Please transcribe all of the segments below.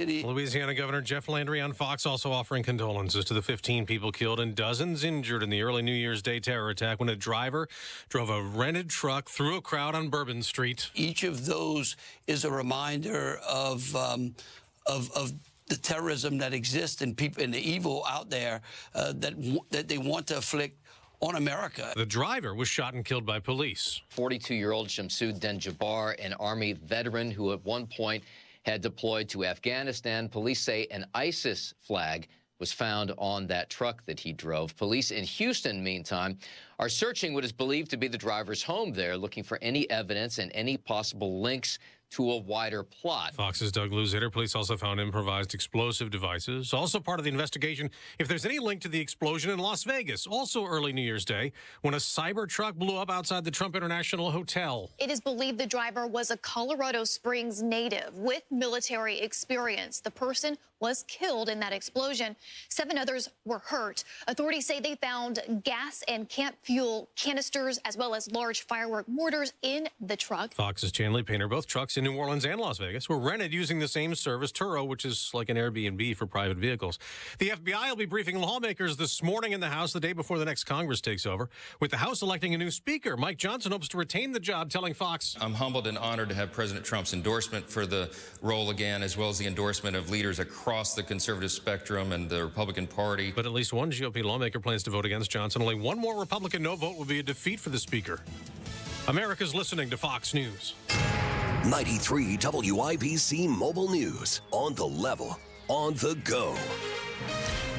City. Louisiana Governor Jeff Landry on Fox also offering condolences to the 15 people killed and dozens injured in the early New Year's Day terror attack when a driver drove a rented truck through a crowd on Bourbon Street. Each of those is a reminder of the terrorism that exists and people and the evil out there that they want to afflict on America. The driver was shot and killed by police. 42-year-old Shamsud Den-Jabbar, an Army veteran who at one point had deployed to Afghanistan. Police say an ISIS flag was found on that truck that he drove. Police in Houston, meantime, are searching what is believed to be the driver's home there, looking for any evidence and any possible links to a wider plot. Fox's Doug Luzader. Police also found improvised explosive devices. Also part of the investigation, if there's any link to the explosion in Las Vegas, also early New Year's Day, when a cyber truck blew up outside the Trump International Hotel. It is believed the driver was a Colorado Springs native with military experience. The person was killed in that explosion. 7 others were hurt. Authorities say they found gas and camp fuel canisters as well as large firework mortars in the truck. Fox's Chanley Painter. Both trucks in New Orleans and Las Vegas were rented using the same service, Turo, which is like an Airbnb for private vehicles. The FBI will be briefing lawmakers this morning in the House the day before the next Congress takes over. With the House electing a new speaker, Mike Johnson hopes to retain the job, telling Fox, I'm humbled and honored to have President Trump's endorsement for the role again, as well as the endorsement of leaders across the conservative spectrum and the Republican Party. But at least one GOP lawmaker plans to vote against Johnson. Only one more Republican no vote will be a defeat for the speaker. America's listening to Fox News. 93 WIBC Mobile News. On the level, on the go.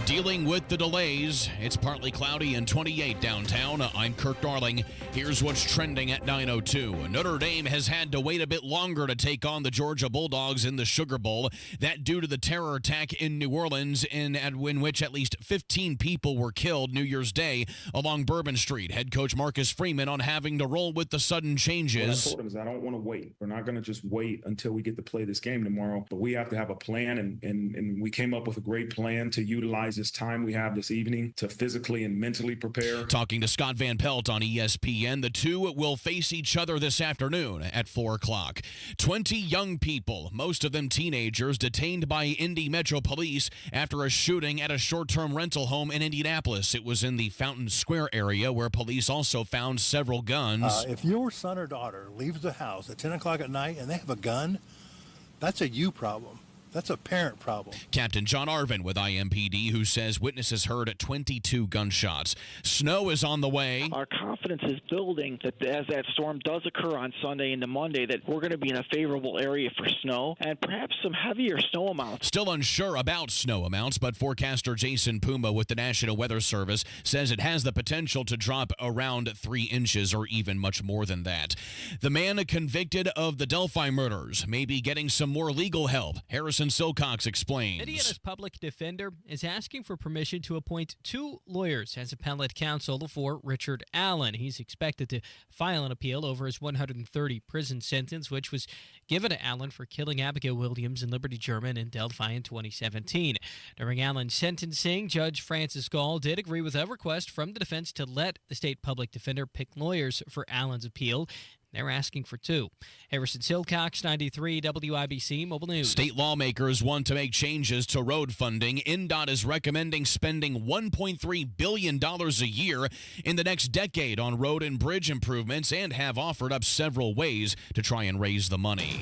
Dealing with the delays, it's partly cloudy and 28 downtown. I'm Kirk Darling. Here's what's trending at 9:02. Notre Dame has had to wait a bit longer to take on the Georgia Bulldogs in the Sugar Bowl. That due to the terror attack in New Orleans, in which at least 15 people were killed New Year's Day along Bourbon Street. Head coach Marcus Freeman on having to roll with the sudden changes. What I told him is I don't want to wait. We're not going to just wait until we get to play this game tomorrow, but we have to have a plan, and we came up with a great plan to utilize this time we have this evening to physically and mentally prepare. Talking to Scott Van Pelt on ESPN, the two will face each other this afternoon at 4 o'clock. 20 young people, most of them teenagers, detained by Indy Metro Police after a shooting at a short-term rental home in Indianapolis. It was in the Fountain Square area where police also found several guns. If your son or daughter leaves the house at 10 o'clock at night and they have a gun, that's a you problem. That's a parent problem. Captain John Arvin with IMPD, who says witnesses heard 22 gunshots. Snow is on the way. Our confidence is building that as that storm does occur on Sunday into Monday, that we're going to be in a favorable area for snow and perhaps some heavier snow amounts. Still unsure about snow amounts, but forecaster Jason Puma with the National Weather Service says it has the potential to drop around 3 inches or even much more than that. The man convicted of the Delphi murders may be getting some more legal help. Harrison Silcox explains. Indiana's public defender is asking for permission to appoint 2 lawyers as appellate counsel for Richard Allen. He's expected to file an appeal over his 130 prison sentence, which was given to Allen for killing Abigail Williams and Liberty German in Delphi in 2017. During Allen's sentencing, Judge Francis Gall did agree with a request from the defense to let the state public defender pick lawyers for Allen's appeal. They're asking for 2. Harrison Silcox, 93 WIBC Mobile News. State lawmakers want to make changes to road funding. INDOT is recommending spending $1.3 billion a year in the next decade on road and bridge improvements and have offered up several ways to try and raise the money.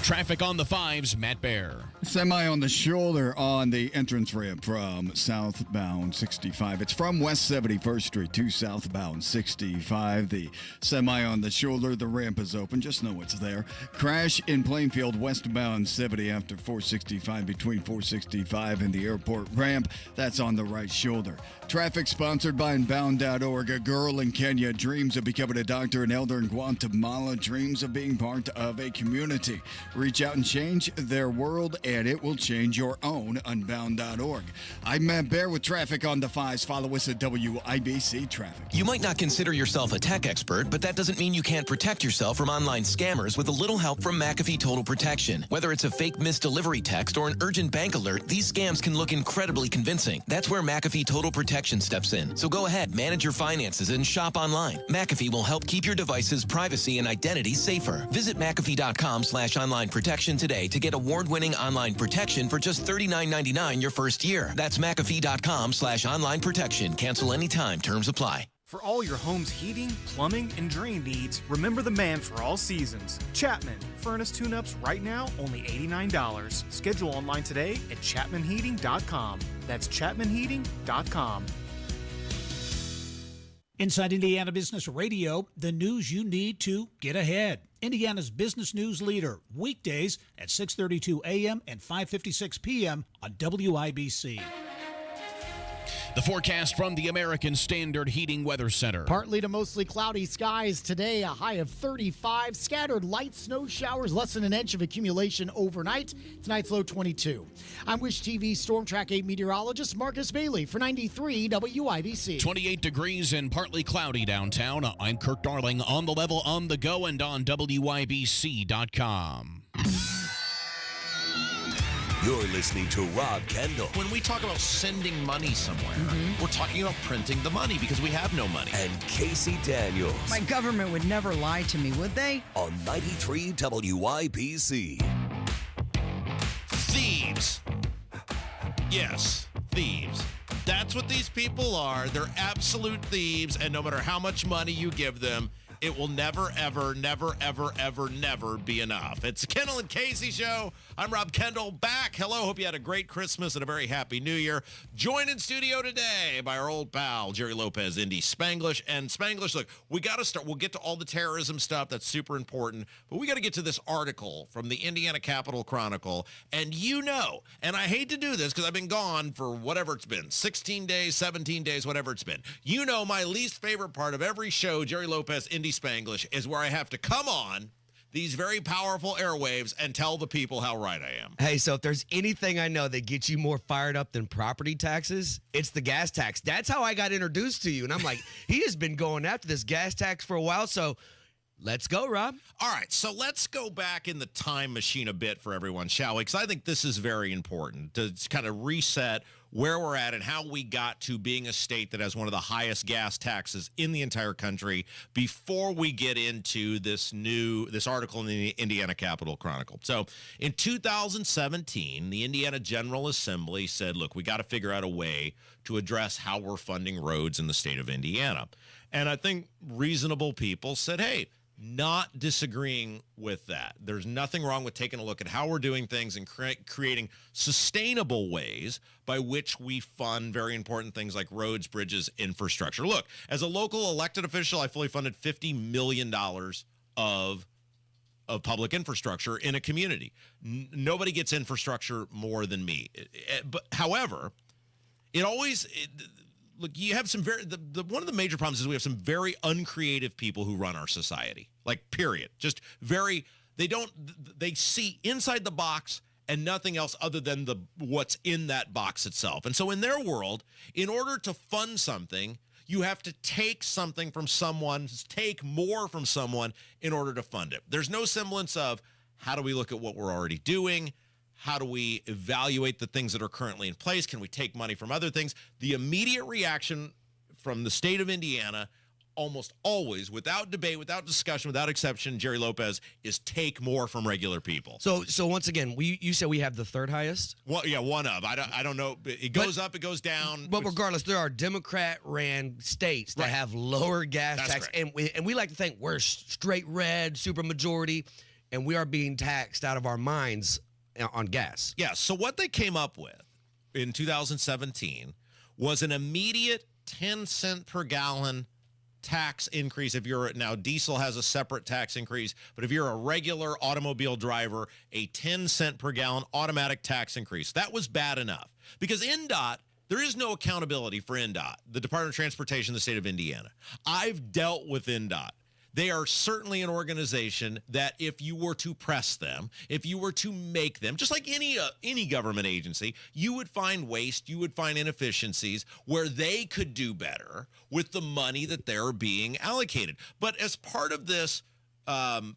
Traffic on the 5s, Matt Bear. Semi on the shoulder on the entrance ramp from southbound 65. It's from West 71st Street to southbound 65. The semi on the shoulder, the ramp is open. Just know it's there. Crash in Plainfield, westbound 70 after 465 between 465 and the airport ramp. That's on the right shoulder. Traffic sponsored by Inbound.org. A girl in Kenya dreams of becoming a doctor. An elder in Guatemala dreams of being part of a community. Reach out and change their world, and it will change your own. Unbound.org. I'm Matt Bear with traffic on the 5s. Follow us at WIBC Traffic. You might not consider yourself a tech expert, but that doesn't mean you can't protect yourself from online scammers with a little help from McAfee Total Protection. Whether it's a fake missed delivery text or an urgent bank alert, these scams can look incredibly convincing. That's where McAfee Total Protection steps in. So go ahead, manage your finances and shop online. McAfee will help keep your device's privacy and identity safer. Visit McAfee.com/online Online Protection today to get award-winning online protection for just $39.99 your first year. That's McAfee.com/online protection. Cancel anytime. Terms apply. For all your home's heating, plumbing, and drain needs, remember the man for all seasons. Chapman. Furnace tune-ups right now, only $89. Schedule online today at ChapmanHeating.com. That's ChapmanHeating.com. Inside Indiana Business Radio, the news you need to get ahead. Indiana's business news leader, weekdays at 6:32 a.m. and 5:56 p.m. on WIBC. The forecast from the American Standard Heating Weather Center. Partly to mostly cloudy skies today, a high of 35. Scattered light snow showers, less than an inch of accumulation overnight. Tonight's low 22. I'm Wish TV Storm Track 8 meteorologist Marcus Bailey for 93 WIBC. 28 degrees and partly cloudy downtown. I'm Kirk Darling on the level, on the go, and on WIBC.com. You're listening to Rob Kendall. When we talk about sending money somewhere, we're talking about printing the money because we have no money. And Casey Daniels. My government would never lie to me, would they? On 93 WIBC. Thieves. Yes, thieves. That's what these people are. They're absolute thieves, and no matter how much money you give them, it will never, ever, never, ever, ever, never be enough. It's the Kendall and Casey Show. I'm Rob Kendall, back. Hello, hope you had a great Christmas and a very happy New Year. Joined in studio today by our old pal, Jerry Lopez, Indy Spanglish. And Spanglish, look, we got to start. We'll get to all the terrorism stuff. That's super important. But we got to get to this article from the Indiana Capitol Chronicle. And you know, and I hate to do this because I've been gone for whatever it's been, 16 days, 17 days, whatever it's been. You know, my least favorite part of every show, Jerry Lopez, Indy Spanglish, is where I have to come on these very powerful airwaves and tell the people how right I am. Hey, so if there's anything I know that gets you more fired up than property taxes, it's the gas tax. That's how I got introduced to you. And I'm like, he has been going after this gas tax for a while, so let's go, Rob. All right, so let's go back in the time machine a bit for everyone, shall we? Because I think this is very important to kind of reset where we're at and how we got to being a state that has one of the highest gas taxes in the entire country before we get into this article in the Indiana Capitol Chronicle. So in 2017, the Indiana General Assembly said, look, we got to figure out a way to address how we're funding roads in the state of Indiana. And I think reasonable people said, hey, not disagreeing with that. There's nothing wrong with taking a look at how we're doing things and creating sustainable ways by which we fund very important things like roads, bridges, infrastructure. Look, as a local elected official, I fully funded $50 million of public infrastructure in a community. Nobody gets infrastructure more than me. But however, look, you have some one of the major problems is we have some very uncreative people who run our society. Like, period. Just they see inside the box and nothing else other than what's in that box itself. And so in their world, in order to fund something, you have to take something from someone, take more from someone in order to fund it. There's no semblance of how do we look at what we're already doing? How do we evaluate the things that are currently in place? Can we take money from other things? The immediate reaction from the state of Indiana, almost always, without debate, without discussion, without exception, Jerry Lopez, is take more from regular people. So once again, you said we have the third highest? Well, yeah, one of. I don't know. It goes up, it goes down. But regardless, there are Democrat-ran states that have lower gas tax. And we like to think we're straight red, super majority, and we are being taxed out of our minds on gas. Yeah, so what they came up with in 2017 was an immediate 10-cent per gallon tax increase. Now diesel has a separate tax increase, but if you're a regular automobile driver, a 10-cent per gallon automatic tax increase. That was bad enough because INDOT, there is no accountability for INDOT, the Department of Transportation of the state of Indiana. I've dealt with INDOT. They are certainly an organization that if you were to press them, if you were to make them, just like any government agency, you would find waste, you would find inefficiencies where they could do better with the money that they're being allocated. But as part of this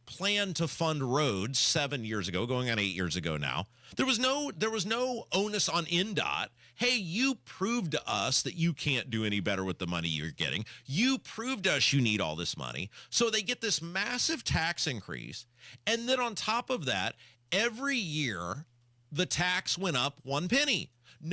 plan to fund roads 7 years ago, going on 8 years ago now, there was no onus on INDOT. Hey, you proved to us that you can't do any better with the money you're getting. You proved to us you need all this money. So they get this massive tax increase. And then on top of that, every year the tax went up 1 penny.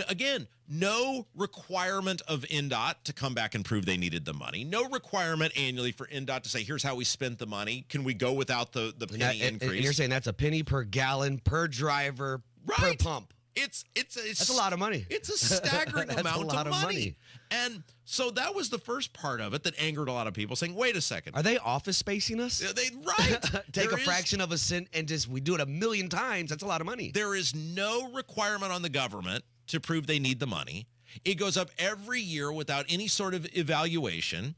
Again, no requirement of NDOT to come back and prove they needed the money. No requirement annually for NDOT to say, here's how we spent the money. Can we go without the penny increase? And you're saying that's a penny per gallon, per driver, per pump. It's that's a lot of money. It's a staggering amount of money. And so that was the first part of it that angered a lot of people, saying, wait a second. Are they office spacing us? Right. Take a fraction of a cent and we do it 1,000,000 times. That's a lot of money. There is no requirement on the government to prove they need the money. It goes up every year without any sort of evaluation.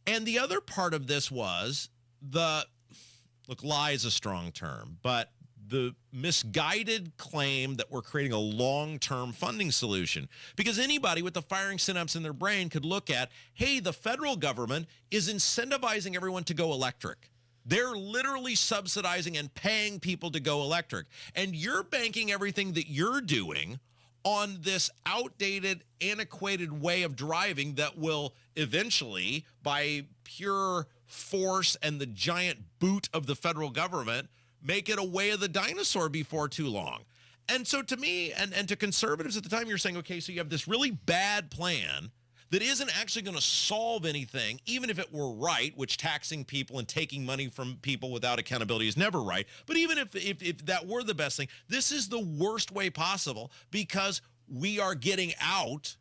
And the other part of this was lie is a strong term, but the misguided claim that we're creating a long-term funding solution. Because anybody with the firing synapse in their brain could look at, hey, the federal government is incentivizing everyone to go electric. They're literally subsidizing and paying people to go electric. And you're banking everything that you're doing on this outdated, antiquated way of driving that will eventually, by pure force and the giant boot of the federal government, make it a way of the dinosaur before too long. And so to me, and to conservatives at the time, you're saying, okay, so you have this really bad plan that isn't actually going to solve anything, even if it were right, which taxing people and taking money from people without accountability is never right. But even if that were the best thing, this is the worst way possible, because we are getting out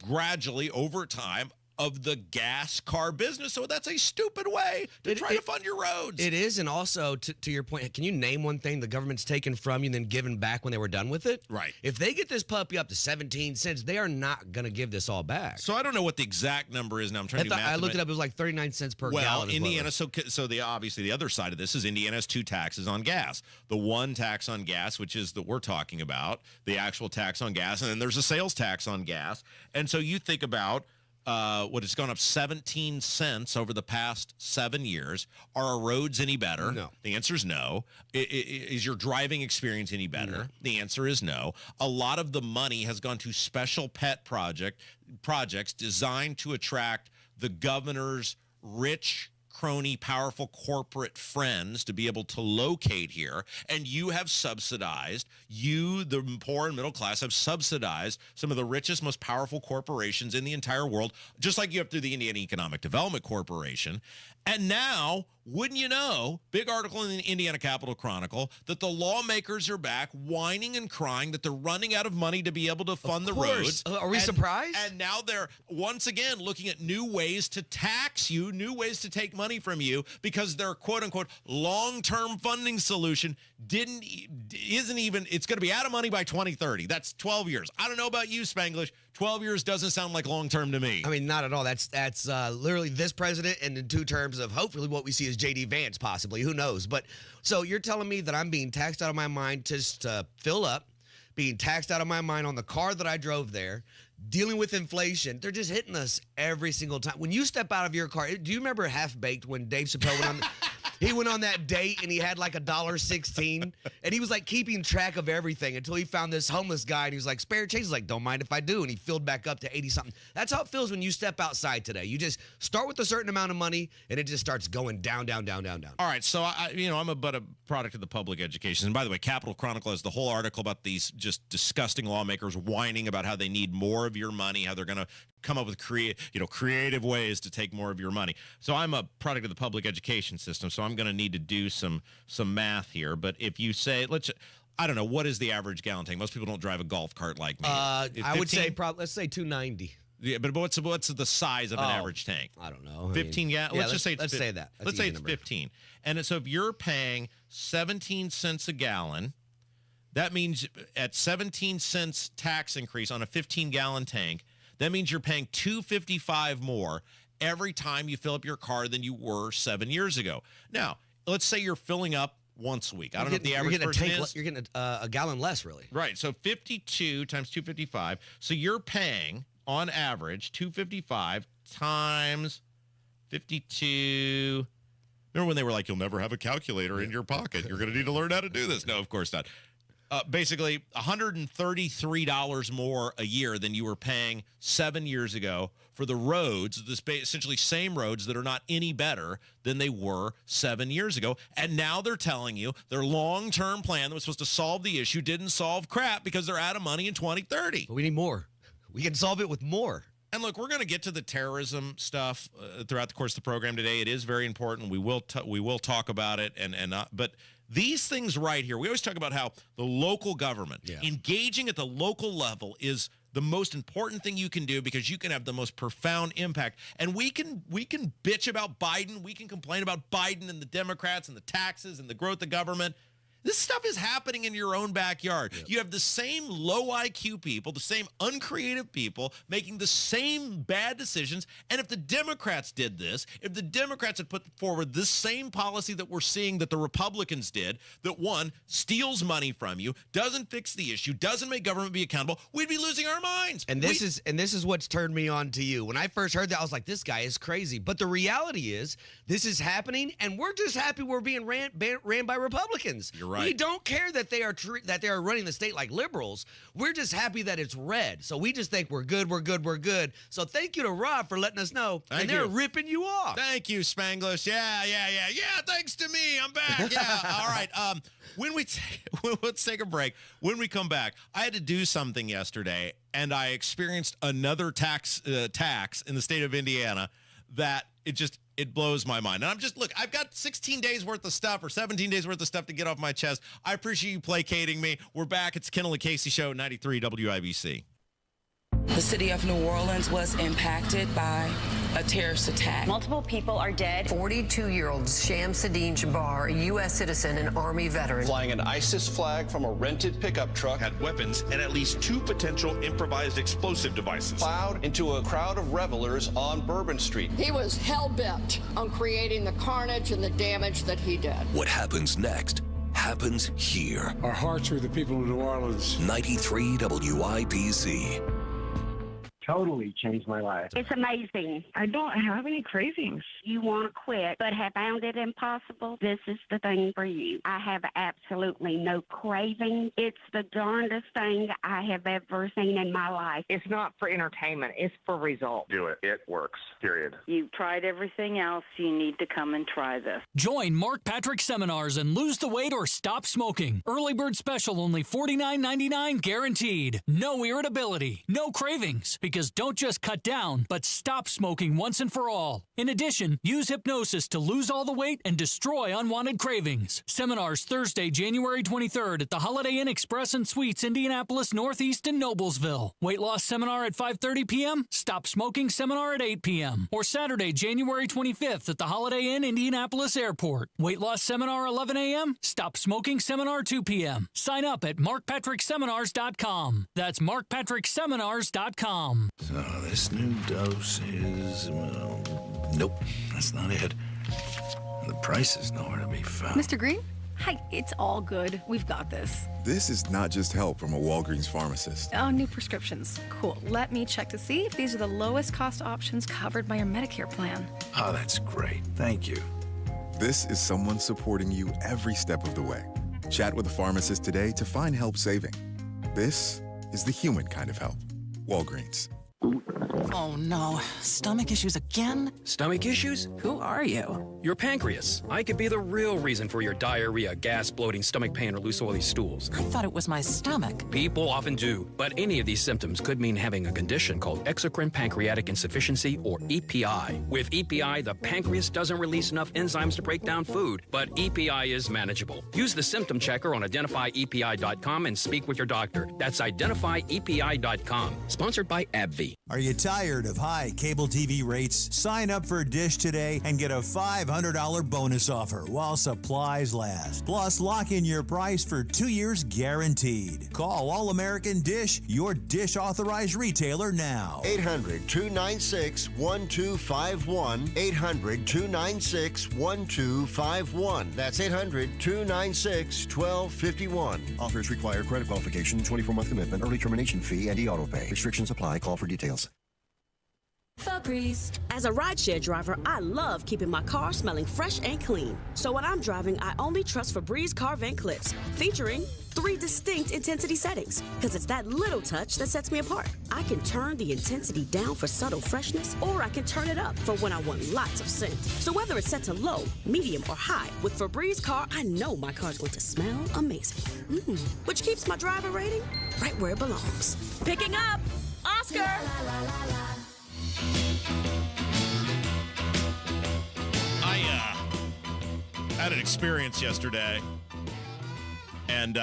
gradually over time of the gas car business. So that's a stupid way to try to fund your roads. It is. And also, to your point, can you name one thing the government's taken from you and then given back when they were done with it? Right. If they get this puppy up to 17 cents, they are not going to give this all back. So I don't know what the exact number is now. I'm trying to do math. I looked it up. It was like 39 cents per gallon. Well, Indiana, obviously the other side of this is Indiana has two taxes on gas. The one tax on gas, which is that we're talking about, the actual tax on gas, and then there's a sales tax on gas. And so you think about what has gone up 17 cents over the past 7 years. Are our roads any better? No. The answer is no. Is your driving experience any better? No. The answer is no. A lot of the money has gone to special pet projects designed to attract the governor's rich, crony, powerful corporate friends to be able to locate here. And you have subsidized, the poor and middle class, have subsidized some of the richest, most powerful corporations in the entire world, just like you have through the Indiana Economic Development Corporation. And now, wouldn't you know, big article in the Indiana Capital Chronicle, that the lawmakers are back whining and crying that they're running out of money to be able to fund the roads. Are we surprised? And now they're once again looking at new ways to tax you, new ways to take money from you, because their quote-unquote long-term funding solution it's going to be out of money by 2030. That's 12 years. I don't know about you, Spanglish. 12 years doesn't sound like long-term to me. I mean, not at all. That's literally this president, and in 2 terms of hopefully what we see is J.D. Vance, possibly. Who knows? But so you're telling me that I'm being taxed out of my mind just to fill up, being taxed out of my mind on the car that I drove there, dealing with inflation. They're just hitting us every single time. When you step out of your car, do you remember Half-Baked when Dave Chappelle went on he went on that date and he had like $1.16 and he was like keeping track of everything until he found this homeless guy and he was like, spare change. He's like, don't mind if I do. And he filled back up to 80 something. That's how it feels when you step outside today. You just start with a certain amount of money and it just starts going down, down, down, down, down. All right. So I'm a product of the public education. And by the way, Capital Chronicle has the whole article about these just disgusting lawmakers whining about how they need more of your money, how they're going to come up with creative ways to take more of your money. So I'm a product of the public education system, so I'm going to need to do some math here. But if you say, I don't know, what is the average gallon tank? Most people don't drive a golf cart like me. I would say let's say 290. Yeah, but what's the size of an average tank? I don't know. 15 gallons. Yeah, let's say that. Let's say it's 15. And so if you're paying 17 cents a gallon, that means at 17 cents tax increase on a 15-gallon tank, that means you're paying $2.55 more every time you fill up your car than you were 7 years ago. Now, let's say you're filling up once a week. I don't know what the average person is. You're getting a gallon less, really. Right. So 52 times 255. So you're paying, on average, $2.55 times 52. Remember when they were like, you'll never have a calculator in your pocket. You're going to need to learn how to do this. No, of course not. basically $133 more a year than you were paying 7 years ago for the roads, essentially same roads that are not any better than they were 7 years ago. And now they're telling you their long-term plan that was supposed to solve the issue didn't solve crap because they're out of money in 2030. But we need more. We can solve it with more. And look, we're going to get to the terrorism stuff throughout the course of the program today. It is very important. We will talk about it, but these things right here, we always talk about how the local government, engaging at the local level is the most important thing you can do because you can have the most profound impact. And we can bitch about Biden. We can complain about Biden and the Democrats and the taxes and the growth of government. This stuff is happening in your own backyard. Yep. You have the same low IQ people, the same uncreative people making the same bad decisions. And if the Democrats did this, if the Democrats had put forward this same policy that we're seeing that the Republicans did, that one, steals money from you, doesn't fix the issue, doesn't make government be accountable, we'd be losing our minds. And this is what's turned me on to you. When I first heard that, I was like, this guy is crazy. But the reality is, this is happening, and we're just happy we're being ran by Republicans. You're right. We don't care that they are running the state like liberals. We're just happy that it's red. So we just think we're good, we're good, we're good. So thank you to Rob for letting us know. Thank and they're you. ripping you off. Thank you, Spanglish. Yeah, thanks to me. I'm back. Yeah. All right. Let's take a break. When we come back, I had to do something yesterday, and I experienced another tax in the state of Indiana that it blows my mind. And I've got 16 days worth of stuff or 17 days worth of stuff to get off my chest. I appreciate you placating me. We're back. It's Kendall Casey Show, 93 WIBC. The city of New Orleans was impacted by a terrorist attack. Multiple people are dead. 42-year-old Shamsuddin Jabbar, a U.S. citizen and Army veteran, flying an ISIS flag from a rented pickup truck, had weapons and at least 2 potential improvised explosive devices. Plowed into a crowd of revelers on Bourbon Street. He was hell-bent on creating the carnage and the damage that he did. What happens next happens here. Our hearts are with the people of New Orleans. 93 WIBC. Totally changed my life. It's amazing. I don't have any cravings. You want to quit, but have found it impossible? This is the thing for you. I have absolutely no craving. It's the darndest thing I have ever seen in my life. It's not for entertainment. It's for results. Do it. It works. Period. You've tried everything else. You need to come and try this. Join Mark Patrick Seminars and lose the weight or stop smoking. Early bird special, only $49.99 guaranteed. No irritability, no cravings. Because don't just cut down, but stop smoking once and for all. In addition, use hypnosis to lose all the weight and destroy unwanted cravings. Seminars Thursday, January 23rd at the Holiday Inn Express and Suites, Indianapolis Northeast in Noblesville. Weight loss seminar at 5:30 p.m., stop smoking seminar at 8 p.m. Or Saturday, January 25th at the Holiday Inn Indianapolis Airport. Weight loss seminar 11 a.m., stop smoking seminar 2 p.m. Sign up at markpatrickseminars.com. That's markpatrickseminars.com. So this new dose is, well, nope, that's not it. The price is nowhere to be found. Mr. Green? Hi, it's all good. We've got this. This is not just help from a Walgreens pharmacist. Oh, new prescriptions. Cool. Let me check to see if these are the lowest cost options covered by your Medicare plan. Oh, that's great. Thank you. This is someone supporting you every step of the way. Chat with a pharmacist today to find help saving. This is the human kind of help. Walgreens. Oh no, stomach issues again? Stomach issues? Who are you? Your pancreas. I could be the real reason for your diarrhea, gas, bloating, stomach pain, or loose oily stools. I thought it was my stomach. People often do, but any of these symptoms could mean having a condition called exocrine pancreatic insufficiency, or EPI. With EPI, the pancreas doesn't release enough enzymes to break down food, but EPI is manageable. Use the symptom checker on identifyepi.com and speak with your doctor. That's identifyepi.com. Sponsored by AbbVie. Are you tired of high cable TV rates? Sign up for Dish today and get a $500 bonus offer while supplies last. Plus, lock in your price for 2 years guaranteed. Call All American Dish, your Dish authorized retailer now. 800-296-1251. 800-296-1251. That's 800-296-1251. Offers require credit qualification, 24-month commitment, early termination fee, and e-auto pay. Restrictions apply. Call for details. Febreze. As a rideshare driver, I love keeping my car smelling fresh and clean. So when I'm driving, I only trust Febreze car vent clips, featuring 3 distinct intensity settings, because it's that little touch that sets me apart. I can turn the intensity down for subtle freshness, or I can turn it up for when I want lots of scent. So whether it's set to low, medium, or high, with Febreze car, I know my car's going to smell amazing. Which keeps my driver rating right where it belongs. Picking up Oscar. I had an experience yesterday, and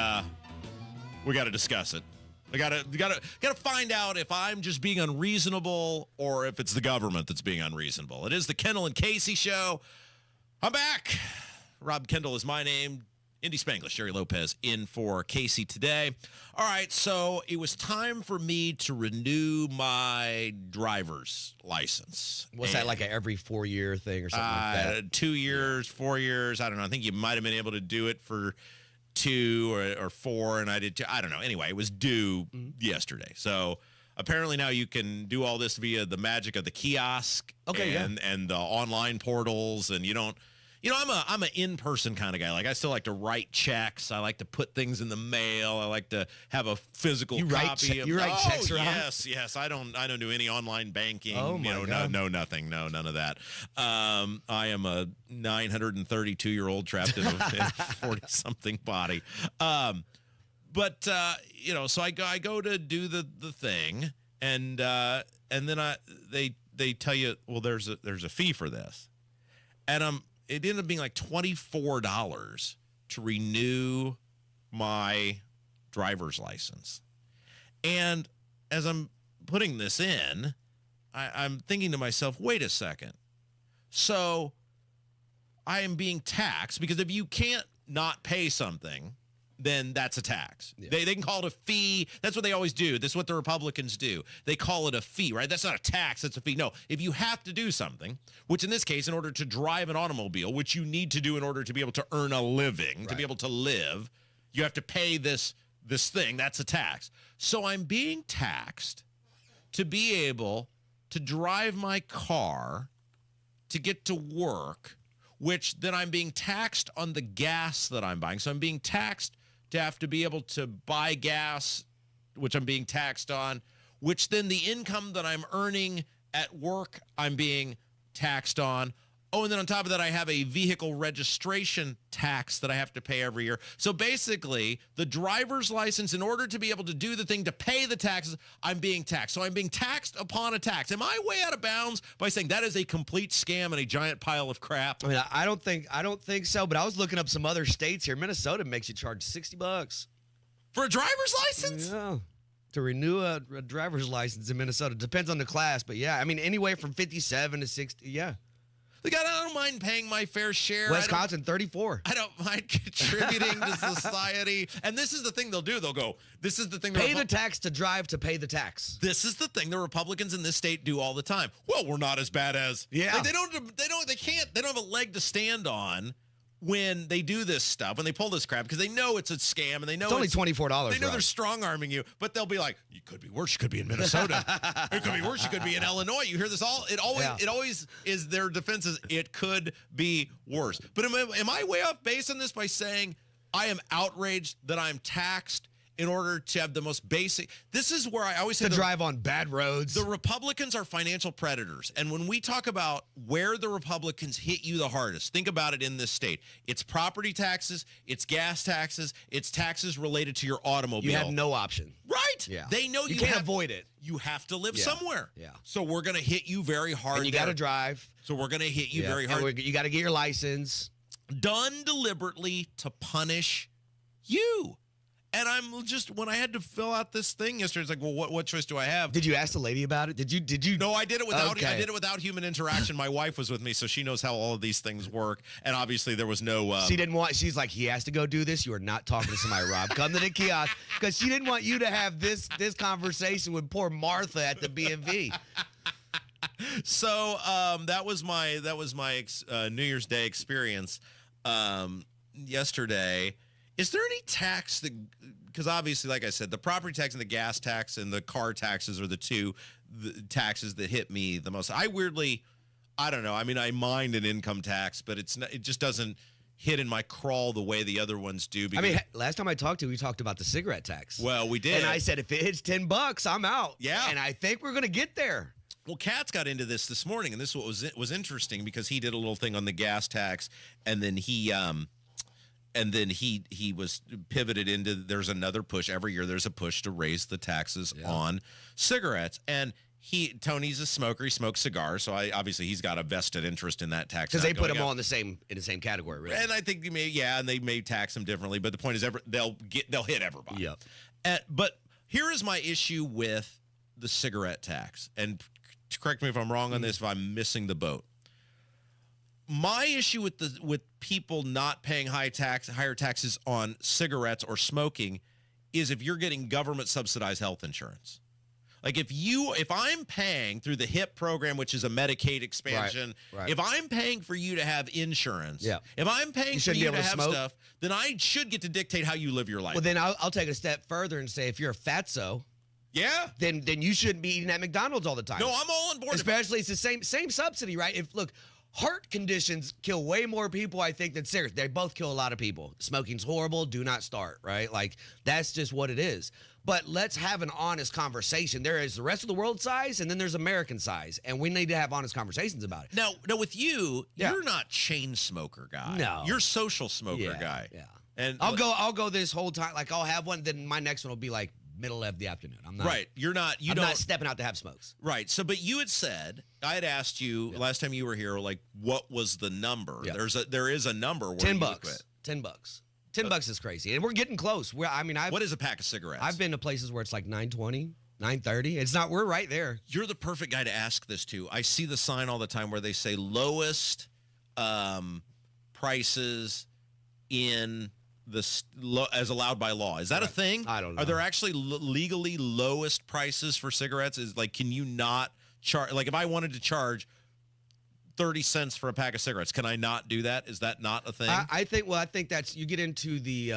we got to discuss it. We got to find out if I'm just being unreasonable or if it's the government that's being unreasonable. It is the Kendall and Casey show. I'm back. Rob Kendall is my name. Indy Spanglish, Jerry Lopez in for Casey today. All right, so it was time for me to renew my driver's license. What's that, like a every 4-year thing or something like that? 2 years, 4 years. I don't know. I think you might have been able to do it for 2 or 4, and I did 2. I don't know. Anyway, it was due yesterday. So apparently now you can do all this via the magic of the kiosk and the online portals, and you don't. You know, I'm an in-person kind of guy. Like, I still like to write checks. I like to put things in the mail. I like to have a physical copy. You write checks around? Yes. I don't do any online banking. Oh my God. No, nothing. No, none of that. I am a 932-year-old trapped in a 40-something body. But so I go to do the thing, and then they tell you, well, there's a fee for this, and it ended up being like $24 to renew my driver's license. And as I'm putting this in, I'm thinking to myself, wait a second. So I am being taxed, because if you can't not pay something, then that's a tax. Yeah. They can call it a fee. That's what they always do. That's what the Republicans do. They call it a fee, right? That's not a tax. That's a fee. No, if you have to do something, which in this case, in order to drive an automobile, which you need to do in order to be able to earn a living, to be able to live, you have to pay this thing. That's a tax. So I'm being taxed to be able to drive my car to get to work, which then I'm being taxed on the gas that I'm buying. So I'm being taxed to have to be able to buy gas, which I'm being taxed on, which then the income that I'm earning at work, I'm being taxed on. Oh, and then on top of that, I have a vehicle registration tax that I have to pay every year. So basically, the driver's license, in order to be able to do the thing to pay the taxes, I'm being taxed. So I'm being taxed upon a tax. Am I way out of bounds by saying that is a complete scam and a giant pile of crap? I mean, I don't think so, but I was looking up some other states here. Minnesota makes you charge $60 for a driver's license? Yeah. To renew a driver's license in Minnesota. Depends on the class, but yeah, I mean, anywhere from 57 to 60, yeah. Look, I don't mind paying my fair share. Wisconsin, 34. I don't mind contributing to society. And this is the thing they'll do. They'll go, this is the thing. Pay the tax to drive to pay the tax. This is the thing the Republicans in this state do all the time. Well, we're not as bad as. Yeah. Like, they don't have a leg to stand on when they do this stuff, when they pull this crap, because they know it's a scam, and they know it's only $24. They know they're strong-arming you, but they'll be like, "You could be worse. You could be in Minnesota. It could be worse. You could be in Illinois." You hear this all. It always is their defense is it could be worse. But am I way off base on this by saying I am outraged that I'm taxed in order to have the most basic? This is where I always say to drive on bad roads. The Republicans are financial predators. And when we talk about where the Republicans hit you the hardest, think about it in this state. It's property taxes, it's gas taxes, it's taxes related to your automobile. You have no option. Right. Yeah. They know you can't avoid it. You have to live somewhere. Yeah. So we're going to hit you very hard. And you got to drive. So we're going to hit you very hard. And you got to get your license. Done deliberately to punish you. And I'm just, when I had to fill out this thing yesterday, it's like, well, what choice do I have? Did you ask the lady about it? Did you? No, I did it without. Okay. I did it without human interaction. My wife was with me, so she knows how all of these things work. And obviously, there was no. She didn't want. She's like, he has to go do this. You are not talking to somebody, Rob. Come to the kiosk, because she didn't want you to have this conversation with poor Martha at the B&V. So that was my New Year's Day experience yesterday. Is there any tax that, because obviously, like I said, the property tax and the gas tax and the car taxes are the two taxes that hit me the most. I don't know. I mean, I mind an income tax, but it just doesn't hit in my crawl the way the other ones do. I mean, last time I talked to you, we talked about the cigarette tax. Well, we did. And I said, if it hits $10, I'm out. Yeah. And I think we're going to get there. Well, Katz got into this morning, and this was interesting because he did a little thing on the gas tax, and then he was pivoted into there's another push every year. There's a push to raise the taxes on cigarettes, and Tony's a smoker. He smokes cigars, so obviously he's got a vested interest in that tax because they put them all in the same category, really. And I think they may tax them differently, but the point is they'll hit everybody. Yep. But here is my issue with the cigarette tax, and correct me if I'm wrong on this, if I'm missing the boat. My issue with people not paying higher taxes on cigarettes or smoking is if you're getting government subsidized health insurance. Like if I'm paying through the HIP program, which is a Medicaid expansion, right. If I'm paying for you to have insurance, if I'm paying for you you to have stuff, then I should get to dictate how you live your life. Well, then I'll take it a step further and say if you're a fatso, then you shouldn't be eating at McDonald's all the time. No, I'm all on board. Especially it's the same subsidy, right? Heart conditions kill way more people, I think, than cigarettes. They both kill a lot of people. Smoking's horrible. Do not start, right? Like, that's just what it is. But let's have an honest conversation. There is the rest of the world size, and then there's American size, and we need to have honest conversations about it. Now with you, you're not chain smoker guy. No. You're social smoker guy. Yeah. And I'll go this whole time. Like, I'll have one, then my next one will be like middle of the afternoon. I'm not. Right. I'm not stepping out to have smokes. Right. So, but you had said, I had asked you last time you were here, like, what was the number? Yeah. there is a number. Where $10. $10. $10 is crazy, and we're getting close. What is a pack of cigarettes? I've been to places where it's like $9.20, $9.30. It's not. We're right there. You're the perfect guy to ask this to. I see the sign all the time where they say lowest prices in as allowed by law. Is that a thing? I don't know. Are there actually legally lowest prices for cigarettes? Can you not charge? Like, if I wanted to charge 30 cents for a pack of cigarettes, can I not do that? Is that not a thing? I think that's, you get into the,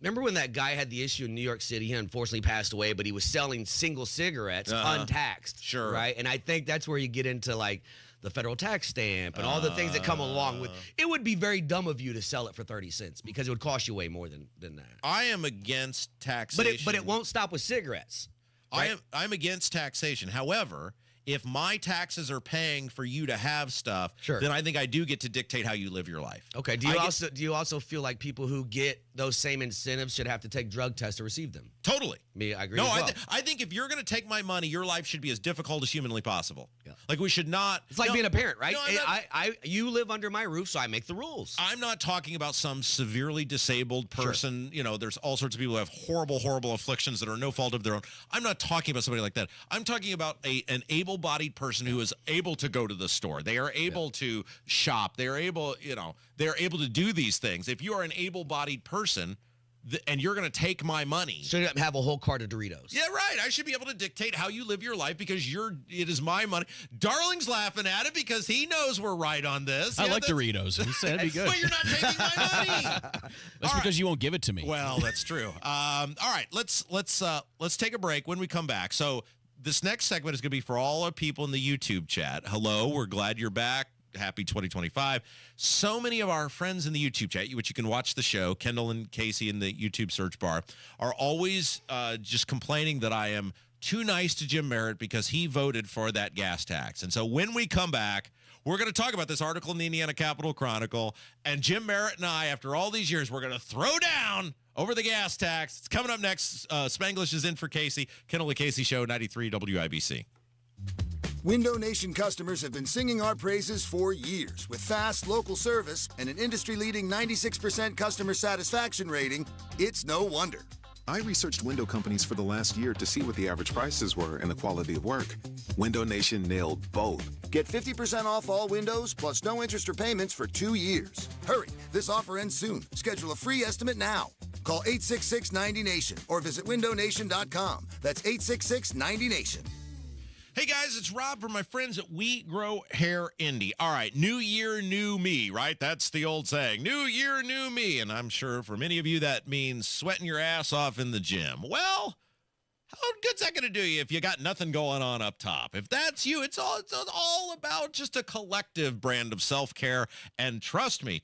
remember when that guy had the issue in New York City? He unfortunately passed away, but he was selling single cigarettes untaxed. Sure. Right? And I think that's where you get into, like, the federal tax stamp and all the things that come along with it. Would be very dumb of you to sell it for 30 cents because it would cost you way more than that. I am against taxation. But it won't stop with cigarettes. Right? I'm against taxation. However, if my taxes are paying for you to have stuff, then I think I do get to dictate how you live your life. Okay. Do you also feel like people who get those same incentives should have to take drug tests to receive them? Totally. I agree. No, as well. I think if you're going to take my money, your life should be as difficult as humanly possible. Yeah. Like, we should not. It's like being a parent, right? No, you live under my roof, so I make the rules. I'm not talking about some severely disabled person. Sure. You know, there's all sorts of people who have horrible, horrible afflictions that are no fault of their own. I'm not talking about somebody like that. I'm talking about an able-bodied person who is able to go to the store. They are able to shop. They're able to do these things. If you are an able-bodied person, and you're going to take my money. So you don't have a whole cart of Doritos. Yeah, right. I should be able to dictate how you live your life because it is my money. Darling's laughing at it because he knows we're right on this. I like Doritos. He said it'd be good. But you're not taking my money. That's because you won't give it to me. Well, that's true. All right, let's take a break. When we come back, so this next segment is going to be for all our people in the YouTube chat. Hello, we're glad you're back. Happy 2025. So many of our friends in the YouTube chat, which you can watch the show, Kendall and Casey in the YouTube search bar, are always just complaining that I am too nice to Jim Merritt because he voted for that gas tax. And so when we come back, we're going to talk about this article in the Indiana Capitol Chronicle. And Jim Merritt and I, after all these years, we're going to throw down over the gas tax. It's coming up next. Spanglish is in for Casey. Kendall and Casey Show, 93 WIBC. Window Nation customers have been singing our praises for years. With fast, local service and an industry-leading 96% customer satisfaction rating, it's no wonder. I researched window companies for the last year to see what the average prices were and the quality of work. Window Nation nailed both. Get 50% off all windows, plus no interest or payments for 2 years. Hurry, this offer ends soon. Schedule a free estimate now. Call 866-90-NATION or visit windownation.com. That's 866-90-NATION. Hey guys, it's Rob from my friends at We Grow Hair Indie. All right, new year, new me, right? That's the old saying. New year, new me. And I'm sure for many of you that means sweating your ass off in the gym. Well, how good's that going to do you if you got nothing going on up top? If that's you, it's all about just a collective brand of self-care. And trust me,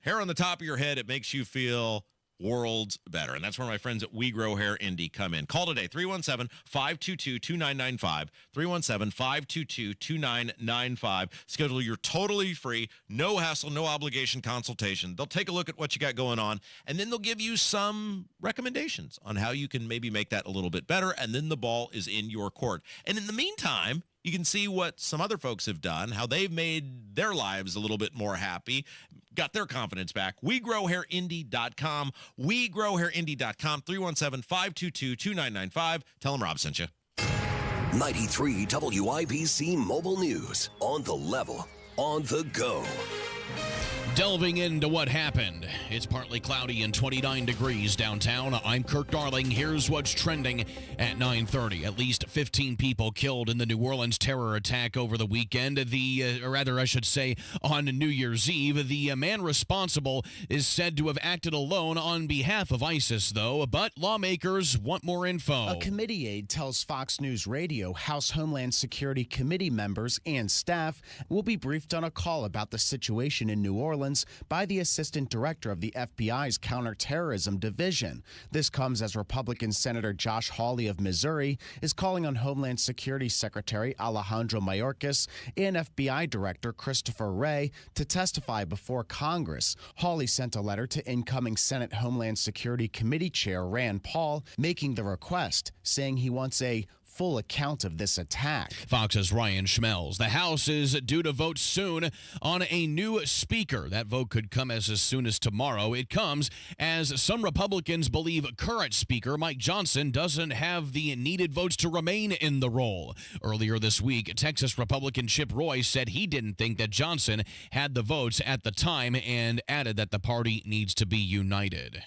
hair on the top of your head, it makes you feel worlds better. And that's where my friends at We Grow Hair Indie come in. Call today, 317-522-2995, 317-522-2995. Schedule your totally free, no hassle, no obligation consultation. They'll take a look at what you got going on, and then they'll give you some recommendations on how you can maybe make that a little bit better, and then the ball is in your court. And in the meantime, you can see what some other folks have done, how they've made their lives a little bit more happy, got their confidence back. WeGrowHairIndie.com. WeGrowHairIndie.com. 317-522-2995. Tell them Rob sent you. 93 WIBC Mobile News. On the level. On the go. Delving into what happened. It's partly cloudy and 29 degrees downtown. I'm Kirk Darling. Here's what's trending at 9:30. At least 15 people killed in the New Orleans terror attack over the weekend. On New Year's Eve. The man responsible is said to have acted alone on behalf of ISIS, though, but lawmakers want more info. A committee aide tells Fox News Radio House Homeland Security Committee members and staff will be briefed on a call about the situation in New Orleans by the Assistant Director of the FBI's Counterterrorism Division. This comes as Republican Senator Josh Hawley of Missouri is calling on Homeland Security Secretary Alejandro Mayorkas and FBI Director Christopher Wray to testify before Congress. Hawley sent a letter to incoming Senate Homeland Security Committee Chair Rand Paul making the request, saying he wants a full account of this attack. Fox's Ryan Schmelz. The House is due to vote soon on a new speaker. That vote could come as soon as tomorrow. It comes as some Republicans believe current Speaker Mike Johnson doesn't have the needed votes to remain in the role. Earlier this week, Texas Republican Chip Roy said he didn't think that Johnson had the votes at the time and added that the party needs to be united.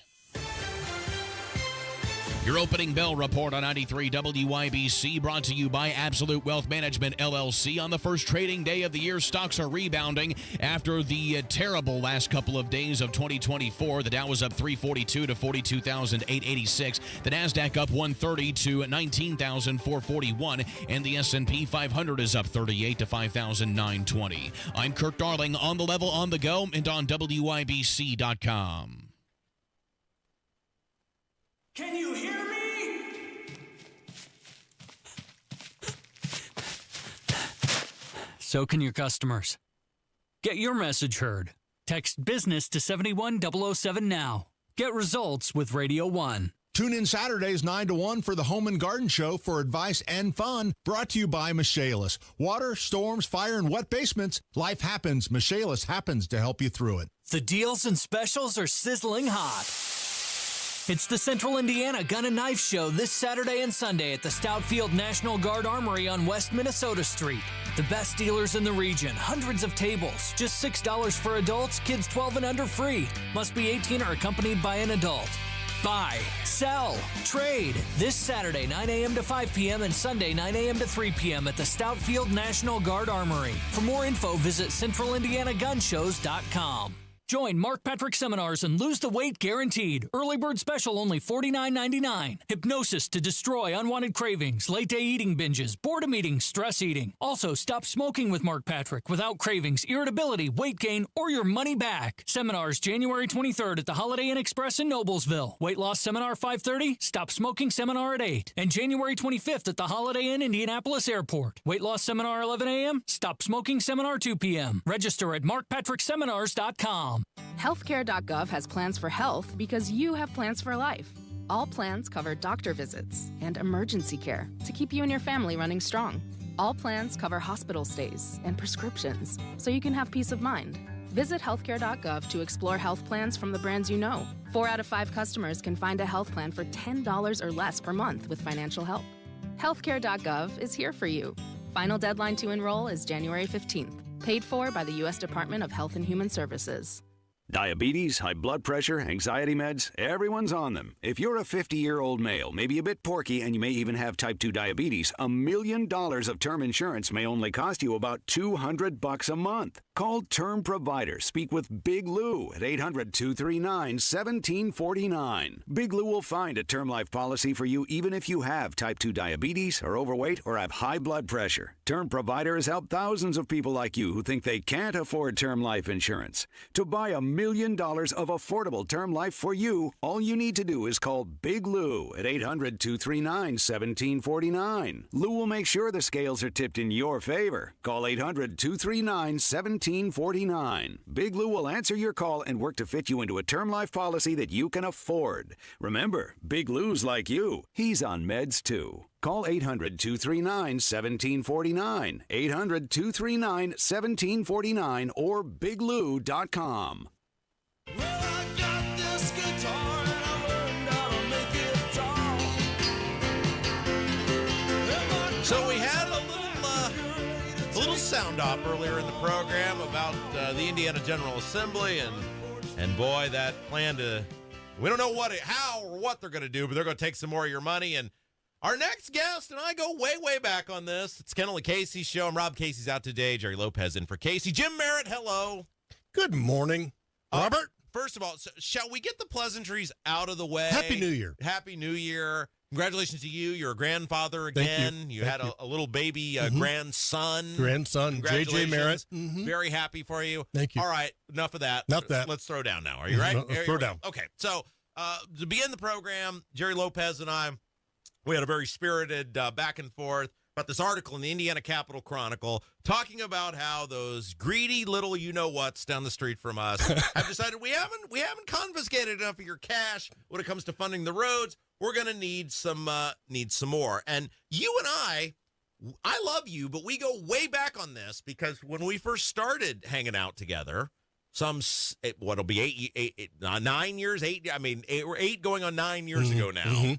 Your opening bell report on 93 WIBC brought to you by Absolute Wealth Management, LLC. On the first trading day of the year, stocks are rebounding after the terrible last couple of days of 2024. The Dow was up 342 to 42,886. The NASDAQ up 130 to 19,441. And the S&P 500 is up 38 to 5,920. I'm Kirk Darling, on the level, on the go, and on WIBC.com. Can you hear me? So can your customers. Get your message heard. Text business to 71007 now. Get results with Radio 1. Tune in Saturdays 9 to 1 for the Home and Garden Show for advice and fun, brought to you by Michaelis. Water, storms, fire, and wet basements. Life happens. Michaelis happens to help you through it. The deals and specials are sizzling hot. It's the Central Indiana Gun and Knife Show this Saturday and Sunday at the Stoutfield National Guard Armory on West Minnesota Street. The best dealers in the region, hundreds of tables, just $6 for adults, kids 12 and under free. Must be 18 or accompanied by an adult. Buy, sell, trade this Saturday 9 a.m. to 5 p.m. and Sunday 9 a.m. to 3 p.m. at the Stoutfield National Guard Armory. For more info, visit CentralIndianaGunShows.com. Join Mark Patrick Seminars and lose the weight guaranteed. Early bird special only $49.99. Hypnosis to destroy unwanted cravings, late day eating binges, boredom eating, stress eating. Also, stop smoking with Mark Patrick without cravings, irritability, weight gain, or your money back. Seminars January 23rd at the Holiday Inn Express in Noblesville. Weight loss seminar 5:30, stop smoking seminar at 8. And January 25th at the Holiday Inn Indianapolis Airport. Weight loss seminar 11 a.m., stop smoking seminar 2 p.m. Register at markpatrickseminars.com. Healthcare.gov has plans for health because you have plans for life. All plans cover doctor visits and emergency care to keep you and your family running strong. All plans cover hospital stays and prescriptions so you can have peace of mind. Visit healthcare.gov to explore health plans from the brands you know. 4 out of 5 customers can find a health plan for $10 or less per month with financial help. Healthcare.gov is here for you. Final deadline to enroll is January 15th. Paid for by the U.S. Department of Health and Human Services. Diabetes, high blood pressure, anxiety meds, everyone's on them. If you're a 50-year-old male, maybe a bit porky, and you may even have type 2 diabetes, $1 million of term insurance may only cost you about $200 a month. Call Term Provider. Speak with Big Lou at 800-239-1749. Big Lou will find a term life policy for you even if you have type 2 diabetes, are overweight, or have high blood pressure. Term Provider has helped thousands of people like you who think they can't afford term life insurance. To buy $1 million of affordable term life for you, all you need to do is call Big Lou at 800-239-1749. Lou will make sure the scales are tipped in your favor. Call 800-239-1749. Big Lou will answer your call and work to fit you into a term life policy that you can afford. Remember, Big Lou's like you. He's on meds too. Call 800-239-1749, 800-239-1749, or biglou.com. So we had a little sound off earlier in the program about the Indiana General Assembly, and boy, that plan we don't know how or what they're going to do, but they're going to take some more of your money. And our next guest and I go way, way back on this. It's Kendall Casey's show. I'm Rob. Casey's out today. Jerry Lopez in for Casey. Jim Merritt, hello. Good morning, Robert. First of all, shall we get the pleasantries out of the way? Happy New Year. Happy New Year. Congratulations to you. You're a grandfather again. Thank you. You had a little baby grandson. J.J. Merritt. Very happy for you. Thank you. All right, enough of that. Let's throw down now. Are you right? Let's throw down. Okay, so to begin the program, Jerry Lopez and I, we had a very spirited back and forth about this article in the Indiana Capital Chronicle talking about how those greedy little you-know-whats down the street from us have decided we haven't confiscated enough of your cash when it comes to funding the roads. We're going to need some more. And you and I love you, but we go way back on this because when we first started hanging out together, what'll be 9 years, 8 going on 9 years ago now.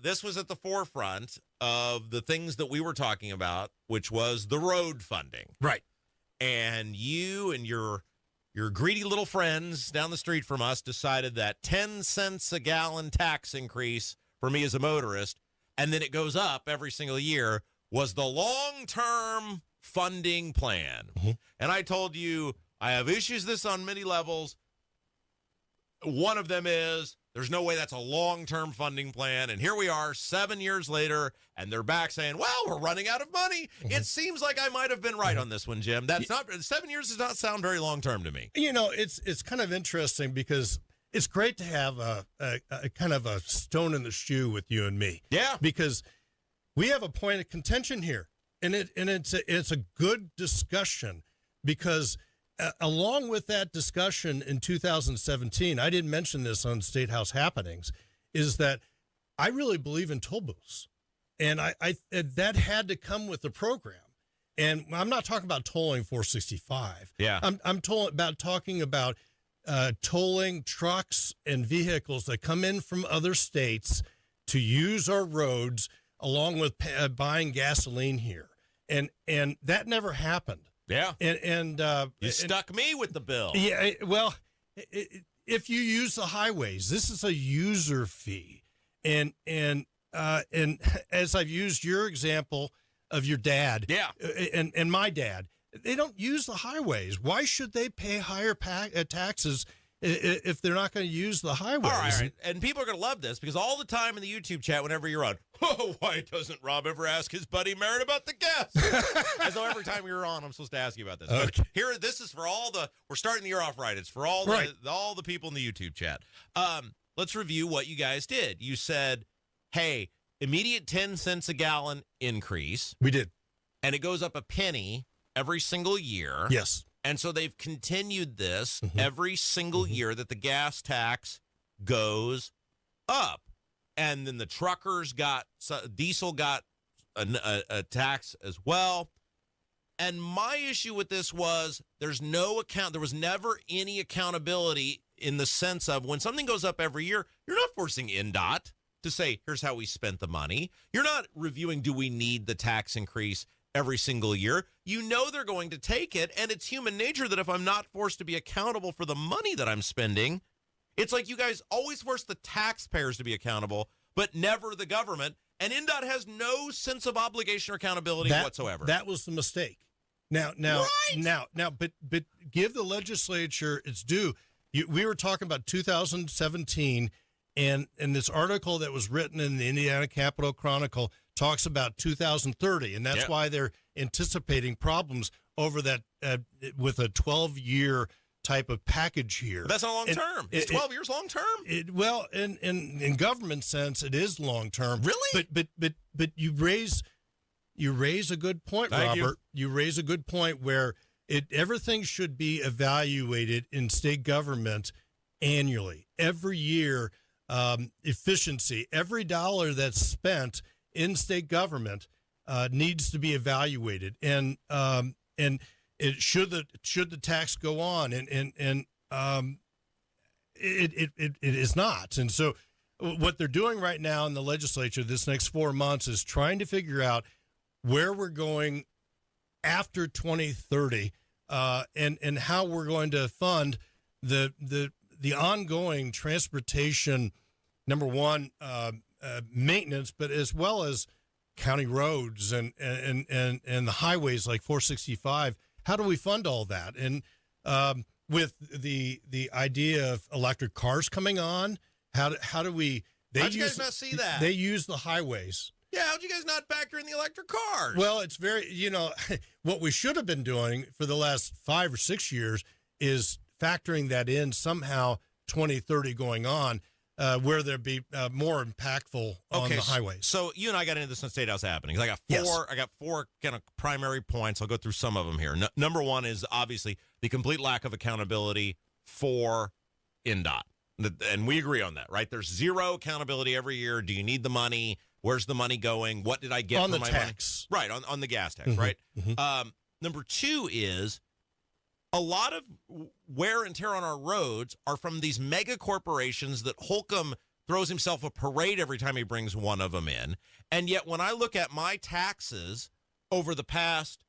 This was at the forefront of the things that we were talking about, which was the road funding. Right. And you and your greedy little friends down the street from us decided that 10 cents a gallon tax increase for me as a motorist, and then it goes up every single year, was the long-term funding plan. And I told you I have issues with this on many levels. One of them is there's no way that's a long-term funding plan. And here we are 7 years later, and they're back saying, well, we're running out of money. It seems like I might have been right on this one, Jim. 7 years does not sound very long-term to me. You know, it's kind of interesting because it's great to have a kind of a stone in the shoe with you and me. Yeah. Because we have a point of contention here. And it's a good discussion because along with that discussion in 2017, I didn't mention this on State House Happenings, is that I really believe in toll booths. And I that had to come with the program. And I'm not talking about tolling 465. Yeah. I'm talking about tolling trucks and vehicles that come in from other states to use our roads along with buying gasoline here. And that never happened. Yeah. And you stuck me with the bill. Yeah. Well, if you use the highways, this is a user fee. And as I've used your example of your dad, yeah, and my dad, they don't use the highways. Why should they pay higher taxes if they're not going to use the highways? All right. And people are going to love this because all the time in the YouTube chat, whenever you're on, why doesn't Rob ever ask his buddy Merritt about the gas? As though every time you're on, I'm supposed to ask you about this. Okay. But this is for we're starting the year off right. It's for all the people in the YouTube chat. Let's review what you guys did. You said, hey, immediate 10 cents a gallon increase. We did. And it goes up a penny every single year. Yes. And so they've continued this every single year that the gas tax goes up. And then the truckers diesel got a tax as well. And my issue with this was there was never any accountability in the sense of when something goes up every year, you're not forcing NDOT to say, here's how we spent the money. You're not reviewing, do we need the tax increase every single year. You know they're going to take it, and it's human nature that if I'm not forced to be accountable for the money that I'm spending, it's like you guys always force the taxpayers to be accountable, but never the government. And NDOT has no sense of obligation or accountability whatsoever. That was the mistake. Now, but give the legislature its due. We were talking about 2017, and this article that was written in the Indiana Capitol Chronicle talks about 2030, and that's why they're anticipating problems over that with a 12-year type of package here. But that's not long term. It's 12 years long term. Well, in government sense, it is long term. Really? But you raise a good point, Robert. You raise a good point where everything should be evaluated in state government annually, every year. Efficiency, every dollar that's spent in state government needs to be evaluated, and it should the tax go on, and it is not. And so what they're doing right now in the legislature this next 4 months is trying to figure out where we're going after 2030, and how we're going to fund the ongoing transportation, number one, maintenance, but as well as county roads and the highways like 465. How do we fund all that? And with the idea of electric cars coming on, how do we? How'd you guys not see that? They use the highways. Yeah, how'd you guys not factor in the electric cars? Well, it's very, what we should have been doing for the last 5 or 6 years is factoring that in somehow 2030 going on, where there'd be more impactful on the highways. So you and I got into this in State House Happenings. I got four kind of primary points. I'll go through some of them here. Number one is obviously the complete lack of accountability for NDOT. And we agree on that, right? There's zero accountability every year. Do you need the money? Where's the money going? What did I get on for the my tax? Money? Right, on the gas tax, right? Number two is a lot of wear and tear on our roads are from these mega corporations that Holcomb throws himself a parade every time he brings one of them in. And yet when I look at my taxes over the past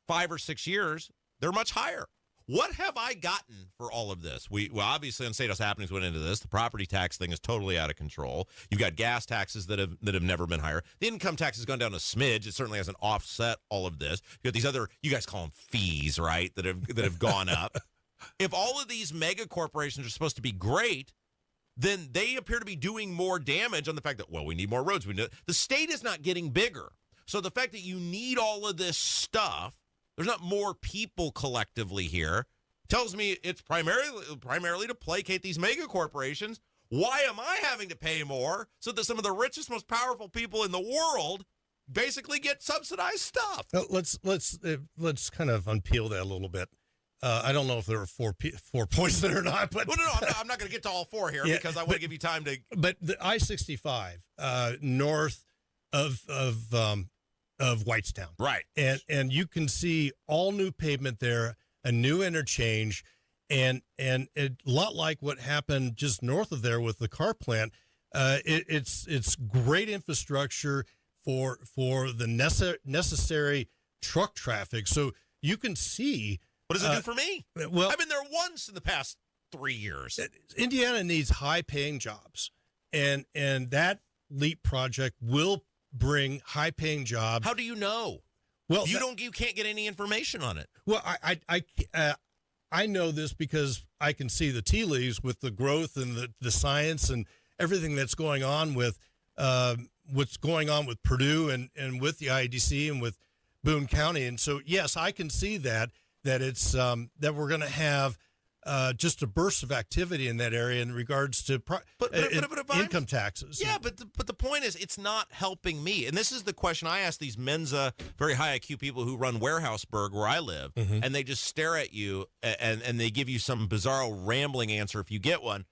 5 or 6 years, they're much higher. What have I gotten for all of this? We obviously on State House Happenings went into this. The property tax thing is totally out of control. You've got gas taxes that have never been higher. The income tax has gone down a smidge. It certainly hasn't offset all of this. You got these other, you guys call them fees, right? That have gone up. If all of these mega corporations are supposed to be great, then they appear to be doing more damage on the fact that, well, we need more roads. The state is not getting bigger. So the fact that you need all of this stuff, there's not more people collectively here, tells me it's primarily to placate these mega corporations. Why am I having to pay more so that some of the richest, most powerful people in the world basically get subsidized stuff? Let's kind of unpeel that a little bit. I don't know if there are four points there or not, but no, I'm not going to get to all four here because I want to give you time to. But the I-65 north of Whitestown, right, and you can see all new pavement there, a new interchange, and a lot like what happened just north of there with the car plant. It's great infrastructure for the necessary truck traffic, so you can see. What does it do for me? Well, I've been there once in the past 3 years. Indiana needs high-paying jobs, and that LEAP project will bring high-paying jobs. How do you know? Well, you can't get any information on it. Well, I know this because I can see the tea leaves with the growth and the science and everything that's going on with what's going on with Purdue and with the IEDC and with Boone County, and so yes, I can see that it's that we're going to have just a burst of activity in that area in regards to income taxes. Yeah, but the point is, it's not helping me. And this is the question I ask these Mensa, very high IQ people who run Warehouseburg, where I live, and they just stare at you and they give you some bizarro rambling answer if you get one.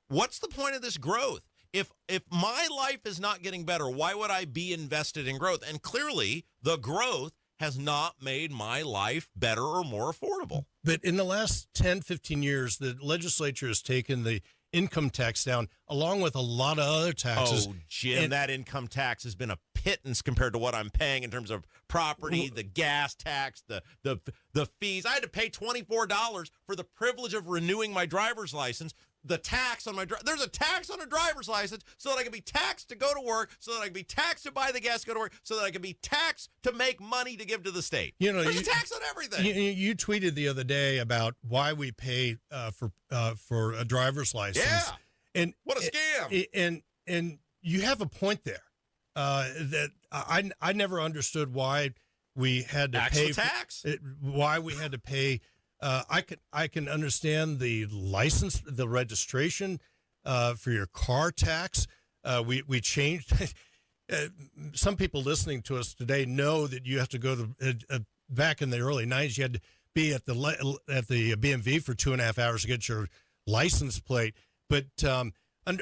What's the point of this growth? If my life is not getting better, why would I be invested in growth? And clearly, the growth has not made my life better or more affordable. But in the last 10, 15 years, the legislature has taken the income tax down, along with a lot of other taxes. Oh, Jim, that income tax has been a pittance compared to what I'm paying in terms of property, the gas tax, the fees. I had to pay $24 for the privilege of renewing my driver's license. The tax on there's a tax on a driver's license so that I can be taxed to go to work, so that I can be taxed to buy the gas to go to work, so that I can be taxed to make money to give to the state. There's a tax on everything. You tweeted the other day about why we pay for a driver's license. Yeah. And what a scam. And you have a point there. That I never understood why we had to pay tax. Why we had to pay. I can understand the license, the registration for your car tax. We changed. Some people listening to us today know that you have to go to back in the early 90s. You had to be at the BMV for 2.5 hours to get your license plate. But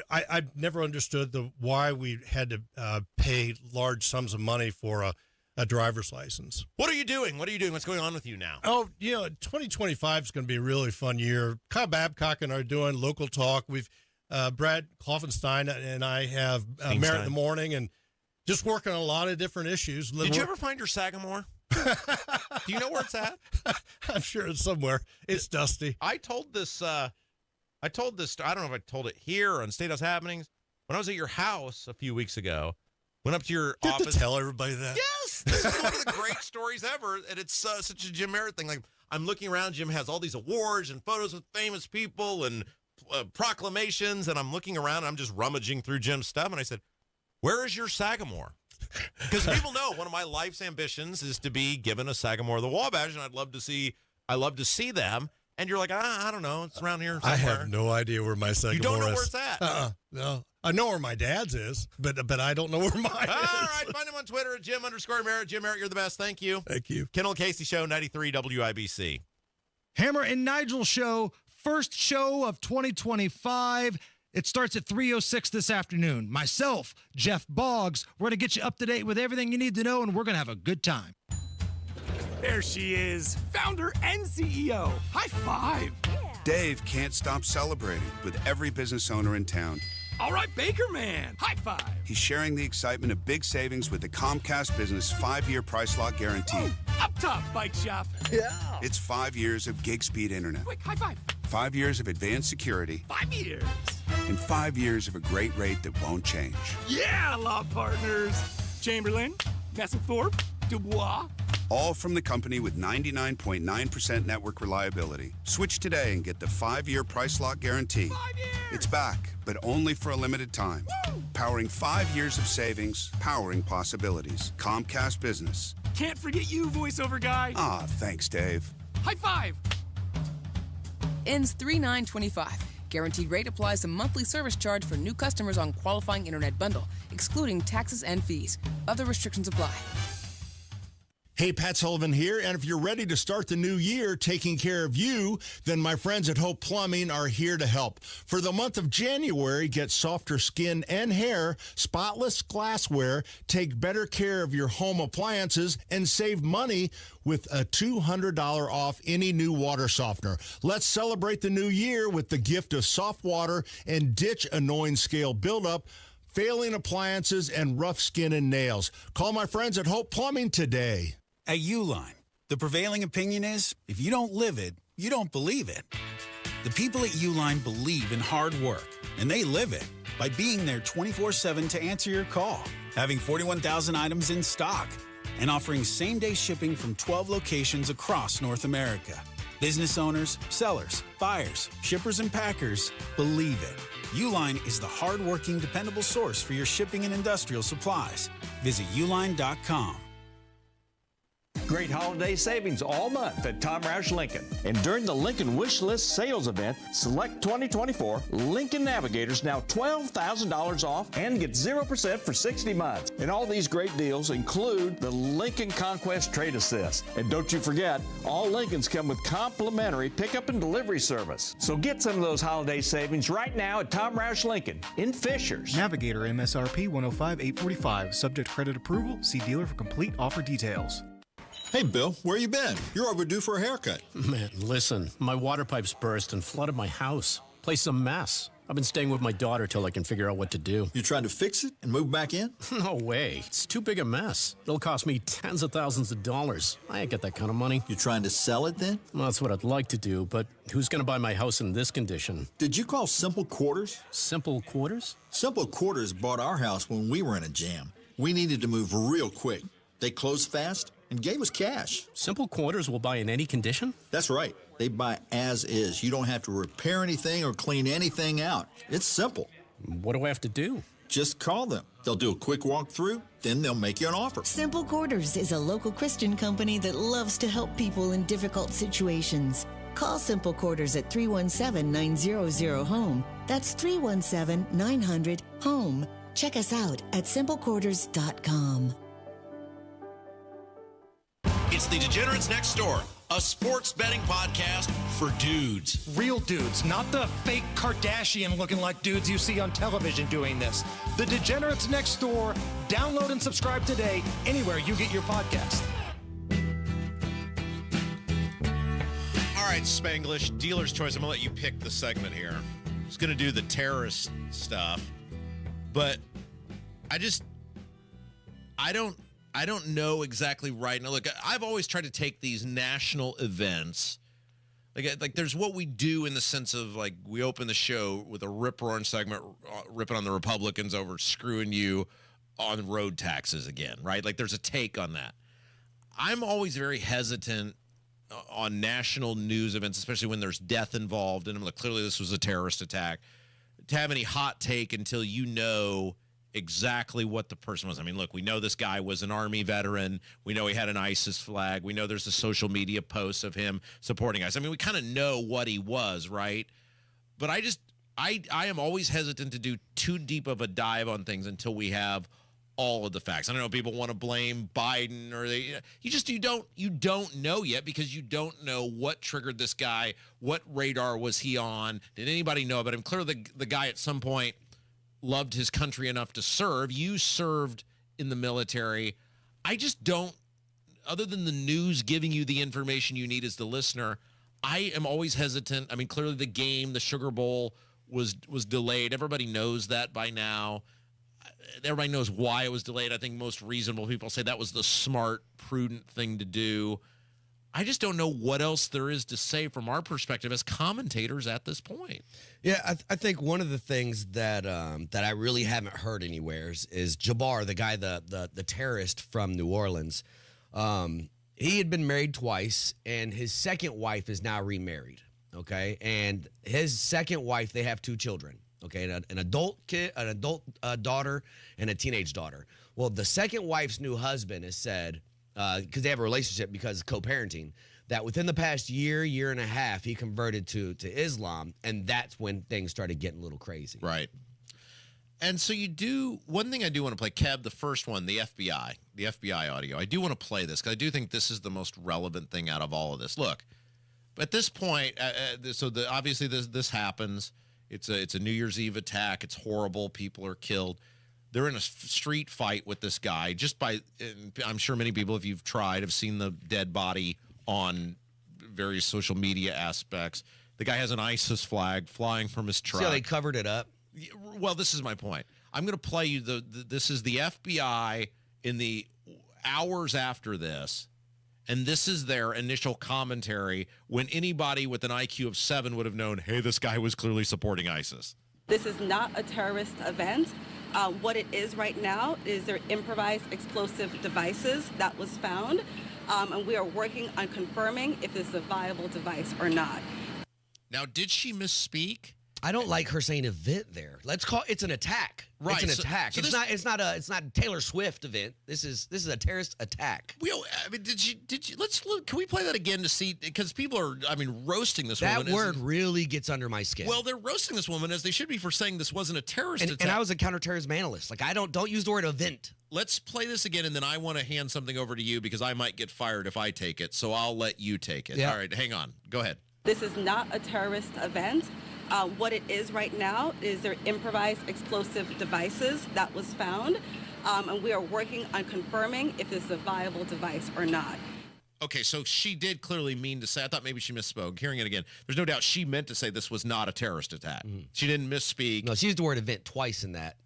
I've never understood why we had to pay large sums of money for a driver's license. What are you doing? What's going on with you now? Oh, 2025 is going to be a really fun year. Kyle Babcock and I are doing local talk. We've Brad Kloffenstein and I have Merritt in the morning and just working on a lot of different issues. Did you ever find your Sagamore? Do you know where it's at? I'm sure it's somewhere. It's dusty. I told this. I don't know if I told it here on State House Happenings. When I was at your house a few weeks ago, went up to your you office. Have to tell everybody that. Yes, this is one of the great stories ever, and it's such a Jim Merritt thing. Like, I'm looking around. Jim has all these awards and photos with famous people and proclamations, and I'm looking around. And I'm just rummaging through Jim's stuff, and I said, "Where is your Sagamore?" Because people know one of my life's ambitions is to be given a Sagamore of the Wabash, and I love to see them. And you're like, I don't know, it's around here somewhere. I have no idea where my Sagamore is. You don't know where it's at? No. I know where my dad's is, but I don't know where mine is. All right, find him on Twitter at Jim_Merritt. Jim Merritt, you're the best. Thank you. Thank you. Kendall Casey Show, 93 WIBC. Hammer and Nigel Show, first show of 2025. It starts at 3:06 this afternoon. Myself, Jeff Boggs, we're going to get you up to date with everything you need to know, and we're going to have a good time. There she is, founder and CEO. High five. Dave can't stop celebrating with every business owner in town. All right, Baker Man. High five. He's sharing the excitement of big savings with the Comcast Business 5-year price lock guarantee. Up top, Bike Shop. Yeah. It's 5 years of gig speed internet. Quick, high five. 5 years of advanced security. 5 years. And 5 years of a great rate that won't change. Yeah, law partners. Chamberlain, Messethorpe, Dubois. All from the company with 99.9% network reliability. Switch today and get the 5-year price lock guarantee. 5 years. It's back, but only for a limited time. Woo! Powering 5 years of savings, powering possibilities. Comcast Business. Can't forget you, voiceover guy. Ah, thanks, Dave. High five. Ends 3/9/25. Guaranteed rate applies to monthly service charge for new customers on qualifying internet bundle, excluding taxes and fees. Other restrictions apply. Hey, Pat Sullivan here, and if you're ready to start the new year taking care of you, then my friends at Hope Plumbing are here to help. For the month of January, get softer skin and hair, spotless glassware, take better care of your home appliances, and save money with a $200 off any new water softener. Let's celebrate the new year with the gift of soft water and ditch annoying scale buildup, failing appliances, and rough skin and nails. Call my friends at Hope Plumbing today. At Uline, the prevailing opinion is, if you don't live it, you don't believe it. The people at Uline believe in hard work, and they live it by being there 24/7 to answer your call, having 41,000 items in stock, and offering same-day shipping from 12 locations across North America. Business owners, sellers, buyers, shippers, and packers believe it. Uline is the hard-working, dependable source for your shipping and industrial supplies. Visit uline.com. Great holiday savings all month at Tom Roush Lincoln. And during the Lincoln Wish List sales event, select 2024 Lincoln Navigators now $12,000 off and get 0% for 60 months. And all these great deals include the Lincoln Conquest Trade Assist. And don't you forget, all Lincolns come with complimentary pickup and delivery service. So get some of those holiday savings right now at Tom Roush Lincoln in Fishers. Navigator MSRP 105,845. Subject credit approval. See dealer for complete offer details. Hey, Bill, where you been? You're overdue for a haircut. Man, listen, my water pipes burst and flooded my house. Place a mess. I've been staying with my daughter till I can figure out what to do. You trying to fix it and move back in? No way. It's too big a mess. It'll cost me tens of thousands of dollars. I ain't got that kind of money. You trying to sell it then? Well, that's what I'd like to do, but who's going to buy my house in this condition? Did you call Simple Quarters? Simple Quarters? Simple Quarters bought our house when we were in a jam. We needed to move real quick. They closed fast and gave us cash. Simple Quarters will buy in any condition? That's right. They buy as is. You don't have to repair anything or clean anything out. It's simple. What do I have to do? Just call them. They'll do a quick walkthrough, then they'll make you an offer. Simple Quarters is a local Christian company that loves to help people in difficult situations. Call Simple Quarters at 317-900-HOME. That's 317-900-HOME. Check us out at simplequarters.com. It's the Degenerates Next Door, a sports betting podcast for dudes. Real dudes, not the fake Kardashian-looking like dudes you see on television doing this. The Degenerates Next Door. Download and subscribe today anywhere you get your podcast. All right, Spanglish, dealer's choice. I'm going to let you pick the segment here. I was going to do the terrorist stuff, but I don't know exactly right now. Look, I've always tried to take these national events, like there's what we do in the sense of like we open the show with a rip-roaring segment, ripping on the Republicans over screwing you on road taxes again, right? Like there's a take on that. I'm always very hesitant on national news events, especially when there's death involved, and I'm like, clearly this was a terrorist attack, to have any hot take until you know exactly what the person was. I mean, look, we know this guy was an Army veteran. We know he had an ISIS flag. We know there's the social media posts of him supporting us. I mean, we kind of know what he was, right? But I am always hesitant to do too deep of a dive on things until we have all of the facts. I don't know if people want to blame Biden or you don't know yet because you don't know what triggered this guy. What radar was he on? Did anybody know about him? Clearly the guy at some point loved his country enough to serve. You served in the military. I just don't, other than the news giving you the information you need as the listener, I am always hesitant. I mean, clearly the game, the Sugar Bowl was delayed. Everybody knows that by now. Everybody knows why it was delayed. I think most reasonable people say that was the smart, prudent thing to do. I just don't know what else there is to say from our perspective as commentators at this point. Yeah, I think one of the things that I really haven't heard anywhere is Jabbar, the guy, the terrorist from New Orleans. He had been married twice, and his second wife is now remarried. Okay, and his second wife, they have 2 children. Okay, an adult daughter, and a teenage daughter. Well, the second wife's new husband has said, because they have a relationship because of co-parenting, that within the past year and a half, he converted to Islam, and that's when things started getting a little crazy. Right. And so one thing I do want to play, Kev, the first one, the FBI audio. I do want to play this because I do think this is the most relevant thing out of all of this. Look, at this point, obviously this happens. It's a New Year's Eve attack. It's horrible. People are killed. They're in a street fight with this guy. I'm sure many people, if you've tried, have seen the dead body on various social media aspects. The guy has an ISIS flag flying from his truck. See how they covered it up? Well, this is my point. I'm going to play you this is the FBI in the hours after this, and this is their initial commentary when anybody with an IQ of 7 would have known, hey, this guy was clearly supporting ISIS. This is not a terrorist event. What it is right now is their improvised explosive devices that was found, and we are working on confirming if it's a viable device or not. Now, did she misspeak? I don't like her saying event there. Let's call it's an attack. Right. It's an attack. So it's not a Taylor Swift event. This is a terrorist attack. I mean, did you let's look, can we play that again to see, because people are roasting this woman. That word really gets under my skin. Well, they're roasting this woman as they should be for saying this wasn't a terrorist attack. And I was a counterterrorism analyst. Like, don't use the word event. Let's play this again, and then I want to hand something over to you because I might get fired if I take it. So I'll let you take it. Yeah. All right, hang on. Go ahead. This is not a terrorist event. What it is right now is their improvised explosive devices that was found, and we are working on confirming if it's a viable device or not. Okay, so she did clearly mean to say, I thought maybe she misspoke. Hearing it again, there's no doubt she meant to say this was not a terrorist attack. She didn't misspeak. No, she used the word event twice in that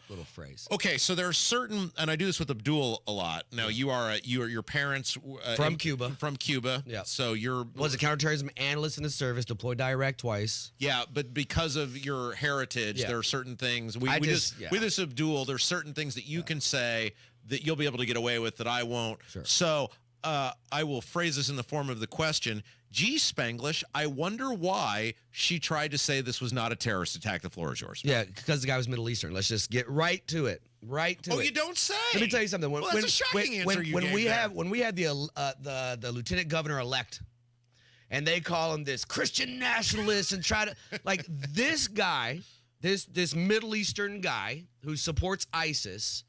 little phrase. Okay, so there are certain, and I do this with Abdul a lot. Now, your parents from Cuba. From Cuba. Yeah. So you're was a counterterrorism analyst in the service, deployed to Iraq twice. Yeah, but because of your heritage, there are certain things with this Abdul. There's certain things that you can say that you'll be able to get away with that I won't. Sure. So I will phrase this in the form of the question. Gee, Spanglish, I wonder why she tried to say this was not a terrorist attack. The floor is yours. Yeah, because the guy was Middle Eastern. Let's just get right to it. Oh, you don't say. Let me tell you something. That's a shocking answer you gave there. When we had the lieutenant governor elect, and they call him this Christian nationalist and try to like this guy, this Middle Eastern guy who supports ISIS,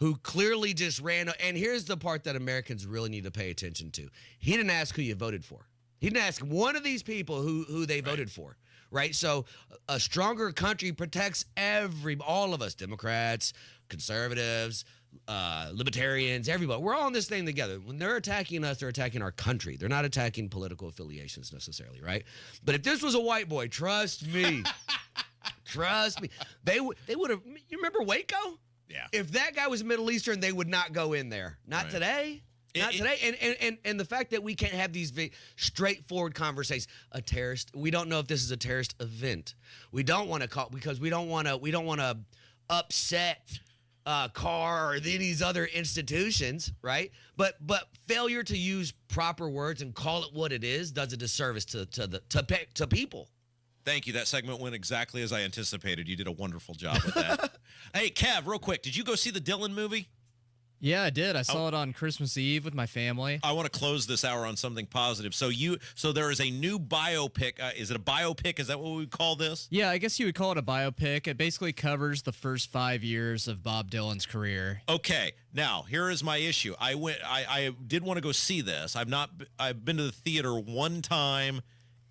who clearly just ran. And here's the part that Americans really need to pay attention to. He didn't ask who you voted for. He didn't ask one of these people who they voted for, right? So a stronger country protects all of us, Democrats, conservatives, libertarians, everybody. We're all in this thing together. When they're attacking us, they're attacking our country. They're not attacking political affiliations necessarily, right? But if this was a white boy, trust me, they would have. You remember Waco? Yeah. If that guy was Middle Eastern, they would not go in there. Not today. Not today. And the fact that we can't have these straightforward conversations. A terrorist. We don't know if this is a terrorist event. We don't want to call because we don't want to upset CAR or any of these other institutions, right? But failure to use proper words and call it what it is does a disservice to people. Thank you. That segment went exactly as I anticipated. You did a wonderful job with that. Hey, Kev, real quick, did you go see the Dylan movie? Yeah, I did. I saw it on Christmas Eve with my family. I want to close this hour on something positive. So there is a new biopic. Is it a biopic? Is that what we would call this? Yeah, I guess you would call it a biopic. It basically covers the first 5 years of Bob Dylan's career. Okay. Now, here is my issue. I did want to go see this. I've been to the theater one time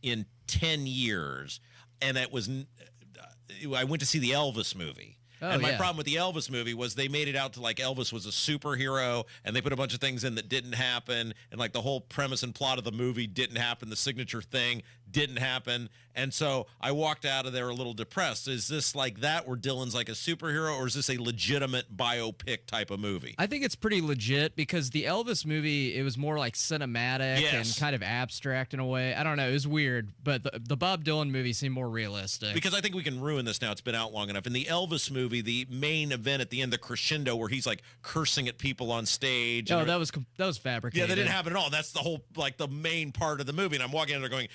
in 10 years, and I went to see the Elvis movie. And my problem with the Elvis movie was they made it out to like Elvis was a superhero, and they put a bunch of things in that didn't happen, and like the whole premise and plot of the movie didn't happen. The signature thing didn't happen. And so I walked out of there a little depressed. Is this like that where Dylan's like a superhero, or is this a legitimate biopic type of movie? I think it's pretty legit because the Elvis movie, it was more like cinematic and kind of abstract in a way. I don't know. It was weird, but the Bob Dylan movie seemed more realistic. Because I think we can ruin this now. It's been out long enough. In the Elvis movie, the main event at the end, the crescendo where he's like cursing at people on stage. Oh, that was fabricated. Yeah, that didn't happen at all. That's the whole, like the main part of the movie. And I'm walking in there going,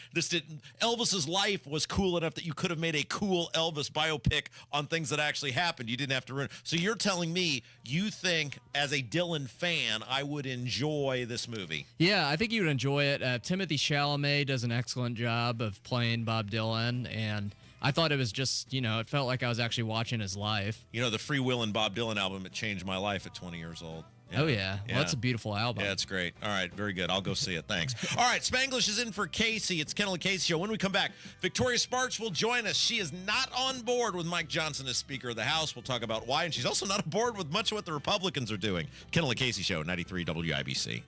Elvis's life was cool enough that you could have made a cool Elvis biopic on things that actually happened. You didn't have to ruin. So you're telling me you think as a Dylan fan, I would enjoy this movie? Yeah, I think you would enjoy it. Timothy Chalamet does an excellent job of playing Bob Dylan, and I thought it was just, it felt like I was actually watching his life. The Free Will and Bob Dylan album, it changed my life at 20 years old. Yeah. Oh, yeah. Well, that's a beautiful album. Yeah, it's great. All right, very good. I'll go see it. Thanks. All right, Spanglish is in for Casey. It's Kendall Casey Show. When we come back, Victoria Sparks will join us. She is not on board with Mike Johnson as Speaker of the House. We'll talk about why, and she's also not on board with much of what the Republicans are doing. Kendall Casey Show, 93 WIBC.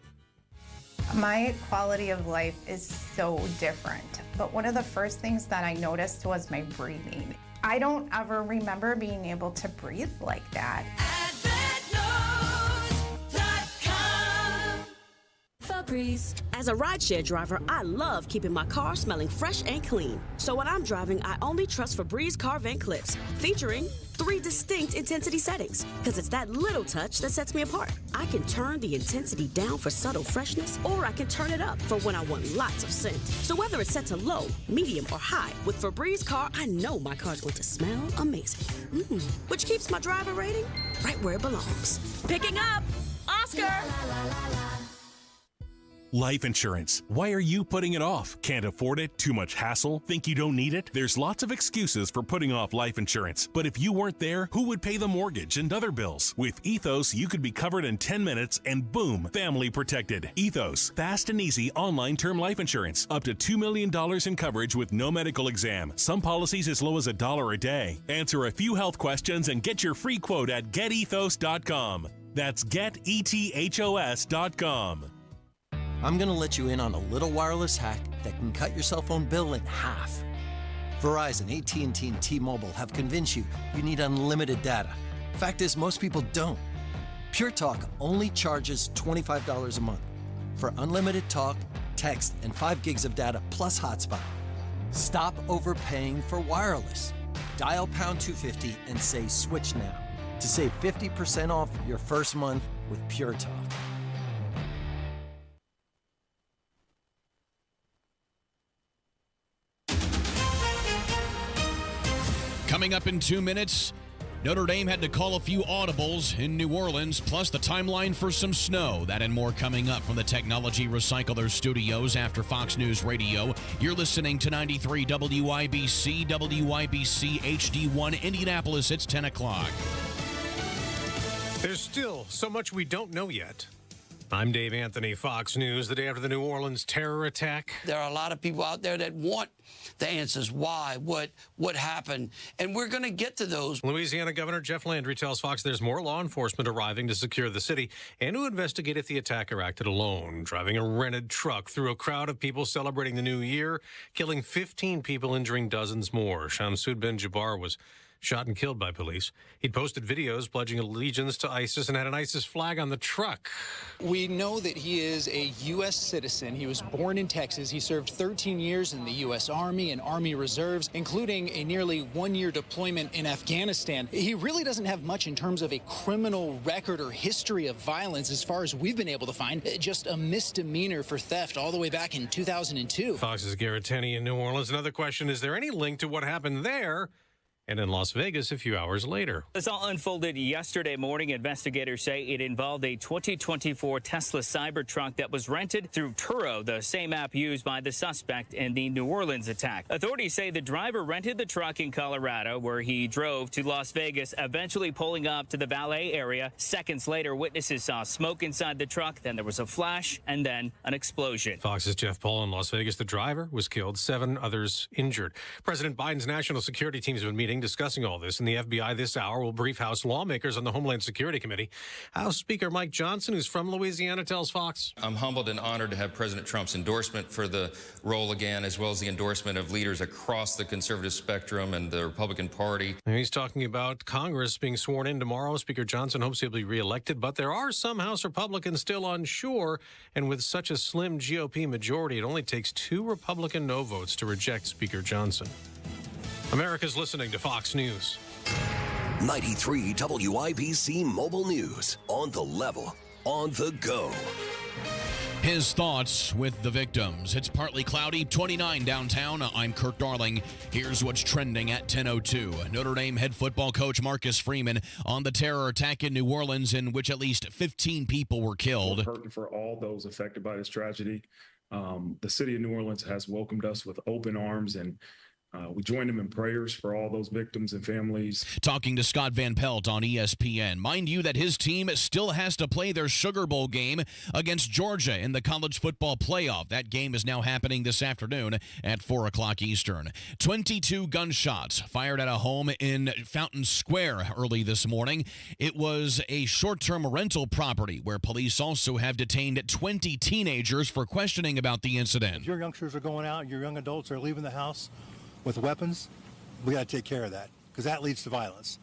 My quality of life is so different, but one of the first things that I noticed was my breathing. I don't ever remember being able to breathe like that. As a rideshare driver, I love keeping my car smelling fresh and clean. So when I'm driving, I only trust Febreze car vent clips, featuring 3 distinct intensity settings, because it's that little touch that sets me apart. I can turn the intensity down for subtle freshness, or I can turn it up for when I want lots of scent. So whether it's set to low, medium, or high, with Febreze car, I know my car's going to smell amazing. Which keeps my driver rating right where it belongs. Picking up Oscar! Life insurance. Why are you putting it off? Can't afford it? Too much hassle? Think you don't need it? There's lots of excuses for putting off life insurance. But if you weren't there, who would pay the mortgage and other bills? With Ethos, you could be covered in 10 minutes and boom, family protected. Ethos, fast and easy online term life insurance. Up to $2 million in coverage with no medical exam. Some policies as low as $1 a day. Answer a few health questions and get your free quote at getethos.com. That's getethos.com. I'm going to let you in on a little wireless hack that can cut your cell phone bill in half. Verizon, AT&T, and T-Mobile have convinced you need unlimited data. Fact is, most people don't. Pure Talk only charges $25 a month for unlimited talk, text, and 5 gigs of data plus hotspot. Stop overpaying for wireless. Dial pound 250 and say switch now to save 50% off your first month with Pure Talk. Coming up in 2 minutes, Notre Dame had to call a few audibles in New Orleans, plus the timeline for some snow. That and more coming up from the Technology Recycler Studios after Fox News Radio. You're listening to 93 WIBC, WIBC HD1 Indianapolis. It's 10 o'clock. There's still so much we don't know yet. I'm Dave Anthony, Fox News, the day after the New Orleans terror attack. There are a lot of people out there that want the answers. Why? What happened? And we're going to get to those. Louisiana Governor Jeff Landry tells Fox there's more law enforcement arriving to secure the city and to investigate if the attacker acted alone, driving a rented truck through a crowd of people celebrating the new year, killing 15 people, injuring dozens more. Shamsud Ben-Jabbar was shot and killed by police. He'd posted videos pledging allegiance to ISIS and had an ISIS flag on the truck. We know that he is a U.S. citizen. He was born in Texas. He served 13 years in the U.S. Army and Army Reserves, including a nearly one-year deployment in Afghanistan. He really doesn't have much in terms of a criminal record or history of violence as far as we've been able to find. Just a misdemeanor for theft all the way back in 2002. Fox's Garrett Tenney in New Orleans. Another question, is there any link to what happened there and in Las Vegas a few hours later? This all unfolded yesterday morning. Investigators say it involved a 2024 Tesla Cybertruck that was rented through Turo, the same app used by the suspect in the New Orleans attack. Authorities say the driver rented the truck in Colorado, where he drove to Las Vegas, eventually pulling up to the valet area. Seconds later, witnesses saw smoke inside the truck. Then there was a flash and then an explosion. Fox's Jeff Paul in Las Vegas. The driver was killed, 7 others injured. President Biden's national security teams have been meeting discussing all this, and the FBI this hour will brief House lawmakers on the Homeland Security Committee. House Speaker Mike Johnson, who's from Louisiana, tells Fox, I'm humbled and honored to have President Trump's endorsement for the role again, as well as the endorsement of leaders across the conservative spectrum and the Republican Party. And he's talking about Congress being sworn in tomorrow. Speaker Johnson hopes he'll be reelected, but there are some House Republicans still unsure, and with such a slim GOP majority, it only takes 2 Republican no votes to reject Speaker Johnson. America's listening to Fox News. 93 WIBC Mobile News. On the level, on the go. His thoughts with the victims. It's partly cloudy, 29 downtown. I'm Kurt Darling. Here's what's trending at 10:02. Notre Dame head football coach Marcus Freeman on the terror attack in New Orleans, in which at least 15 people were killed. We're hurting for all those affected by this tragedy. The city of New Orleans has welcomed us with open arms, and we join them in prayers for all those victims and families. Talking to Scott Van Pelt on ESPN. Mind you that his team still has to play their Sugar Bowl game against Georgia in the college football playoff. That game is now happening this afternoon at 4 o'clock Eastern. 22 gunshots fired at a home in Fountain Square early this morning. It was a short-term rental property where police also have detained 20 teenagers for questioning about the incident. If your youngsters are going out, your young adults are leaving the house with weapons, we got to take care of that, because that leads to violence.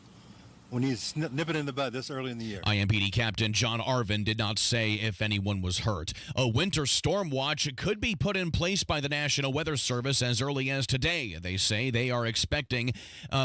We need to nip it in the bud this early in the year. IMPD Captain John Arvin did not say if anyone was hurt. A winter storm watch could be put in place by the National Weather Service as early as today. They say they are expecting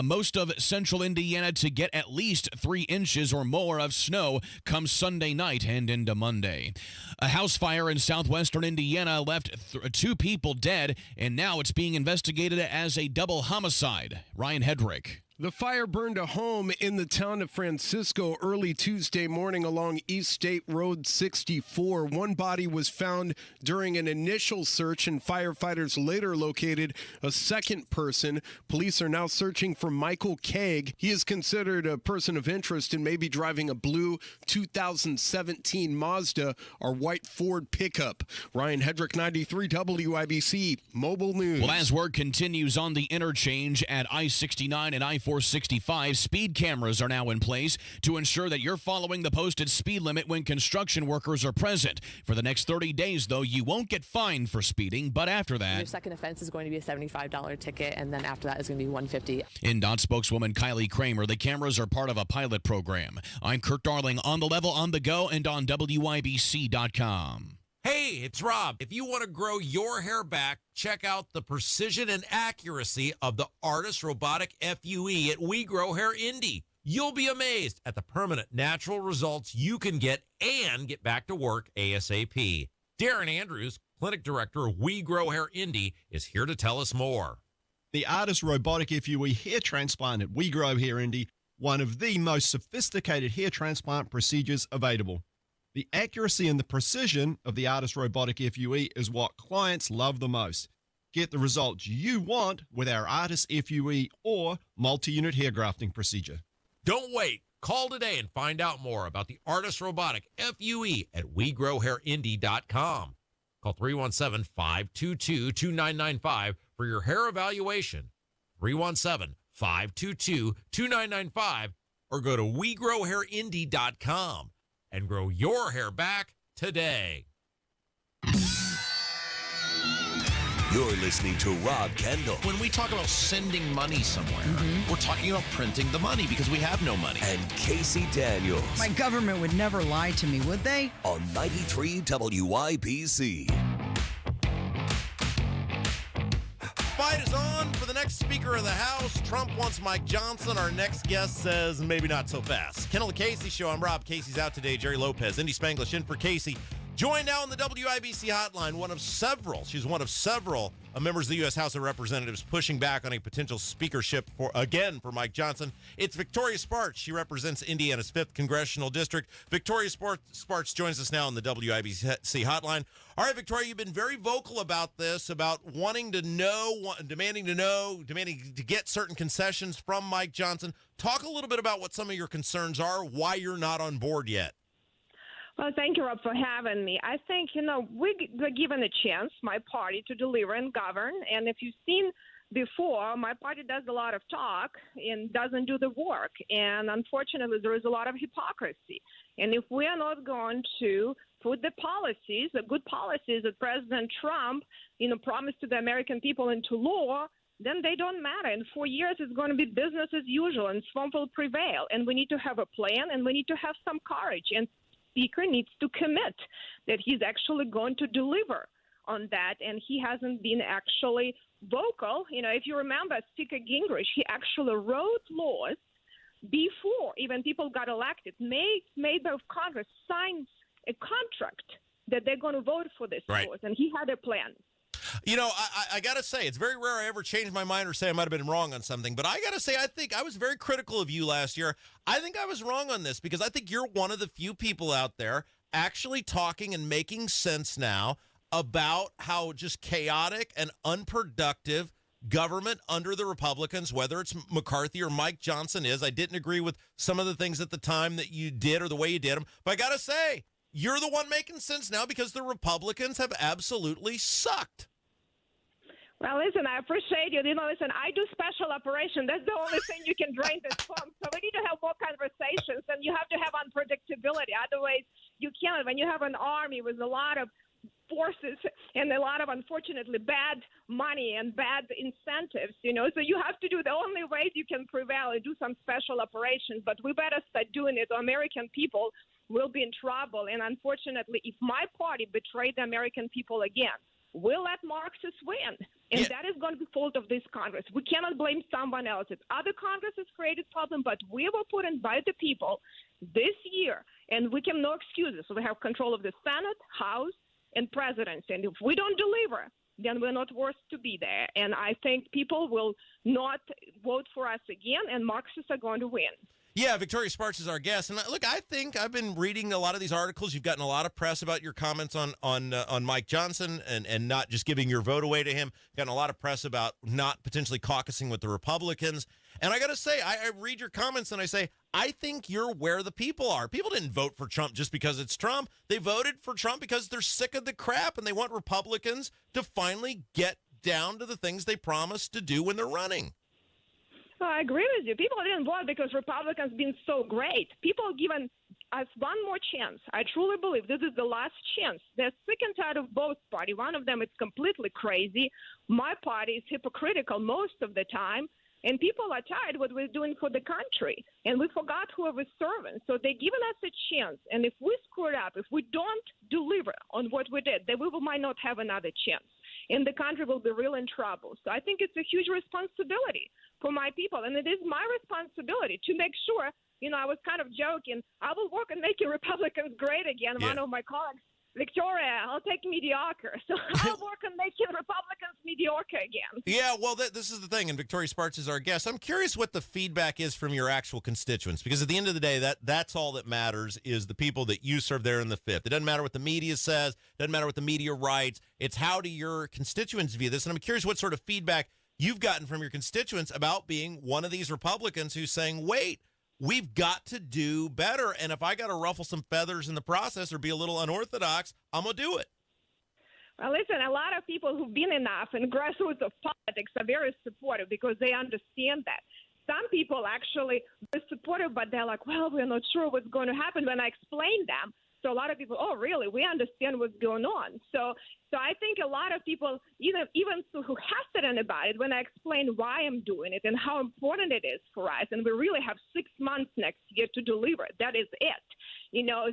most of central Indiana to get at least 3 inches or more of snow come Sunday night and into Monday. A house fire in southwestern Indiana left 2 people dead, and now it's being investigated as a double homicide. Ryan Hedrick. The fire burned a home in the town of Francisco early Tuesday morning along East State Road 64. One body was found during an initial search, and firefighters later located a second person. Police are now searching for Michael Kaag. He is considered a person of interest and may be driving a blue 2017 Mazda or white Ford pickup. Ryan Hedrick, 93 WIBC Mobile News. Well, as work continues on the interchange at I-69 and I-40, 465, speed cameras are now in place to ensure that you're following the posted speed limit when construction workers are present. For the next 30 days, though, you won't get fined for speeding, but after that, your second offense is going to be a $75 ticket, and then after that is going to be $150. NDOT spokeswoman Kylie Kramer, the cameras are part of a pilot program. I'm Kirk Darling on the level, on the go, and on WYBC.com. Hey, it's Rob. If you want to grow your hair back, check out the precision and accuracy of the Artist Robotic FUE at We Grow Hair Indie. You'll be amazed at the permanent natural results you can get and get back to work ASAP. Darren Andrews, Clinic Director of We Grow Hair Indie, is here to tell us more. The Artist Robotic FUE hair transplant at We Grow Hair Indie, one of the most sophisticated hair transplant procedures available. The accuracy and the precision of the Artist Robotic FUE is what clients love the most. Get the results you want with our Artist FUE or multi-unit hair grafting procedure. Don't wait. Call today and find out more about the Artist Robotic FUE at WeGrowHairIndie.com. Call 317-522-2995 for your hair evaluation. 317-522-2995 or go to WeGrowHairIndie.com. and grow your hair back today. You're listening to Rob Kendall. When we talk about sending money somewhere, we're talking about printing the money because we have no money. And Casey Daniels. My government would never lie to me, would they? On 93 WYBC. Fight is on for the next Speaker of the House. Trump wants Mike Johnson. Our next guest says maybe not so fast. Kendall Casey Show. I'm Rob. Casey's out today. Jerry Lopez, Indy Spanglish in for Casey. Joined now on the WIBC hotline, she's one of several members of the U.S. House of Representatives pushing back on a potential speakership for Mike Johnson. It's Victoria Spartz. She represents Indiana's 5th Congressional District. Victoria Spartz joins us now on the WIBC hotline. All right, Victoria, you've been very vocal about this, about wanting to know, demanding to get certain concessions from Mike Johnson. Talk a little bit about what some of your concerns are, why you're not on board yet. Well, thank you, Rob, for having me. I think, we're given a chance, my party, to deliver and govern. And if you've seen before, my party does a lot of talk and doesn't do the work. And unfortunately, there is a lot of hypocrisy. And if we are not going to put the policies, the good policies that President Trump, promised to the American people into law, then they don't matter. In 4 years, it's going to be business as usual, and Trump will prevail. And we need to have a plan, and we need to have some courage. And Speaker needs to commit that he's actually going to deliver on that, and he hasn't been actually vocal. If you remember, Speaker Gingrich, he actually wrote laws before even people got elected, made members of Congress sign a contract that they're going to vote for this laws, and he had a plan. I got to say, it's very rare I ever change my mind or say I might have been wrong on something. But I got to say, I think I was very critical of you last year. I think I was wrong on this because I think you're one of the few people out there actually talking and making sense now about how just chaotic and unproductive government under the Republicans, whether it's McCarthy or Mike Johnson is. I didn't agree with some of the things at the time that you did or the way you did them. But I got to say, you're the one making sense now because the Republicans have absolutely sucked. Well, listen, I appreciate you. Listen, I do special operations. That's the only thing you can drain this from. So we need to have more conversations, and you have to have unpredictability. Otherwise, you can't. When you have an army with a lot of forces and a lot of, unfortunately, bad money and bad incentives, so you have to do the only way you can prevail and do some special operations. But we better start doing it. The American people will be in trouble. And unfortunately, if my party betrayed the American people again, we'll let Marxists win. And that is going to be the fault of this Congress. We cannot blame someone else. It's other Congresses created problem, but we were put in by the people this year, and we can no excuses. So we have control of the Senate, House, and presidency. And if we don't deliver, then we're not worth to be there. And I think people will not vote for us again, and Marxists are going to win. Yeah, Victoria Spartz is our guest. And look, I think I've been reading a lot of these articles. You've gotten a lot of press about your comments on Mike Johnson and not just giving your vote away to him. Gotten a lot of press about not potentially caucusing with the Republicans. And I got to say, I read your comments and I say, I think you're where the people are. People didn't vote for Trump just because it's Trump. They voted for Trump because they're sick of the crap and they want Republicans to finally get down to the things they promised to do when they're running. Well, I agree with you. People didn't vote because Republicans been so great. People given us one more chance. I truly believe this is the last chance. They're sick and tired of both parties. One of them is completely crazy. My party is hypocritical most of the time. And people are tired of what we're doing for the country. And we forgot who we're serving. So they're giving us a chance. And if we screw it up, if we don't deliver on what we did, then we might not have another chance. And the country will be real in trouble. So I think it's a huge responsibility for my people. And it is my responsibility to make sure, I was kind of joking, I will work on making Republicans great again. Yeah. One of my colleagues, Victoria, I'll take mediocre. So I'll work on making Republicans mediocre again. Yeah, well, this is the thing, and Victoria Sparks is our guest. I'm curious what the feedback is from your actual constituents, because at the end of the day, that's all that matters is the people that you serve there in the 5th. It doesn't matter what the media says. It doesn't matter what the media writes. It's how do your constituents view this, and I'm curious what sort of feedback you've gotten from your constituents about being one of these Republicans who's saying, wait, we've got to do better. And if I got to ruffle some feathers in the process or be a little unorthodox, I'm going to do it. Well, listen, a lot of people who've been enough in grassroots of politics are very supportive because they understand that. Some people actually are supportive, but they're like, well, we're not sure what's going to happen when I explain them. So a lot of people, oh, really? We understand what's going on. So I think a lot of people, even who hesitant about it, when I explain why I'm doing it and how important it is for us, and we really have 6 months next year to deliver it. That is it.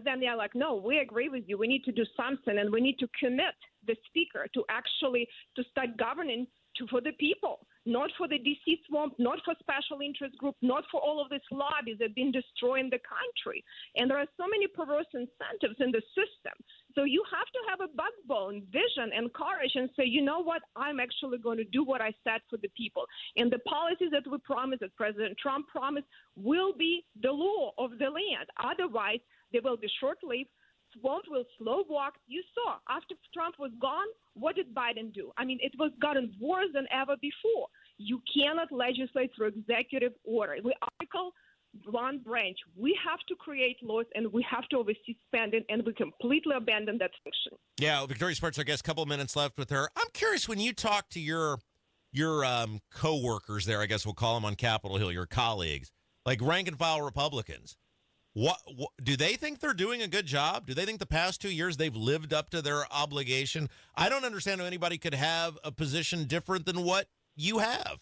Then they're like, no, we agree with you. We need to do something, and we need to commit the speaker to start governing for the people, not for the DC swamp, not for special interest groups, not for all of these lobbies that have been destroying the country. And there are so many perverse incentives in the system. So you have to have a backbone, vision, and courage and say, you know what, I'm actually going to do what I said for the people. And the policies that we promised, that President Trump promised, will be the law of the land. Otherwise, they will be short-lived. Swamp will slow walk. You saw after Trump was gone, what did Biden do? I mean, it was gotten worse than ever before. You cannot legislate through executive order. We Article 1 branch. We have to create laws and we have to oversee spending, and we completely abandon that function. Yeah, Victoria Sparks, I guess, a couple of minutes left with her. I'm curious, when you talk to your co-workers there, I guess we'll call them on Capitol Hill, your colleagues, like rank and file Republicans, What do they think they're doing a good job? Do they think the past 2 years they've lived up to their obligation? I don't understand how anybody could have a position different than what you have.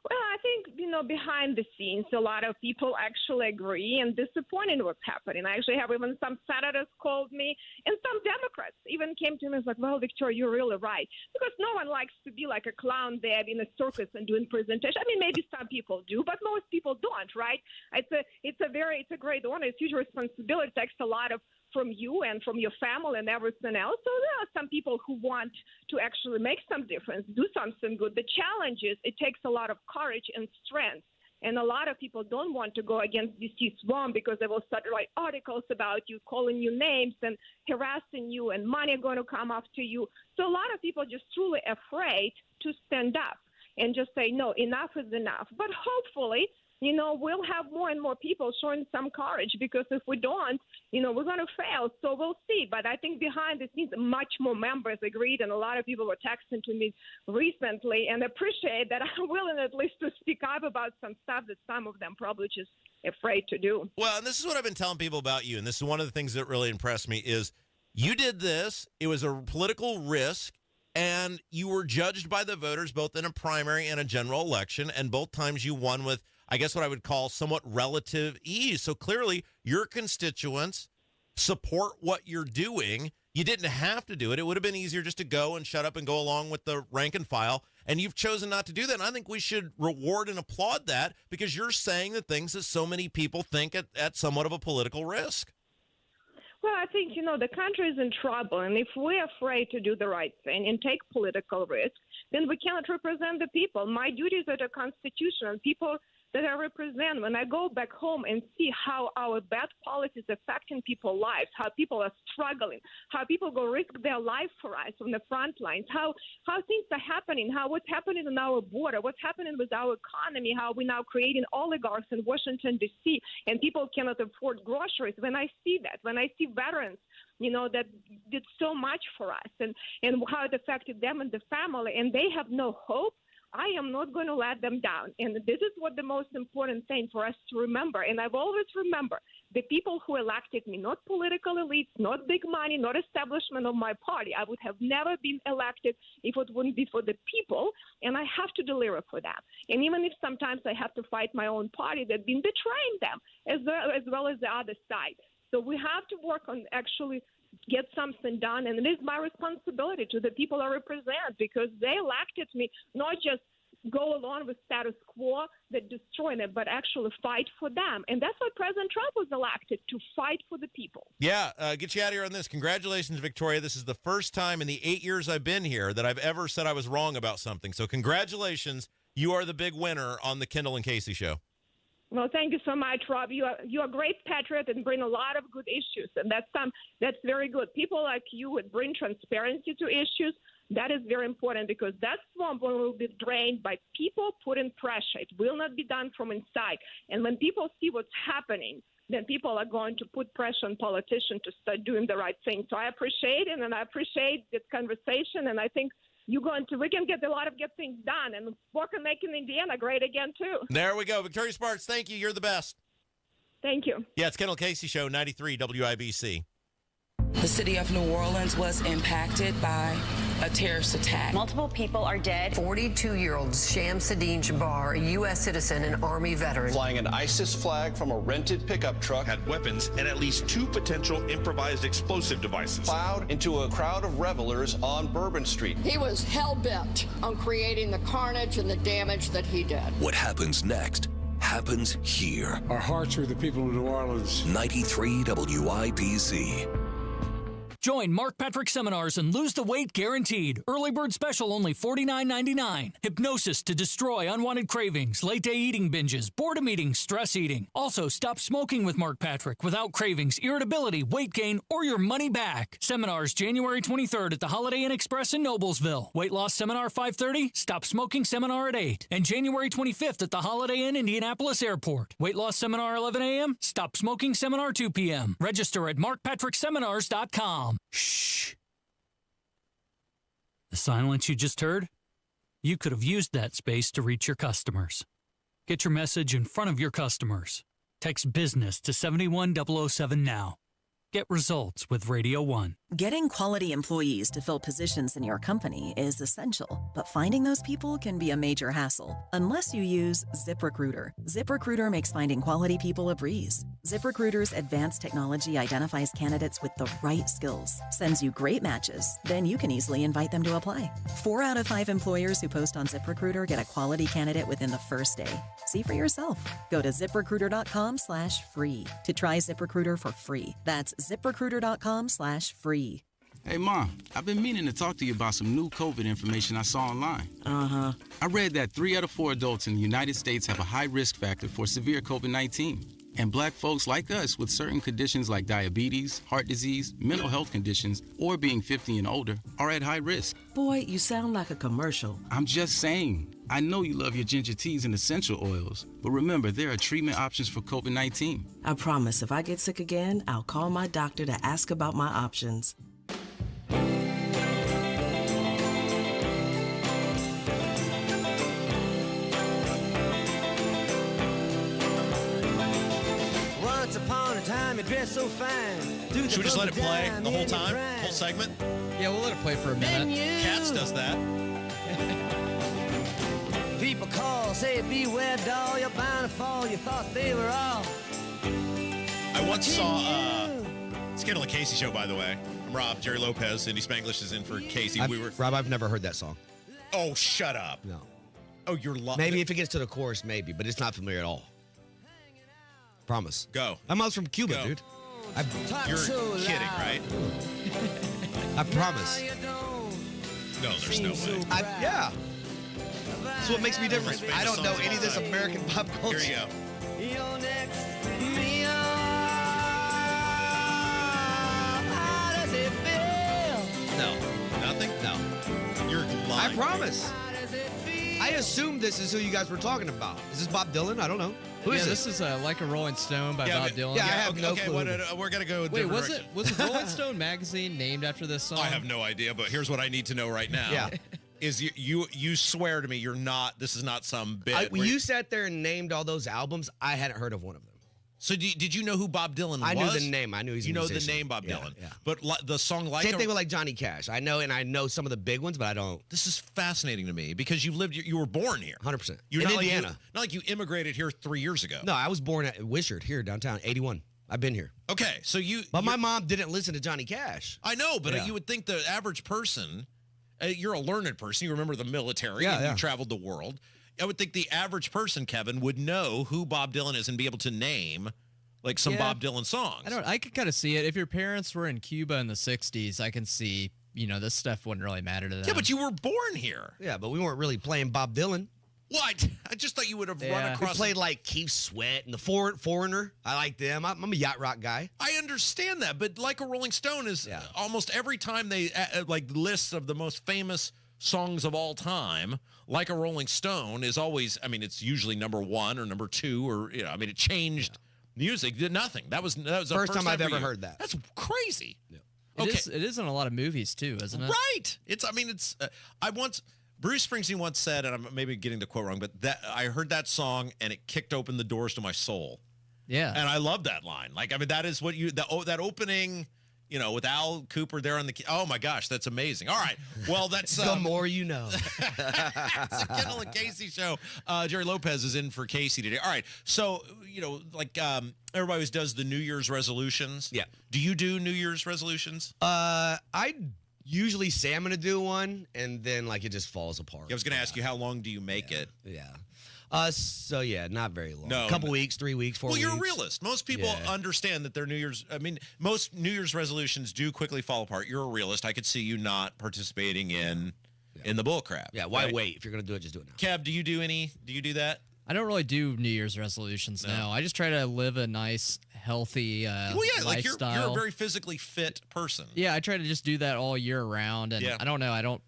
Well, I think, behind the scenes, a lot of people actually agree and disappointed in what's happening. I actually have even some senators called me, and some Democrats even came to me and was like, well, Victoria, you're really right. Because no one likes to be like a clown there in a circus and doing presentation. I mean, maybe some people do, but most people don't, right? It's a great honor. It's a huge responsibility. It takes a lot from you and from your family and everything else. So there are some people who want to actually make some difference, do something good. The challenge is it takes a lot of courage and strength. And a lot of people don't want to go against DC swamp because they will start to write articles about you, calling you names and harassing you, and money are going to come after you. So a lot of people just truly afraid to stand up and just say, no, enough is enough. But hopefully, we'll have more and more people showing some courage, because if we don't, we're going to fail. So we'll see. But I think behind the scenes, much more members agreed, and a lot of people were texting to me recently and appreciate that I'm willing at least to speak up about some stuff that some of them probably just afraid to do. Well, and this is what I've been telling people about you, and this is one of the things that really impressed me is you did this. It was a political risk. And you were judged by the voters both in a primary and a general election, and both times you won with, I guess, what I would call somewhat relative ease. So clearly your constituents support what you're doing. You didn't have to do it. It would have been easier just to go and shut up and go along with the rank and file, and you've chosen not to do that. And I think we should reward and applaud that, because you're saying the things that so many people think at somewhat of a political risk. Well, I think, the country is in trouble, and if we're afraid to do the right thing and take political risk, then we cannot represent the people. My duties are the Constitution, and people that I represent, when I go back home and see how our bad policies affecting people's lives, how people are struggling, how people go risk their life for us on the front lines, how things are happening, what's happening on our border, what's happening with our economy, how we're now creating oligarchs in Washington, D.C., and people cannot afford groceries. When I see that, when I see veterans, that did so much for us, and how it affected them and the family, and they have no hope, I am not going to let them down. And this is what the most important thing for us to remember. And I've always remembered the people who elected me, not political elites, not big money, not establishment of my party. I would have never been elected if it wouldn't be for the people, and I have to deliver for that. And even if sometimes I have to fight my own party that's been betraying them, as well as the other side. So we have to work on actually get something done, and it is my responsibility to the people I represent, because they elected me not just go along with status quo that destroy them, but actually fight for them. And that's why President Trump was elected, to fight for the people. Yeah, get you out of here on this. Congratulations, Victoria. This is the first time in the 8 years I've been here that I've ever said I was wrong about something. So congratulations. You are the big winner on the Kendall and Casey show. Well, thank you so much, Rob. You are a great patriot and bring a lot of good issues, and that's very good. People like you would bring transparency to issues. That is very important, because that swamp will be drained by people putting pressure. It will not be done from inside. And when people see what's happening, then people are going to put pressure on politicians to start doing the right thing. So I appreciate it, and I appreciate this conversation, and I think we can get a lot of good things done, and work on making Indiana great again, too. There we go. Victoria Sparks, thank you. You're the best. Thank you. Yeah, it's Kendall Casey Show, 93 WIBC. The city of New Orleans was impacted by a terrorist attack. Multiple people are dead. 42-year-old Shamsuddin Jabbar, a U.S. citizen and Army veteran, flying an ISIS flag from a rented pickup truck, had weapons and at least 2 potential improvised explosive devices. Plowed into a crowd of revelers on Bourbon Street. He was hell-bent on creating the carnage and the damage that he did. What happens next happens here. Our hearts are the people of New Orleans. 93 WIBC. Join Mark Patrick Seminars and lose the weight guaranteed. Early bird special only $49.99. Hypnosis to destroy unwanted cravings, late day eating binges, boredom eating, stress eating. Also, stop smoking with Mark Patrick without cravings, irritability, weight gain, or your money back. Seminars January 23rd at the Holiday Inn Express in Noblesville. Weight loss seminar 5:30, stop smoking seminar at 8. And January 25th at the Holiday Inn Indianapolis Airport. Weight loss seminar 11 a.m., stop smoking seminar 2 p.m. Register at markpatrickseminars.com. Shh. The silence you just heard? You could have used that space to reach your customers. Get your message in front of your customers. Text business to 71007 now. Get results with Radio 1. Getting quality employees to fill positions in your company is essential, but finding those people can be a major hassle unless you use ZipRecruiter. ZipRecruiter makes finding quality people a breeze. ZipRecruiter's advanced technology identifies candidates with the right skills, sends you great matches, then you can easily invite them to apply. 4 out of 5 employers who post on ZipRecruiter get a quality candidate within the first day. See for yourself. Go to ZipRecruiter.com/free to try ZipRecruiter for free. That's ZipRecruiter.com/free. Hey, Mom, I've been meaning to talk to you about some new COVID information I saw online. Uh-huh. I read that 3 out of 4 adults in the United States have a high risk factor for severe COVID-19. And black folks like us with certain conditions like diabetes, heart disease, mental health conditions, or being 50 and older are at high risk. Boy, you sound like a commercial. I'm just saying. I know you love your ginger teas and essential oils, but remember, there are treatment options for COVID-19. I promise if I get sick again, I'll call my doctor to ask about my options. Once upon a time you dressed so fine. Should we just let it play the whole time? Whole segment? Yeah, we'll let it play for a minute. Cats does that. People call, say beware doll, you're bound to fall, you thought they were all. I once saw it's Kendall and Casey show, by the way. I'm Rob, Jerry Lopez, Cindy Spanglish is in for Casey. Rob, I've never heard that song. Oh, shut up. No. Oh, you're lying. Maybe if it gets to the chorus, maybe, but it's not familiar at all. Promise. Go. My mom's from Cuba, Go. dude. You're kidding, right? I promise. No, there's no way. Yeah. That's what makes me different. I don't know any of this American pop culture. Here you go. No. Nothing? No. You're lying. I promise. I assumed this is who you guys were talking about. Is this Bob Dylan? I don't know. Who is this is Like a Rolling Stone by Bob Dylan. Yeah, I have no clue. We're going to go Wait, was it Rolling Stone magazine named after this song? I have no idea, but here's what I need to know right now. Yeah. is you swear to me you're not. This is not some bit. When you sat there and named all those albums, I hadn't heard of one of them. So did you know who Bob Dylan was? I knew the name. I knew he's a musician. You know the name Bob Dylan. Yeah. But the song like Same thing with like Johnny Cash. I know some of the big ones, but I don't. This is fascinating to me because you were born here. 100%. You're in not Indiana. Not like you immigrated here 3 years ago. No, I was born at Wishart here downtown, 81. I've been here. Okay, so But my mom didn't listen to Johnny Cash. I know, but you would think the average person, you're a learned person, you remember the military, and you traveled the world. I would think the average person, Kevin, would know who Bob Dylan is and be able to name like some Bob Dylan songs. I could kind of see it. If your parents were in Cuba in the 60s, I can see, this stuff wouldn't really matter to them. Yeah, but you were born here. Yeah, but we weren't really playing Bob Dylan. What? I just thought you would have run across. We played like Keith Sweat and the Foreigner. I like them. I'm a yacht rock guy. I understand that, but Like a Rolling Stone is almost every time they like lists of the most famous songs of all time. Like a Rolling Stone is always. I mean, it's usually number 1 or number 2 or it changed music. Did nothing. That was the first time I've ever heard that. That's crazy. Yeah. It is in a lot of movies too, isn't it? Right. Bruce Springsteen once said, and I'm maybe getting the quote wrong, but that I heard that song and it kicked open the doors to my soul. Yeah. And I love that line. Like, I mean, that is what that opening, with Al Cooper there on the, oh my gosh, that's amazing. All right. Well, that's. The more you know. It's a Kendall and Casey show. Jerry Lopez is in for Casey today. All right. So, everybody always does the New Year's resolutions. Yeah. Do you do New Year's resolutions? I usually say I'm going to do one, and then, it just falls apart. I was going to ask you, how long do you make it? Yeah. Not very long. No. A couple weeks, 3 weeks, 4 weeks. Well, you're a realist. Most people understand that their most New Year's resolutions do quickly fall apart. You're a realist. I could see you not participating in the bull crap. Yeah, why wait? If you're going to do it, just do it now. Kev, do you do that? I don't really do New Year's resolutions now. I just try to live a nice, healthy lifestyle. Like you're a very physically fit person. Yeah, I try to just do that all year round. And I don't know.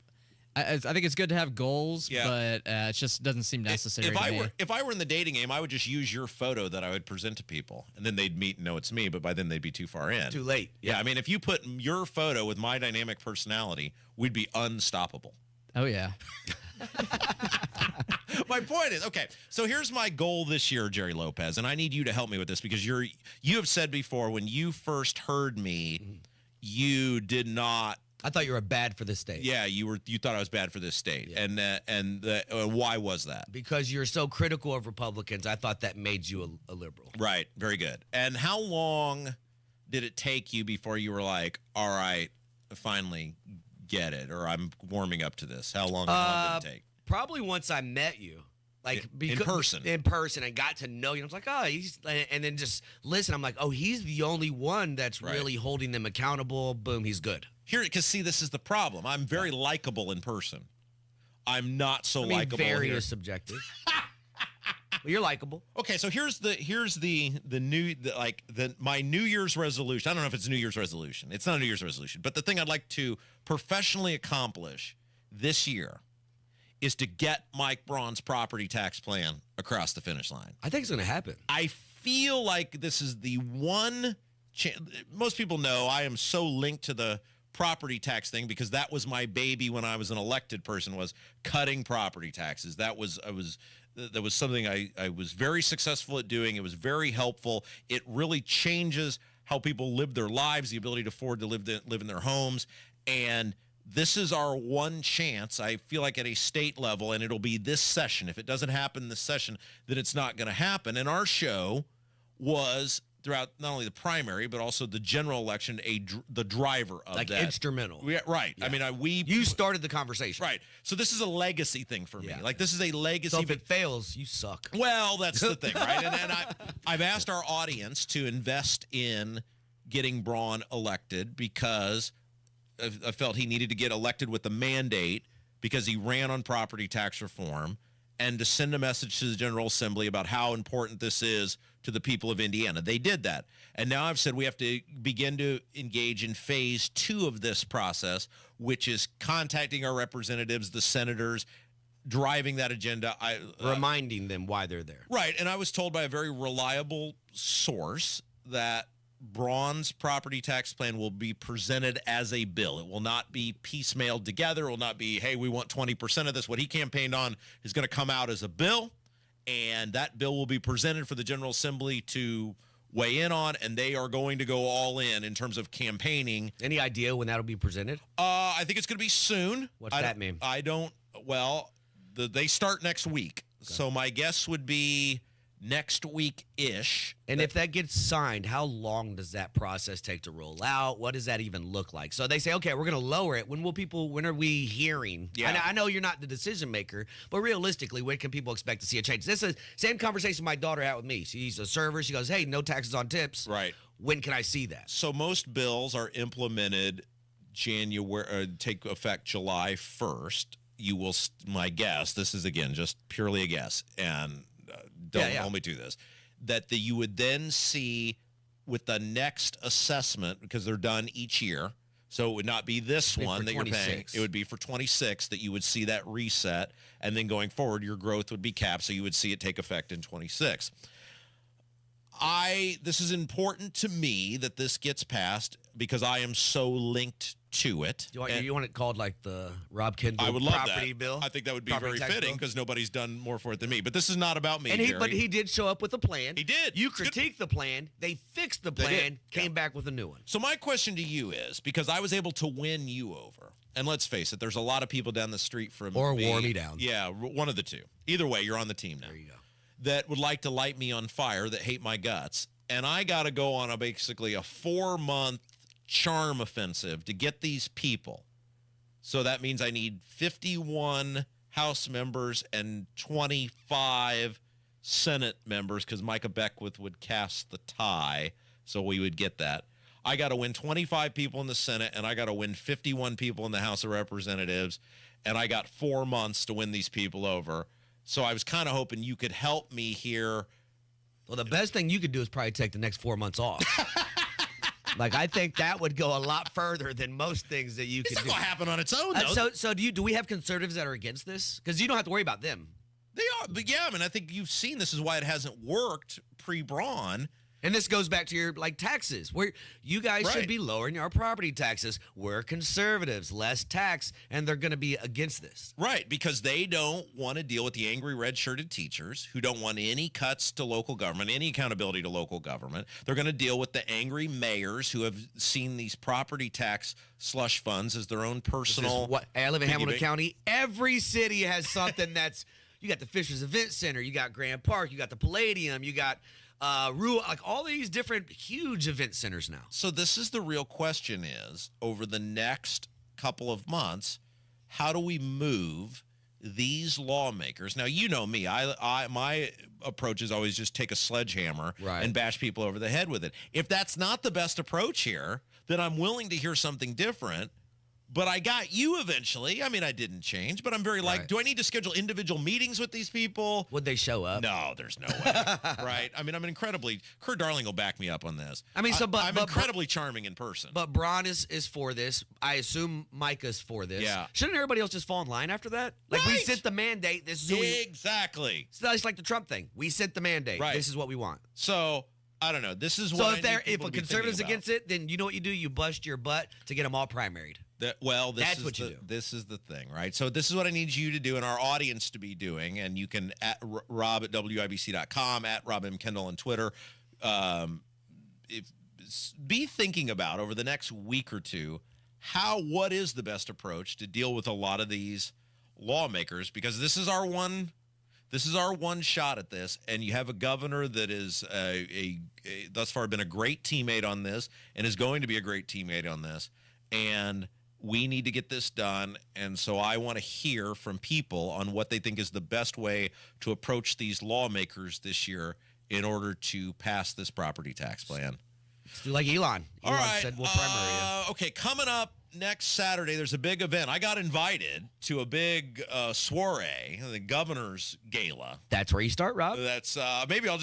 I think it's good to have goals, but it just doesn't seem necessary to me. If I were in the dating game, I would just use your photo that I would present to people, and then they'd meet and know it's me, but by then they'd be too far in. Too late. Yeah, I mean, if you put your photo with my dynamic personality, we'd be unstoppable. Oh, yeah. My point is, okay, so here's my goal this year, Jerry Lopez, and I need you to help me with this because you have said before when you first heard me, you did not. I thought you were bad for this state. Yeah, you thought I was bad for this state, and why was that? Because you're so critical of Republicans. I thought that made you a liberal. Right, very good. And how long did it take you before you were like, all right, finally get it, or I'm warming up to this? How long did it take? Probably once I met you. In person. In person, and got to know you. I was like, oh, and then just listen. I'm like, oh, he's the only one that's really holding them accountable. Boom, he's good. Here, because see, this is the problem. I'm very likable in person. I'm not so likable here. Very is subjective. Well, you're likable. Okay, so here's my New Year's resolution. I don't know if it's a New Year's resolution. It's not a New Year's resolution, but the thing I'd like to professionally accomplish this year is to get Mike Braun's property tax plan across the finish line. I think it's going to happen. I feel like this is the one chance. Most people know I am so linked to the property tax thing because that was my baby when I was an elected person, was cutting property taxes. That was something I was very successful at doing. It was very helpful. It really changes how people live their lives, the ability to afford to live in their homes. And this is our one chance, I feel like, at a state level, and it'll be this session. If it doesn't happen this session, then it's not going to happen. And our show was, throughout not only the primary, but also the general election, the driver of that. Like instrumental. Yeah, right. Yeah. I mean, you started the conversation. Right. So this is a legacy thing for me. Like, this is a legacy. So if it fails, you suck. Well, that's the thing, right? And I've asked our audience to invest in getting Braun elected because I felt he needed to get elected with the mandate because he ran on property tax reform, and to send a message to the General Assembly about how important this is to the people of Indiana. They did that. And now I've said we have to begin to engage in phase 2 of this process, which is contacting our representatives, the senators, driving that agenda. Reminding them why they're there. Right. And I was told by a very reliable source that Braun's property tax plan will be presented as a bill. It will not be piecemealed together. It will not be, hey, we want 20% of this. What he campaigned on is going to come out as a bill, and that bill will be presented for the General Assembly to weigh in on, and they are going to go all in terms of campaigning. Any idea when that'll be presented? I think it's going to be soon. What's that mean? They start next week. Okay. So my guess would be next week-ish. And if that gets signed, how long does that process take to roll out? What does that even look like? So they say, okay, we're going to lower it. When are we hearing? Yeah. I know you're not the decision maker, but realistically, when can people expect to see a change? This is the same conversation my daughter had with me. She's a server. She goes, hey, no taxes on tips. Right. When can I see that? So most bills are implemented take effect July 1st. You will, my guess, this is again just purely a guess, and don't hold me to this, that you would then see with the next assessment, because they're done each year, so it would not be this one that you're paying. It would be for 26 that you would see that reset, and then going forward, your growth would be capped, so you would see it take effect in 26. This is important to me that this gets passed because I am so linked to it. You want it called like the Rob Kendall I would love property that. bill? I think that would be very fitting because nobody's done more for it than me. But this is not about me, But he did show up with a plan. He did. You critiqued the plan. They fixed the plan, came back with a new one. So my question to you is, because I was able to win you over, and let's face it, there's a lot of people down the street from Or wore me down. Yeah, one of the two. Either way, you're on the team now. There you go. That would like to light me on fire, that hate my guts. And I got to go on basically a 4-month charm offensive to get these people. So that means I need 51 House members and 25 Senate members because Micah Beckwith would cast the tie, so we would get that. I got to win 25 people in the Senate, and I got to win 51 people in the House of Representatives, and I got 4 months to win these people over. So I was kind of hoping you could help me here. Well, the best thing you could do is probably take the next 4 months off. I think that would go a lot further than most things that you could do. It's not going to happen on its own, though. So do we have conservatives that are against this? Because you don't have to worry about them. They are. But yeah, I think you've seen this is why it hasn't worked pre-Braun. And this goes back to your taxes, where you guys should be lowering our property taxes. We're conservatives, less tax, and they're going to be against this. Right, because they don't want to deal with the angry red-shirted teachers who don't want any cuts to local government, any accountability to local government. They're going to deal with the angry mayors who have seen these property tax slush funds as their own personal. I live in Hamilton County. Every city has something that's. You got the Fishers Event Center, you got Grand Park, you got the Palladium, you got. All these different huge event centers now. So this is the real question is, over the next couple of months, how do we move these lawmakers? Now, you know me. My approach is always just take a sledgehammer and bash people over the head with it. If that's not the best approach here, then I'm willing to hear something different. But I got you eventually. I didn't change, but I'm very do I need to schedule individual meetings with these people? Would they show up? No, there's no way. Right? I'm incredibly, Kurt Darling will back me up on this. I'm incredibly charming in person. But Braun is for this. I assume Micah's for this. Yeah. Shouldn't everybody else just fall in line after that? We sent the mandate. This is exactly. It's like the Trump thing. We sent the mandate. Right. This is what we want. So I don't know. This is what if a conservative's against it, then you know what you do? You bust your butt to get them all primaried. That's what you do. This is the thing, right? So this is what I need you to do and our audience to be doing. And you can at Rob at WIBC.com, at Rob M. Kendall on Twitter. Be thinking about over the next week or two, what is the best approach to deal with a lot of these lawmakers? Because this is our one shot at this. And you have a governor that is thus far been a great teammate on this and is going to be a great teammate on this. And we need to get this done, and so I want to hear from people on what they think is the best way to approach these lawmakers this year in order to pass this property tax plan. Let's do like Elon. All right. Said we'll primary you. Okay, coming up next Saturday, there's a big event. I got invited to a big soiree, the governor's gala. That's where you start, Rob. That's maybe I'll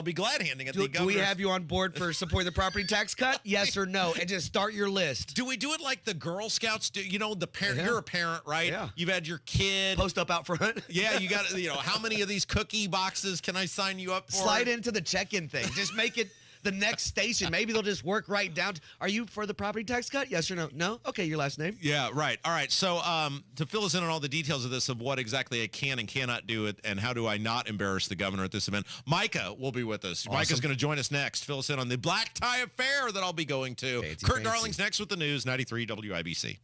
be glad handing it. Do we have you on board for supporting the property tax cut? Yes or no? And just start your list. Do we do it like the Girl Scouts do? The parent. You're a parent, right? Yeah. You've had your kid post up out front. Yeah, you got how many of these cookie boxes can I sign you up for? Slide into the check-in thing. Just make it the next station. Maybe they'll just work right down. Are you for the property tax cut? Yes or no? No? Okay, your last name. Yeah, right. All right. So to fill us in on all the details of this, of what exactly I can and cannot do it, and how do I not embarrass the governor at this event, Micah will be with us. Awesome. Micah's going to join us next. Fill us in on the black tie affair that I'll be going to. Kurt Darling's next with the news, 93 WIBC.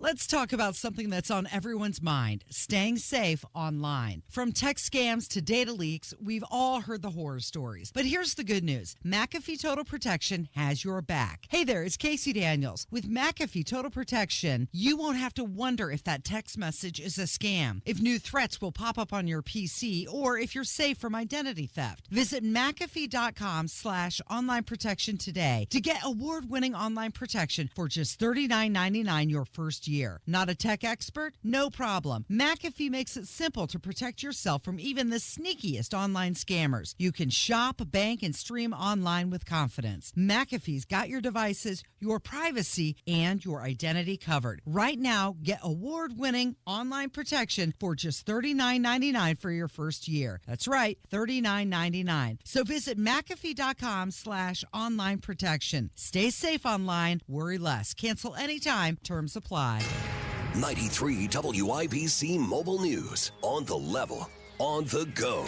Let's talk about something that's on everyone's mind, staying safe online. From text scams to data leaks, we've all heard the horror stories. But here's the good news. McAfee Total Protection has your back. Hey there, it's Casey Daniels. With McAfee Total Protection, you won't have to wonder if that text message is a scam, if new threats will pop up on your PC, or if you're safe from identity theft. Visit McAfee.com/online protection today to get award-winning online protection for just $39.99 your first year. Not a tech expert? No problem. McAfee makes it simple to protect yourself from even the sneakiest online scammers. You can shop, bank, and stream online with confidence. McAfee's got your devices, your privacy, and your identity covered. Right now, get award-winning online protection for just $39.99 for your first year. That's right, $39.99. So visit McAfee.com/online protection. Stay safe online, worry less. Cancel anytime. Terms apply. 93 WIBC Mobile News. On the level, on the go.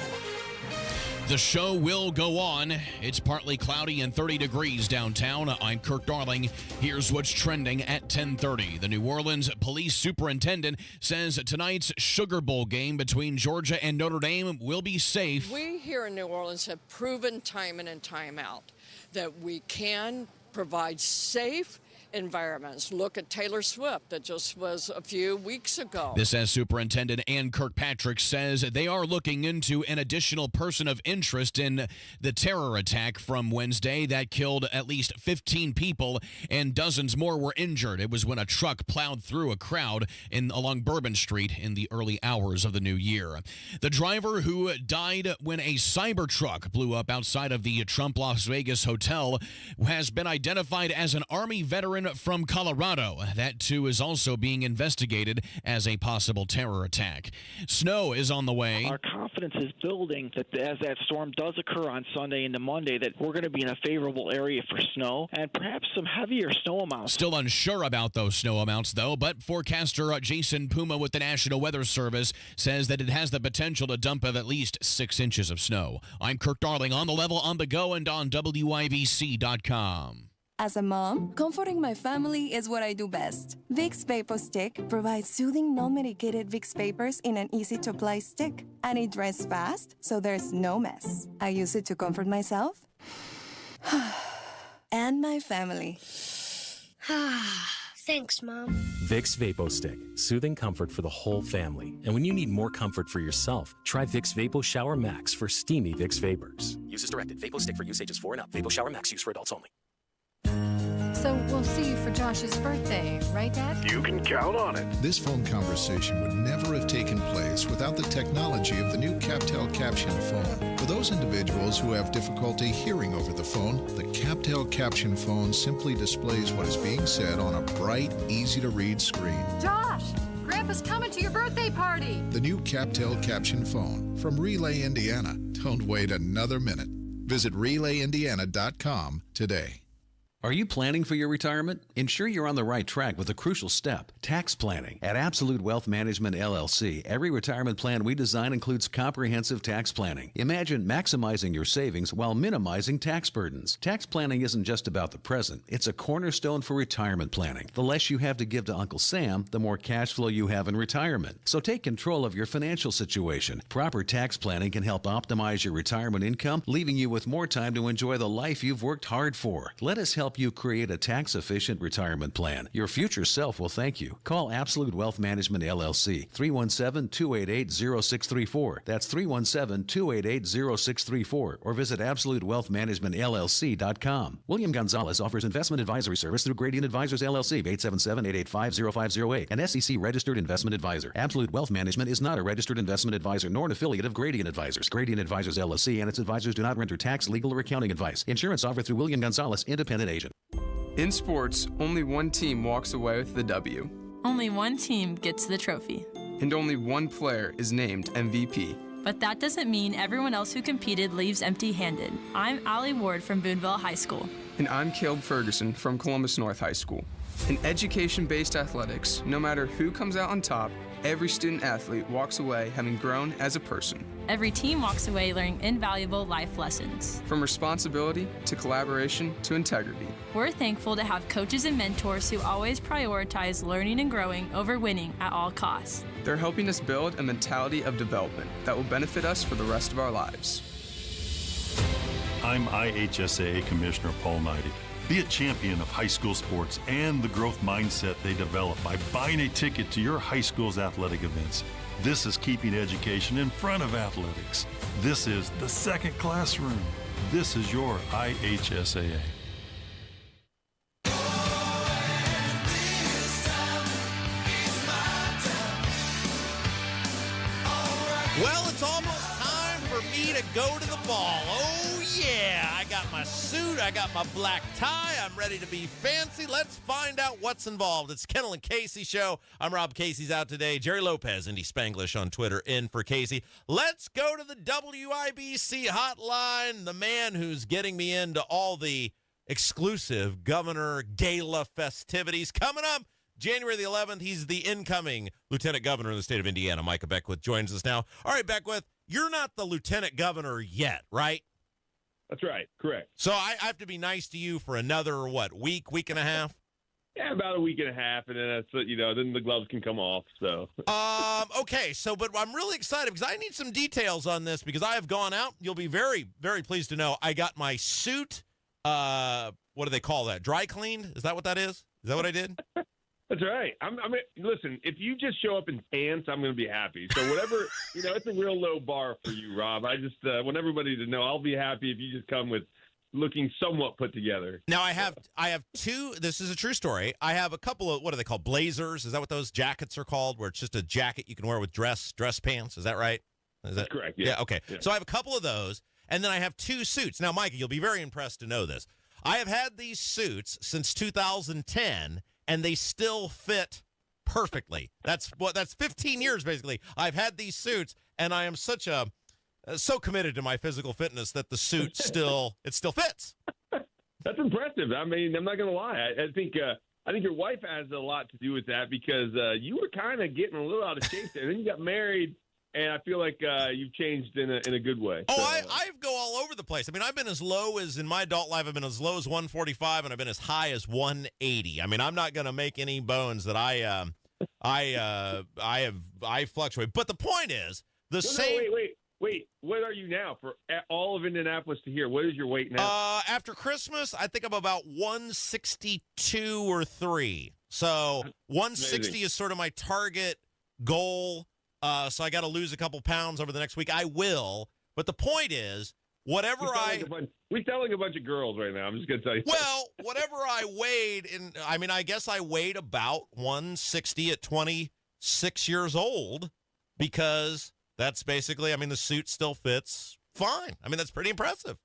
The show will go on. It's partly cloudy and 30 degrees downtown. I'm Kirk Darling. Here's what's trending at 10:30. The New Orleans police superintendent says tonight's Sugar Bowl game between Georgia and Notre Dame will be safe. We here in New Orleans have proven time in and time out that we can provide safe environments. Look at Taylor Swift, that just was a few weeks ago. This as Superintendent Ann Kirkpatrick says they are looking into an additional person of interest in the terror attack from Wednesday that killed at least 15 people and dozens more were injured. It was when a truck plowed through a crowd along Bourbon Street in the early hours of the new year. The driver who died when a cyber truck blew up outside of the Trump Las Vegas hotel has been identified as an Army veteran from Colorado. That too is also being investigated as a possible terror attack. Snow is on the way. Our confidence is building that as that storm does occur on Sunday into Monday, that we're going to be in a favorable area for snow and perhaps some heavier snow amounts. Still unsure about those snow amounts, though, but forecaster Jason Puma with the National Weather Service says that it has the potential to dump at least 6 inches of snow. I'm Kirk Darling, on the level, on the go, and on WIBC.com. As a mom, comforting my family is what I do best. Vicks Vapor Stick provides soothing, non-medicated Vicks Vapors in an easy-to-apply stick. And it dries fast, so there's no mess. I use it to comfort myself and my family. Thanks, Mom. Vicks Vapo Stick. Soothing comfort for the whole family. And when you need more comfort for yourself, try Vicks Vapo Shower Max for steamy Vicks Vapors. Use as directed. Vapo Stick for use ages 4 and up. Vapo Shower Max use for adults only. So we'll see you for Josh's birthday, right, Dad? You can count on it. This phone conversation would never have taken place without the technology of the new CapTel Caption phone. For those individuals who have difficulty hearing over the phone, the CapTel Caption phone simply displays what is being said on a bright, easy-to-read screen. Josh, Grandpa's coming to your birthday party. The new CapTel Caption phone from Relay, Indiana. Don't wait another minute. Visit RelayIndiana.com today. Are you planning for your retirement? Ensure you're on the right track with a crucial step, tax planning. At Absolute Wealth Management, LLC, every retirement plan we design includes comprehensive tax planning. Imagine maximizing your savings while minimizing tax burdens. Tax planning isn't just about the present. It's a cornerstone for retirement planning. The less you have to give to Uncle Sam, the more cash flow you have in retirement. So take control of your financial situation. Proper tax planning can help optimize your retirement income, leaving you with more time to enjoy the life you've worked hard for. Let us help you create a tax-efficient retirement plan. Your future self will thank you. Call Absolute Wealth Management, LLC, 317-288-0634. That's 317-288-0634. Or visit AbsoluteWealthManagementLLC.com. William Gonzalez offers investment advisory service through Gradient Advisors, LLC, 877-885-0508, an SEC-registered investment advisor. Absolute Wealth Management is not a registered investment advisor nor an affiliate of Gradient Advisors. Gradient Advisors, LLC, and its advisors do not render tax, legal, or accounting advice. Insurance offered through William Gonzalez, independent agent. In sports, only one team walks away with the W. Only one team gets the trophy. And only one player is named MVP. But that doesn't mean everyone else who competed leaves empty-handed. I'm Allie Ward from Boonville High School. And I'm Caleb Ferguson from Columbus North High School. In education-based athletics, no matter who comes out on top, every student-athlete walks away having grown as a person. Every team walks away learning invaluable life lessons. From responsibility to collaboration to integrity. We're thankful to have coaches and mentors who always prioritize learning and growing over winning at all costs. They're helping us build a mentality of development that will benefit us for the rest of our lives. I'm IHSAA Commissioner Paul Knighty. Be a champion of high school sports and the growth mindset they develop by buying a ticket to your high school's athletic events. This is keeping education in front of athletics. This is the second classroom. This is your IHSAA. Well, it's almost time for me to go to the ball. Oh, yeah. I got my suit. I got my black tie. I'm ready to be fancy. Let's find out what's involved. It's Kendall and Casey show. I'm Rob. Casey's out today. Jerry Lopez, Indy Spanglish on Twitter, in for Casey. Let's go to the WIBC hotline. The man who's getting me into all the exclusive Governor Gala festivities coming up. January the 11th, he's the incoming Lieutenant Governor of the state of Indiana. Micah Beckwith joins us now. All right, Beckwith, you're not the Lieutenant Governor yet, right? That's right. Correct. So I have to be nice to you for another, week and a half? Yeah, about a week and a half, and then that's, then the gloves can come off. So. Okay. So, but I'm really excited because I need some details on this because I have gone out. You'll be very, very pleased to know I got my suit. What do they call that? Dry cleaned? Is that what that is? Is that what I did? That's right. I mean, listen, if you just show up in pants, I'm going to be happy. So whatever, it's a real low bar for you, Rob. I just want everybody to know I'll be happy if you just come with looking somewhat put together. Now I have two. This is a true story. I have a couple of, what are they called? Blazers. Is that what those jackets are called? Where it's just a jacket you can wear with dress pants. Is that right? That's correct. Yeah. Okay. Yeah. So I have a couple of those, and then I have two suits. Now, Micah, you'll be very impressed to know this. I have had these suits since 2010. And they still fit perfectly. That's 15 years basically. I've had these suits, and I am so committed to my physical fitness that the suit still fits. That's impressive. I mean, I'm not gonna lie. I think your wife has a lot to do with that because you were kind of getting a little out of shape there. And then you got married. And I feel like you've changed in a good way. Oh, I go all over the place. I mean, I've been as low as, in my adult life, I've been as low as 145, and I've been as high as 180. I mean, I'm not going to make any bones that I fluctuate. But the point is, Wait. What are you now? For all of Indianapolis to hear, what is your weight now? After Christmas, I think I'm about 162 or 3. So 160 is sort of my target goal. So I got to lose a couple pounds over the next week. I will. But the point is, we're telling a bunch of girls right now. I'm just going to tell you. Well, whatever I weighed, I guess I weighed about 160 at 26 years old because that's basically, the suit still fits fine. That's pretty impressive.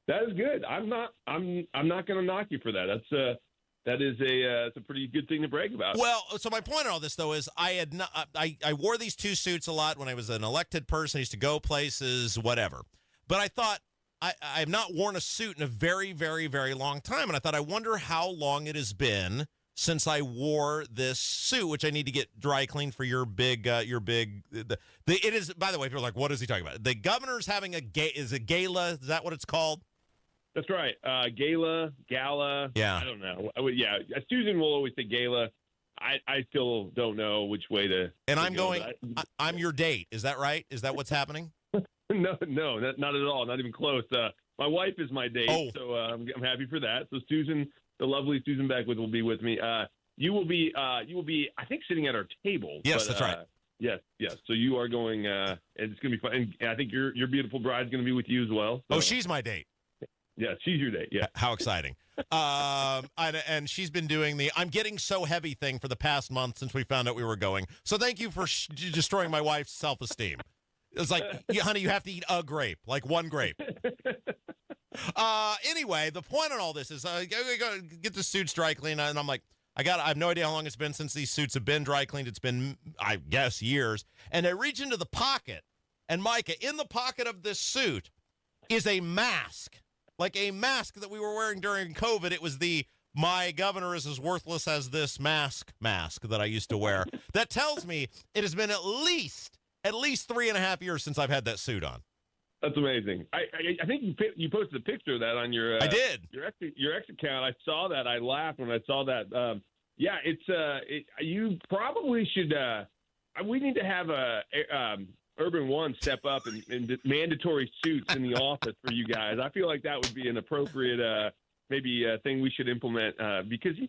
That is good. I'm not going to knock you for that. It's a pretty good thing to brag about. Well, so my point in all this, though, is I wore these two suits a lot when I was an elected person. I used to go places, whatever. But I thought I have not worn a suit in a very, very, very long time. And I thought, I wonder how long it has been since I wore this suit, which I need to get dry cleaned for your big, it is, by the way, people are like, what is he talking about? The governor's having a gala. Is that what it's called? That's right. Gala. Yeah. I don't know. Yeah. Susan will always say gala. I still don't know which way to. And I'm going. I'm your date. Is that right? Is that what's happening? No, not at all. Not even close. My wife is my date, so I'm happy for that. So Susan, the lovely Susan Beckwith, will be with me. You will be. I think sitting at our table. Yes, that's right. Yes. So you are going. And it's going to be fun. And I think your beautiful bride's going to be with you as well. So. Oh, she's my date. Yeah, she's your date. Yeah. How exciting. And she's been doing the I'm getting so heavy thing for the past month since we found out we were going. So thank you for destroying my wife's self-esteem. It's like, honey, you have to eat a grape, like one grape. Anyway, the point on all this is I go get the suits dry cleaned, and I'm like, I have no idea how long it's been since these suits have been dry cleaned. It's been, I guess, years. And I reach into the pocket And Micah, in the pocket of this suit is a mask, like a mask that we were wearing during COVID. It was the "my governor is as worthless as this mask" that I used to wear. That tells me it has been at least 3.5 years since I've had that suit on. That's amazing. I think you posted a picture of that on your I did your X account. I saw that. I laughed when I saw that. Yeah, you probably should. We need to have Urban One step up and mandatory suits in the office for you guys. I feel like that would be an appropriate thing we should implement because you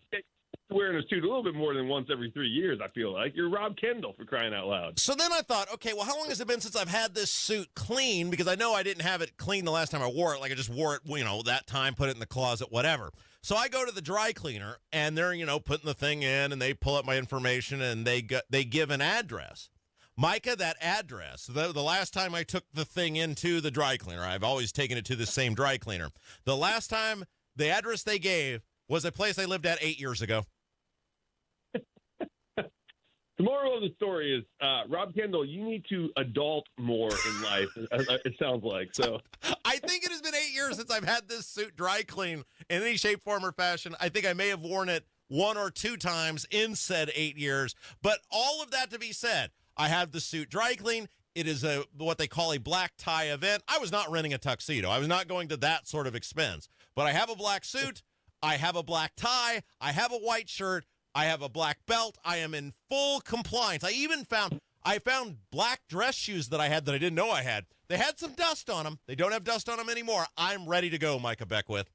wearing a suit a little bit more than once every 3 years, I feel like. You're Rob Kendall, for crying out loud. So then I thought, okay, well, how long has it been since I've had this suit clean? Because I know I didn't have it clean the last time I wore it. Like, I just wore it, that time, put it in the closet, whatever. So I go to the dry cleaner, and they're, putting the thing in, and they pull up my information, and they give an address. Micah, that address, the last time I took the thing into the dry cleaner, I've always taken it to the same dry cleaner. The last time, the address they gave was a place I lived at 8 years ago. The moral of the story is, Rob Kendall, you need to adult more in life, it sounds like. So I think it has been 8 years since I've had this suit dry clean in any shape, form, or fashion. I think I may have worn it 1 or 2 times in said 8 years. But all of that to be said, I have the suit dry clean. It is what they call a black tie event. I was not renting a tuxedo. I was not going to that sort of expense. But I have a black suit. I have a black tie. I have a white shirt. I have a black belt. I am in full compliance. I found black dress shoes that I had that I didn't know I had. They had some dust on them. They don't have dust on them anymore. I'm ready to go, Micah Beckwith.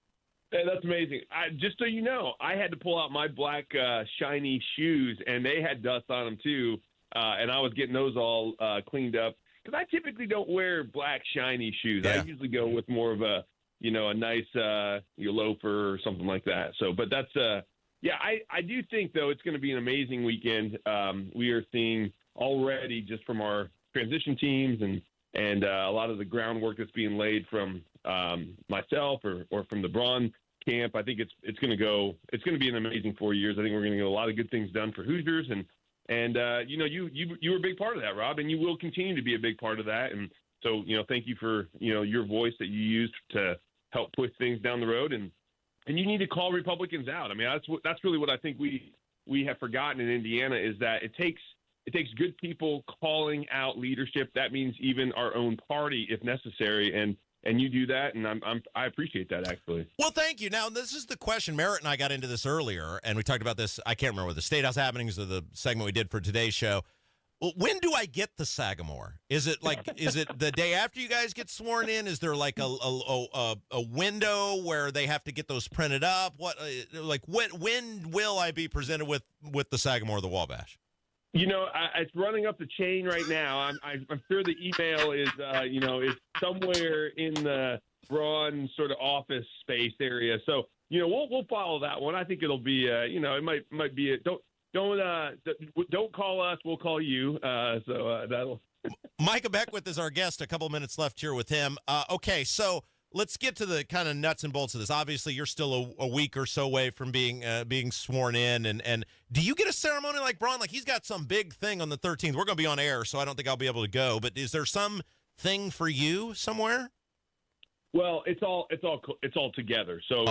Hey, that's amazing. Just so you know, I had to pull out my black shiny shoes, and they had dust on them too, and I was getting those all cleaned up. Because I typically don't wear black shiny shoes. Yeah. I usually go with more of a nice loafer or something like that. So, but that's yeah, I do think, though, it's going to be an amazing weekend. We are seeing already just from our transition teams and a lot of the groundwork that's being laid from myself or from the Braun camp. I think it's going to be an amazing 4 years. I think we're going to get a lot of good things done for Hoosiers. And you were a big part of that, Rob, and you will continue to be a big part of that. And so, thank you for, your voice that you used to help push things down the road. And you need to call Republicans out. I mean, that's really what I think we have forgotten in Indiana is that it takes good people calling out leadership. That means even our own party, if necessary. And you do that, and I appreciate that, actually. Well, thank you. Now, this is the question. Merritt and I got into this earlier, and we talked about this. I can't remember the State House happenings or the segment we did for today's show. When do I get the Sagamore? Is it the day after you guys get sworn in? Is there like a window where they have to get those printed up? When will I be presented with the Sagamore or the Wabash? It's running up the chain right now. I'm sure the email is is somewhere in the Braun sort of office space area. So we'll follow that one. I think it'll be it might be don't call us. We'll call you. That'll. Micah Beckwith is our guest. A couple of minutes left here with him. Okay, so let's get to the kind of nuts and bolts of this. Obviously, you're still a week or so away from being sworn in. And do you get a ceremony like Braun? Like, he's got some big thing on the 13th. We're going to be on air, so I don't think I'll be able to go. But is there some thing for you somewhere? Well, it's all together. So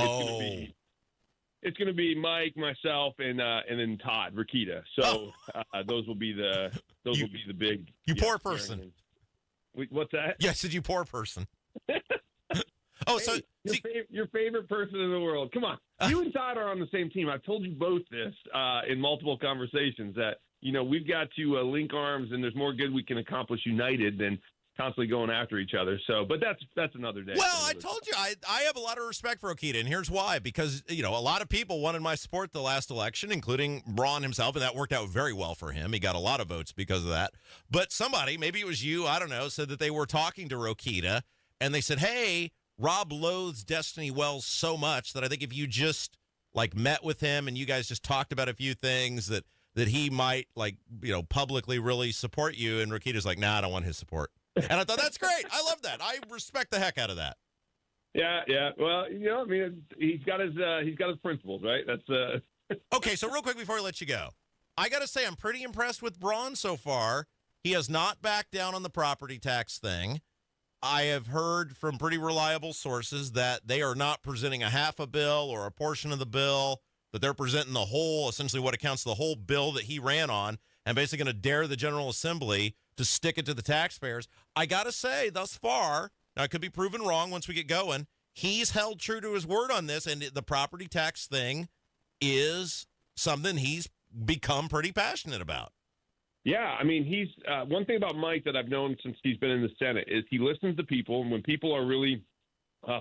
it's going to be Mike, myself, and then Todd Rakita. So those will be the big. You poor person. What's that? Yes, you poor person. So your favorite person in the world. Come on, you and Todd are on the same team. I've told you both this in multiple conversations that we've got to link arms, and there's more good we can accomplish united than constantly going after each other. So, but that's another day. Well, I told you I have a lot of respect for Rakita, and here's why. Because a lot of people wanted my support the last election, including Braun himself, and that worked out very well for him. He got a lot of votes because of that. But somebody, maybe it was you, I don't know, said that they were talking to Rakita, and they said, "Hey, Rob loathes Destiny Wells so much that I think if you just met with him and you guys just talked about a few things that he might publicly really support you." And Rakita's like, "Nah, I don't want his support." And I thought, that's great. I love that. I respect the heck out of that. Yeah. Well, I mean, he's got his principles, right? That's Okay, so real quick before I let you go, I got to say I'm pretty impressed with Braun so far. He has not backed down on the property tax thing. I have heard from pretty reliable sources that they are not presenting a half a bill or a portion of the bill, that they're presenting the whole, essentially what accounts to the whole bill that he ran on, and basically going to dare the General Assembly to stick it to the taxpayers. I got to say, thus far, now it could be proven wrong once we get going, he's held true to his word on this, and the property tax thing is something he's become pretty passionate about. Yeah, I mean, he's one thing about Mike that I've known since he's been in the Senate is he listens to people, and when people are really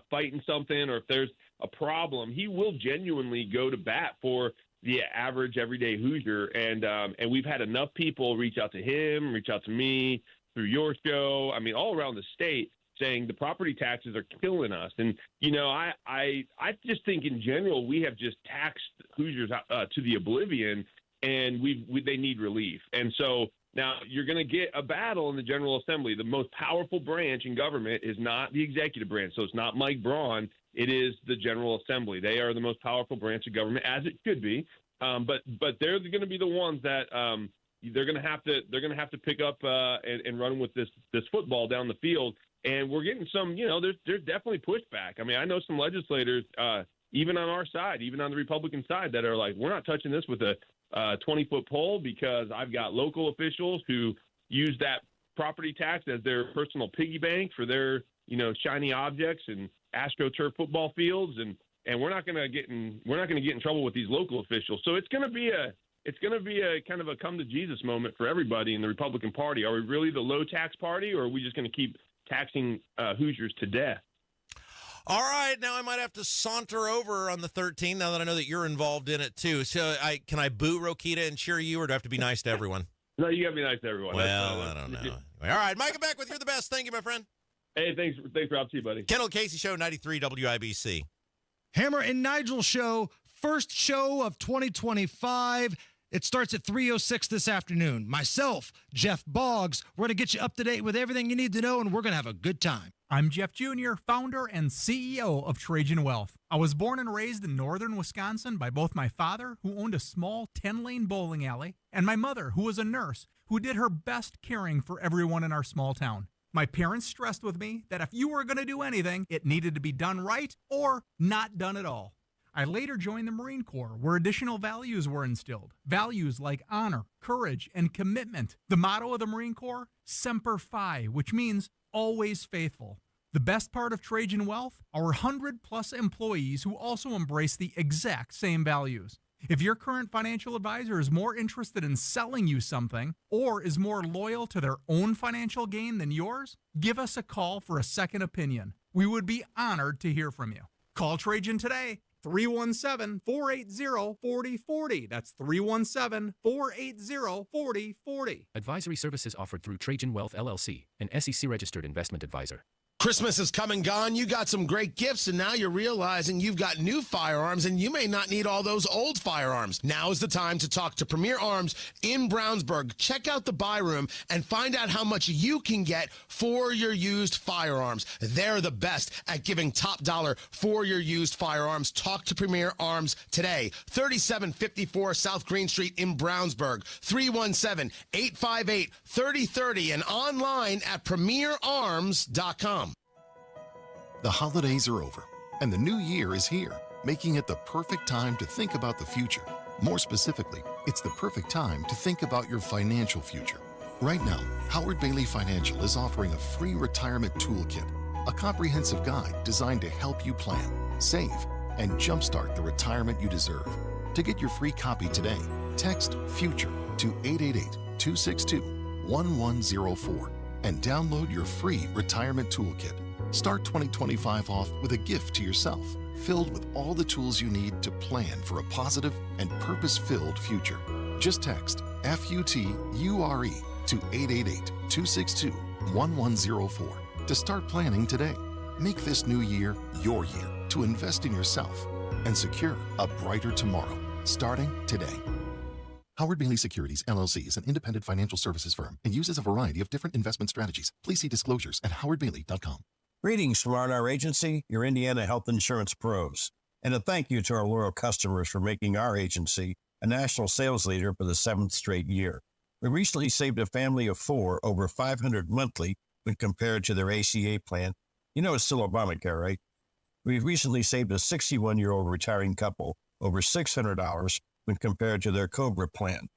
fighting something or if there's a problem, he will genuinely go to bat for the average everyday Hoosier. And we've had enough people reach out to him, reach out to me through your show. I mean, all around the state saying the property taxes are killing us. And, you know, I just think in general we have just taxed Hoosiers to the oblivion, and they need relief. And so now you're going to get a battle in the General Assembly. The most powerful branch in government is not the executive branch. So it's not Mike Braun. It is the General Assembly. They are the most powerful branch of government, as it should be. But they're going to be the ones that they're going to have to pick up and run with this football down the field. And we're getting some, you know, there's definitely pushback. I mean, I know some legislators, even on our side, even on the Republican side, that are like, we're not touching this with a 20-foot pole because I've got local officials who use that property tax as their personal piggy bank for their, you know, shiny objects and AstroTurf football fields, and we're not going to get in trouble with these local officials. So it's going to be a kind of a come to Jesus moment for everybody in the Republican Party. Are we really the low tax party, or are we just going to keep taxing Hoosiers to death? All right, now I might have to saunter over on the 13th now that I know that you're involved in it too. So can I boo Rokita and cheer you, or do I have to be nice to everyone? No, you got to be nice to everyone. Well, I don't know. All right, Micah Beckwith, you're the best. Thank you, my friend. Hey, thanks, Rob. See you, buddy. Kendall Casey Show, 93 WIBC. Hammer and Nigel Show, first show of 2025. It starts at 3:06 this afternoon. Myself, Jeff Boggs, we're going to get you up to date with everything you need to know, and we're going to have a good time. I'm Jeff Jr., founder and CEO of Trajan Wealth. I was born and raised in northern Wisconsin by both my father, who owned a small 10-lane bowling alley, and my mother, who was a nurse, who did her best caring for everyone in our small town. My parents stressed with me that if you were going to do anything, it needed to be done right or not done at all. I later joined the Marine Corps, where additional values were instilled. Values like honor, courage, and commitment. The motto of the Marine Corps, Semper Fi, which means always faithful. The best part of Trajan Wealth, our 100-plus employees who also embrace the exact same values. If your current financial advisor is more interested in selling you something or is more loyal to their own financial gain than yours, give us a call for a second opinion. We would be honored to hear from you. Call Trajan today, 317-480-4040. That's 317-480-4040. Advisory services offered through Trajan Wealth, LLC, an SEC-registered investment advisor. Christmas is come and gone. You got some great gifts, and now you're realizing you've got new firearms, and you may not need all those old firearms. Now is the time to talk to Premier Arms in Brownsburg. Check out the buy room and find out how much you can get for your used firearms. They're the best at giving top dollar for your used firearms. Talk to Premier Arms today. 3754 South Green Street in Brownsburg. 317-858-3030 and online at premierarms.com. The holidays are over, and the new year is here, making it the perfect time to think about the future. More specifically, it's the perfect time to think about your financial future. Right now, Howard Bailey Financial is offering a free retirement toolkit, a comprehensive guide designed to help you plan, save, and jumpstart the retirement you deserve. To get your free copy today, text FUTURE to 888-262-1104 and download your free retirement toolkit. Start 2025 off with a gift to yourself, filled with all the tools you need to plan for a positive and purpose-filled future. Just text FUTURE to 888-262-1104 to start planning today. Make this new year your year to invest in yourself and secure a brighter tomorrow, starting today. Howard Bailey Securities, LLC is an independent financial services firm and uses a variety of different investment strategies. Please see disclosures at howardbailey.com. Greetings from our agency, your Indiana health insurance pros, and a thank you to our loyal customers for making our agency a national sales leader for the 7th straight year. We recently saved a family of 4 over $500 monthly when compared to their ACA plan. You know it's still Obamacare, right? We've recently saved a 61-year-old retiring couple over $600 when compared to their COBRA plan.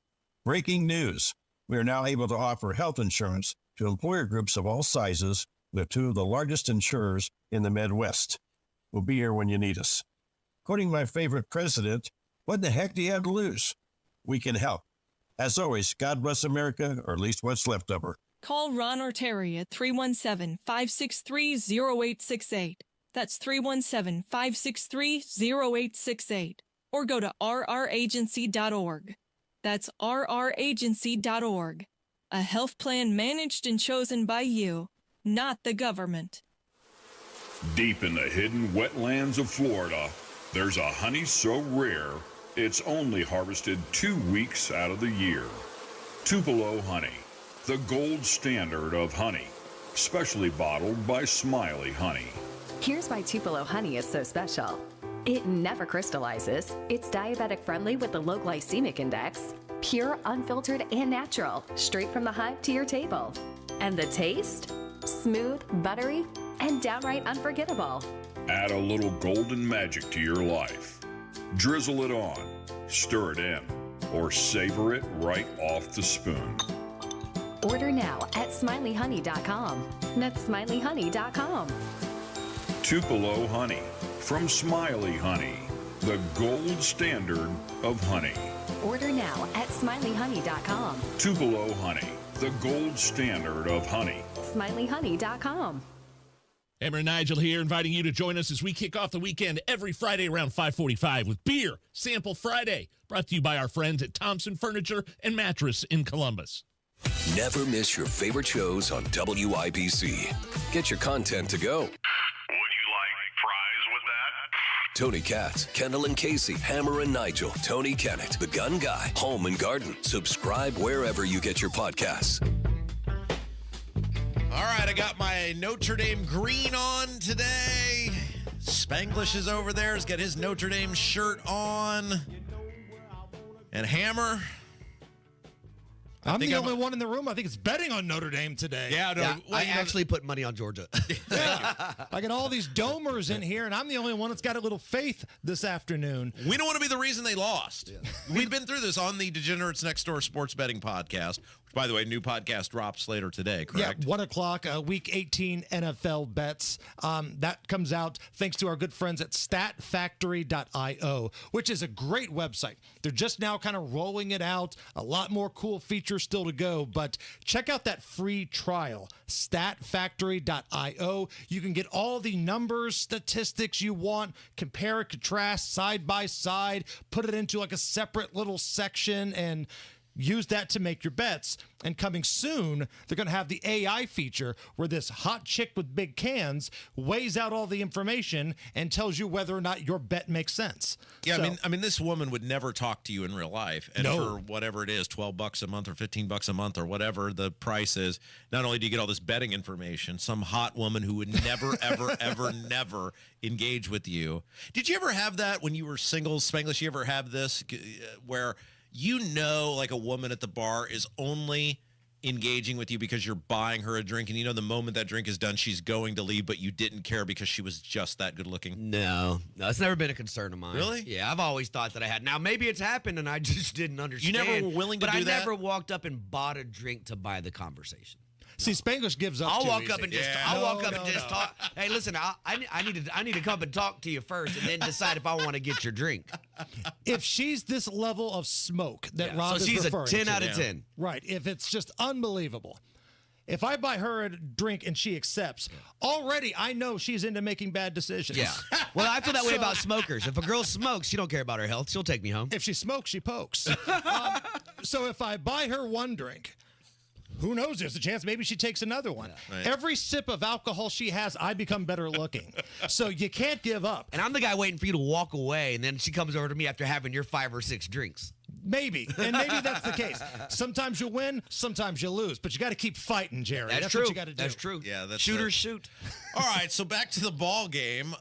Breaking news. We are now able to offer health insurance to employer groups of all sizes with 2 of the largest insurers in the Midwest. We'll be here when you need us. Quoting my favorite president, what the heck do you have to lose? We can help. As always, God bless America, or at least what's left of her. Call Ron or Terry at 317-563-0868. That's 317-563-0868. Or go to rragency.org. That's rragency.org. A health plan managed and chosen by you, not the government. Deep in the hidden wetlands of Florida, there's a honey so rare, it's only harvested 2 weeks out of the year. Tupelo honey, the gold standard of honey, specially bottled by Smiley Honey. Here's why Tupelo honey is so special. It never crystallizes. It's diabetic friendly with the low glycemic index. Pure, unfiltered, and natural. Straight from the hive to your table. And the taste? Smooth, buttery, and downright unforgettable. Add a little golden magic to your life. Drizzle it on, stir it in, or savor it right off the spoon. Order now at smileyhoney.com. That's smileyhoney.com. Tupelo honey from Smiley Honey, the gold standard of honey. Order now at smileyhoney.com. Tupelo honey, the gold standard of honey. smileyhoney.com. Hammer and Nigel here, inviting you to join us as we kick off the weekend every Friday around 5:45 with Beer Sample Friday, brought to you by our friends at Thompson Furniture and Mattress in Columbus. Never miss your favorite shows on WIBC. Get your content to go. Tony Katz, Kendall and Casey, Hammer and Nigel, Tony Kennett, The Gun Guy, Home and Garden. Subscribe wherever you get your podcasts. All right, I got my Notre Dame green on today. Spanglish is over there. He's got his Notre Dame shirt on. And Hammer. I'm the only one in the room. I think it's betting on Notre Dame today. Yeah, I actually put money on Georgia. I got all these domers in here, and I'm the only one that's got a little faith this afternoon. We don't want to be the reason they lost. Yeah. We've been through this on the Degenerates Next Door Sports Betting Podcast, which, by the way, new podcast drops later today, correct? Yeah, 1 o'clock, Week 18 NFL bets. That comes out thanks to our good friends at statfactory.io, which is a great website. They're just now kind of rolling it out. A lot more cool features still to go, but check out that free trial, statfactory.io. You can get all the numbers, statistics you want, compare, contrast, side by side, put it into like a separate little section, and use that to make your bets. And coming soon, they're going to have the AI feature where this hot chick with big cans weighs out all the information and tells you whether or not your bet makes sense. Yeah, So, I mean, this woman would never talk to you in real life, and for whatever it is, $12 a month or $15 a month or whatever the price is, not only do you get all this betting information, some hot woman who would never, ever, ever, never engage with you. Did you ever have that when you were single, Spanglish? You ever have this where you know, like a woman at the bar is only engaging with you because you're buying her a drink, and you know the moment that drink is done, she's going to leave, but you didn't care because she was just that good looking? No, it's never been a concern of mine. Really? Yeah, I've always thought that I had. Now, maybe it's happened and I just didn't understand. You never were willing to do that? But I never walked up and bought a drink to buy the conversation. See, Spanglish gives up. I'll too walk easy. up and just talk. Hey, listen, I need to come and talk to you first, and then decide if I want to get your drink. If she's this level of smoke that Rob is so she's referring a 10 to, out of 10. Right. If it's just unbelievable. If I buy her a drink and she accepts, already I know she's into making bad decisions. Yeah. Well, I feel that way about smokers. If a girl smokes, she don't care about her health. She'll take me home. If she smokes, she pokes. So if I buy her one drink, who knows? There's a chance maybe she takes another one. Yeah, right. Every sip of alcohol she has, I become better looking. So you can't give up. And I'm the guy waiting for you to walk away, and then she comes over to me after having your 5 or 6 drinks. Maybe. And maybe that's the case. Sometimes you win, sometimes you lose. But you got to keep fighting, Jerry. That's true. What you got to do. That's true. Yeah, that's Shooters shoot. All right, so back to the ball game.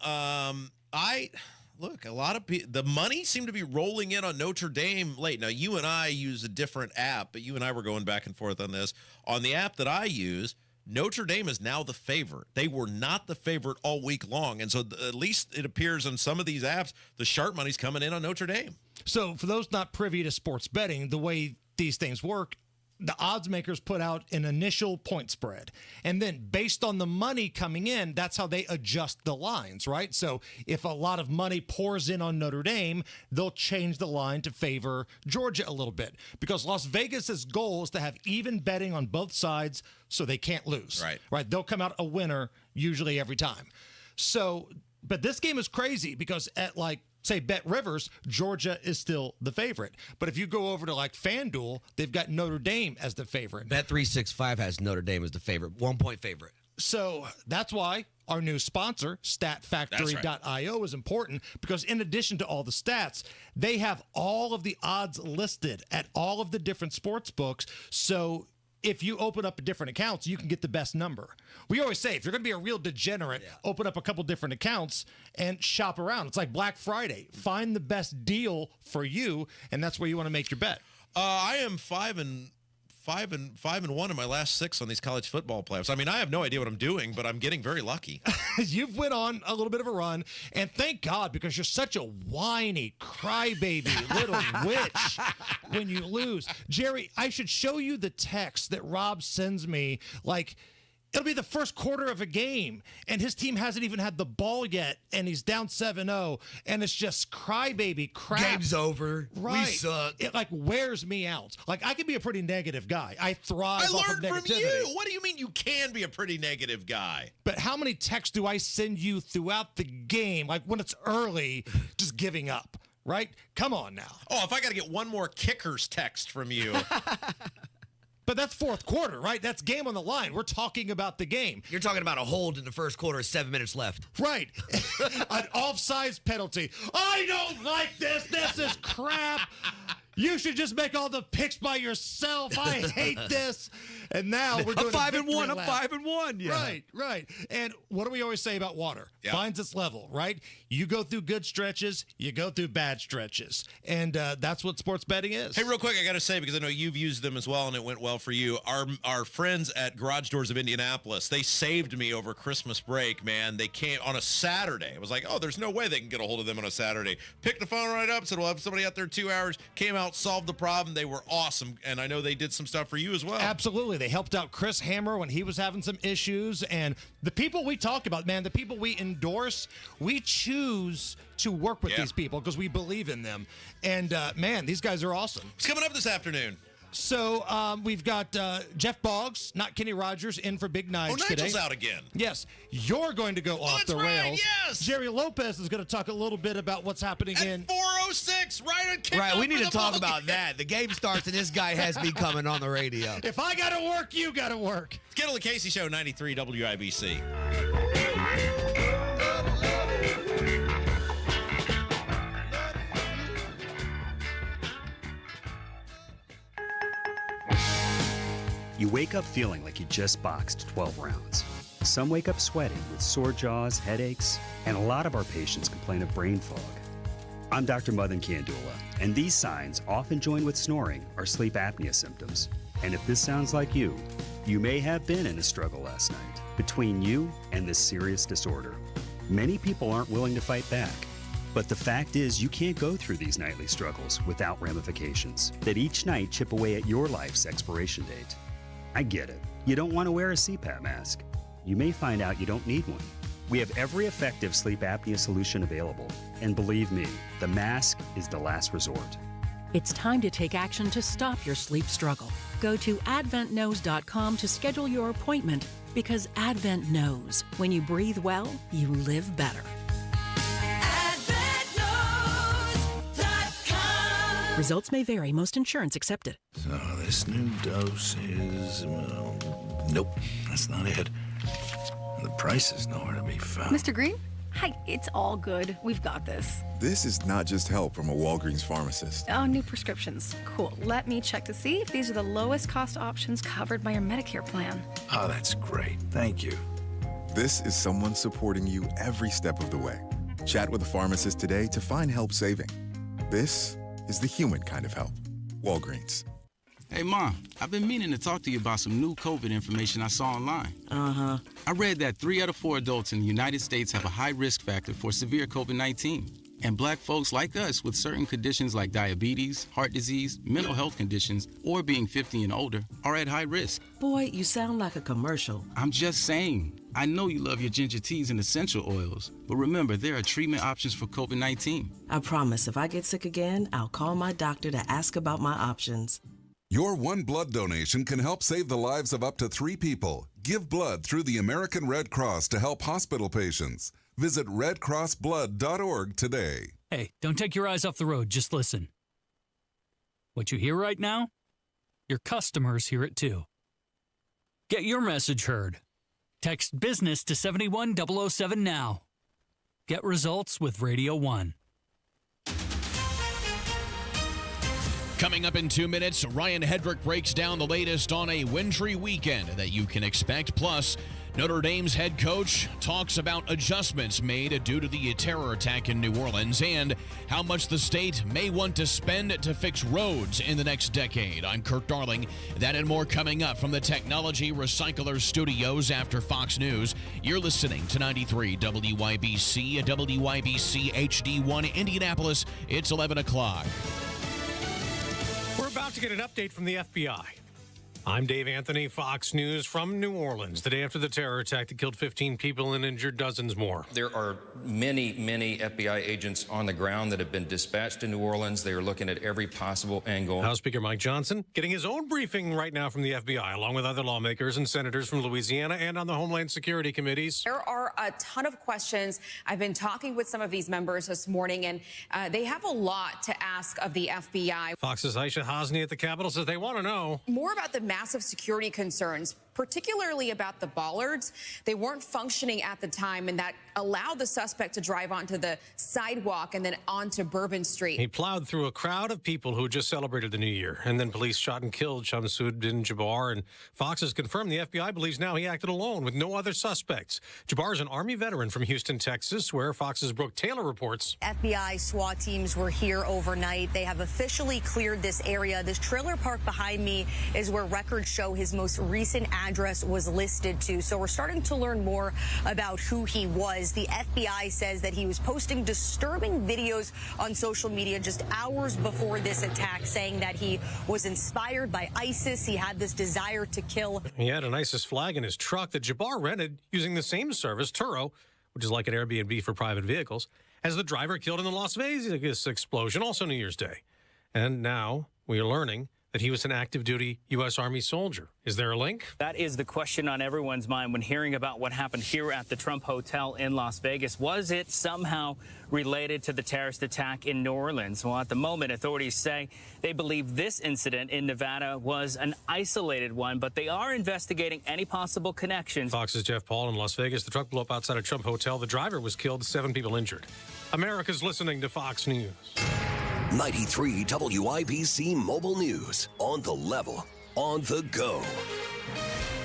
look, a lot of the money seemed to be rolling in on Notre Dame late. Now, you and I use a different app, but you and I were going back and forth on this. On the app that I use, Notre Dame is now the favorite. They were not the favorite all week long. And so at least it appears on some of these apps, the sharp money's coming in on Notre Dame. So for those not privy to sports betting, the way these things work, the odds makers put out an initial point spread. And then based on the money coming in, that's how they adjust the lines, right? So if a lot of money pours in on Notre Dame, they'll change the line to favor Georgia a little bit, because Las Vegas's goal is to have even betting on both sides so they can't lose. Right. They'll come out a winner usually every time. So, but this game is crazy because at say Bet Rivers, Georgia is still the favorite. But if you go over to FanDuel, they've got Notre Dame as the favorite. Bet365 has Notre Dame as the favorite, 1-point favorite. So that's why our new sponsor, StatFactory.io, is important, because in addition to all the stats, they have all of the odds listed at all of the different sports books. So if you open up different accounts, you can get the best number. We always say, if you're going to be a real degenerate, open up a couple different accounts and shop around. It's like Black Friday. Find the best deal for you, and that's where you want to make your bet. I am 5-1 in my last 6 on these college football playoffs. I mean, I have no idea what I'm doing, but I'm getting very lucky. You've went on a little bit of a run, and thank God, because you're such a whiny, crybaby little witch when you lose. Jerry, I should show you the text that Rob sends me, it'll be the first quarter of a game, and his team hasn't even had the ball yet, and he's down 7-0, and it's just crybaby crap. Game's over. Right. We suck. It wears me out. I can be a pretty negative guy. I thrive off of negativity. I learned from you. What do you mean you can be a pretty negative guy? But how many texts do I send you throughout the game, when it's early, just giving up, right? Come on now. Oh, if I got to get one more kicker's text from you. But that's fourth quarter, right? That's game on the line. We're talking about the game. You're talking about a hold in the first quarter, 7 minutes left. Right. An offsides penalty. I don't like this. This is crap. You should just make all the picks by yourself. I hate this. And now we're doing 5-1. I'm 5-1. Yeah. Right. And what do we always say about water? Yep. Finds its level, right? You go through good stretches, you go through bad stretches. And that's what sports betting is. Hey, real quick, I got to say, because I know you've used them as well, and it went well for you. Our friends at Garage Doors of Indianapolis, they saved me over Christmas break, man. They came on a Saturday. I was like, oh, there's no way they can get a hold of them on a Saturday. Picked the phone right up, said we'll have somebody out there 2 hours, came out, solved the problem. They were awesome, and I know they did some stuff for you as well. Absolutely. They helped out Chris Hammer when he was having some issues, and the people we talk about, man, the people we endorse, we choose to work with these people because we believe in them. And man, these guys are awesome. What's coming up this afternoon? So we've got Jeff Boggs, not Kenny Rogers, in for Big Nights today. Nigel's out again. Yes. You're going to go off the rails. Yes. Jerry Lopez is going to talk a little bit about what's happening in 4:06, right on kickoff. Right, we need to talk about that. The game starts and this guy has me coming on the radio. If I got to work, you got to work. It's Kendall Casey Show, 93 WIBC. You wake up feeling like you just boxed 12 rounds. Some wake up sweating with sore jaws, headaches, and a lot of our patients complain of brain fog. I'm Dr. Madan Kandula, and these signs, often joined with snoring, are sleep apnea symptoms. And if this sounds like you may have been in a struggle last night between you and this serious disorder. Many people aren't willing to fight back. But the fact is, you can't go through these nightly struggles without ramifications that each night chip away at your life's expiration date. I get it. You don't want to wear a CPAP mask. You may find out you don't need one. We have every effective sleep apnea solution available. And believe me, the mask is the last resort. It's time to take action to stop your sleep struggle. Go to adventknows.com to schedule your appointment, because Advent knows when you breathe well, you live better. Results may vary. Most insurance accepted. So this new dose is... nope, that's not it. The price is nowhere to be found. Mr. Green? Hi, it's all good. We've got this. This is not just help from a Walgreens pharmacist. Oh, new prescriptions. Cool. Let me check to see if these are the lowest cost options covered by your Medicare plan. Oh, that's great. Thank you. This is someone supporting you every step of the way. Chat with a pharmacist today to find help saving. This is the human kind of help. Walgreens. Hey, Mom, I've been meaning to talk to you about some new COVID information I saw online. Uh-huh. I read that 3 out of 4 adults in the United States have a high risk factor for severe COVID-19. And black folks like us with certain conditions like diabetes, heart disease, mental health conditions, or being 50 and older are at high risk. Boy, you sound like a commercial. I'm just saying. I know you love your ginger teas and essential oils, but remember, there are treatment options for COVID-19. I promise if I get sick again, I'll call my doctor to ask about my options. Your one blood donation can help save the lives of up to 3 people. Give blood through the American Red Cross to help hospital patients. Visit redcrossblood.org today. Hey, don't take your eyes off the road. Just listen. What you hear right now, your customers hear it too. Get your message heard. Text BUSINESS to 71007 now. Get results with Radio 1. Coming up in 2 minutes, Ryan Hedrick breaks down the latest on a wintry weekend that you can expect. Plus, Notre Dame's head coach talks about adjustments made due to the terror attack in New Orleans and how much the state may want to spend to fix roads in the next decade. I'm Kirk Darling. That and more coming up from the Technology Recycler Studios after Fox News. You're listening to 93 WYBC, WYBC HD1 Indianapolis. It's 11 o'clock. We're about to get an update from the FBI. I'm Dave Anthony, Fox News from New Orleans, the day after the terror attack that killed 15 people and injured dozens more. There are many FBI agents on the ground that have been dispatched to New Orleans. They are looking at every possible angle. House Speaker Mike Johnson getting his own briefing right now from the FBI, along with other lawmakers and senators from Louisiana and on the Homeland Security committees. There are a ton of questions. I've been talking with some of these members this morning, and they have a lot to ask of the FBI. Fox's Aisha Hosni at the Capitol says they want to know more about the massive security concerns, particularly about the bollards. They weren't functioning at the time, and that allowed the suspect to drive onto the sidewalk and then onto Bourbon Street. He plowed through a crowd of people who had just celebrated the new year, and then police shot and killed Shamsuddin Jabbar. And Fox has confirmed the FBI believes now he acted alone with no other suspects. Jabbar is an Army veteran from Houston, Texas, where Fox's Brooke Taylor reports. FBI SWAT teams were here overnight. They have officially cleared this area. This trailer park behind me is where records show his most recent address was listed to. So we're starting to learn more about who he was. The FBI says that he was posting disturbing videos on social media just hours before this attack, saying that he was inspired by ISIS. He had this desire to kill. He had an ISIS flag in his truck that Jabbar rented using the same service, Turo, which is like an Airbnb for private vehicles, as the driver killed in the Las Vegas explosion, also New Year's Day. And now we are learning that he was an active duty U.S. Army soldier. Is there a link? That is the question on everyone's mind when hearing about what happened here at the Trump Hotel in Las Vegas. Was it somehow related to the terrorist attack in New Orleans? Well, at the moment, authorities say they believe this incident in Nevada was an isolated one, but they are investigating any possible connections. Fox's Jeff Paul in Las Vegas. The truck blew up outside a Trump hotel. The driver was killed, 7 people injured. America's listening to Fox News. 93 WIBC Mobile News. On the level, on the go.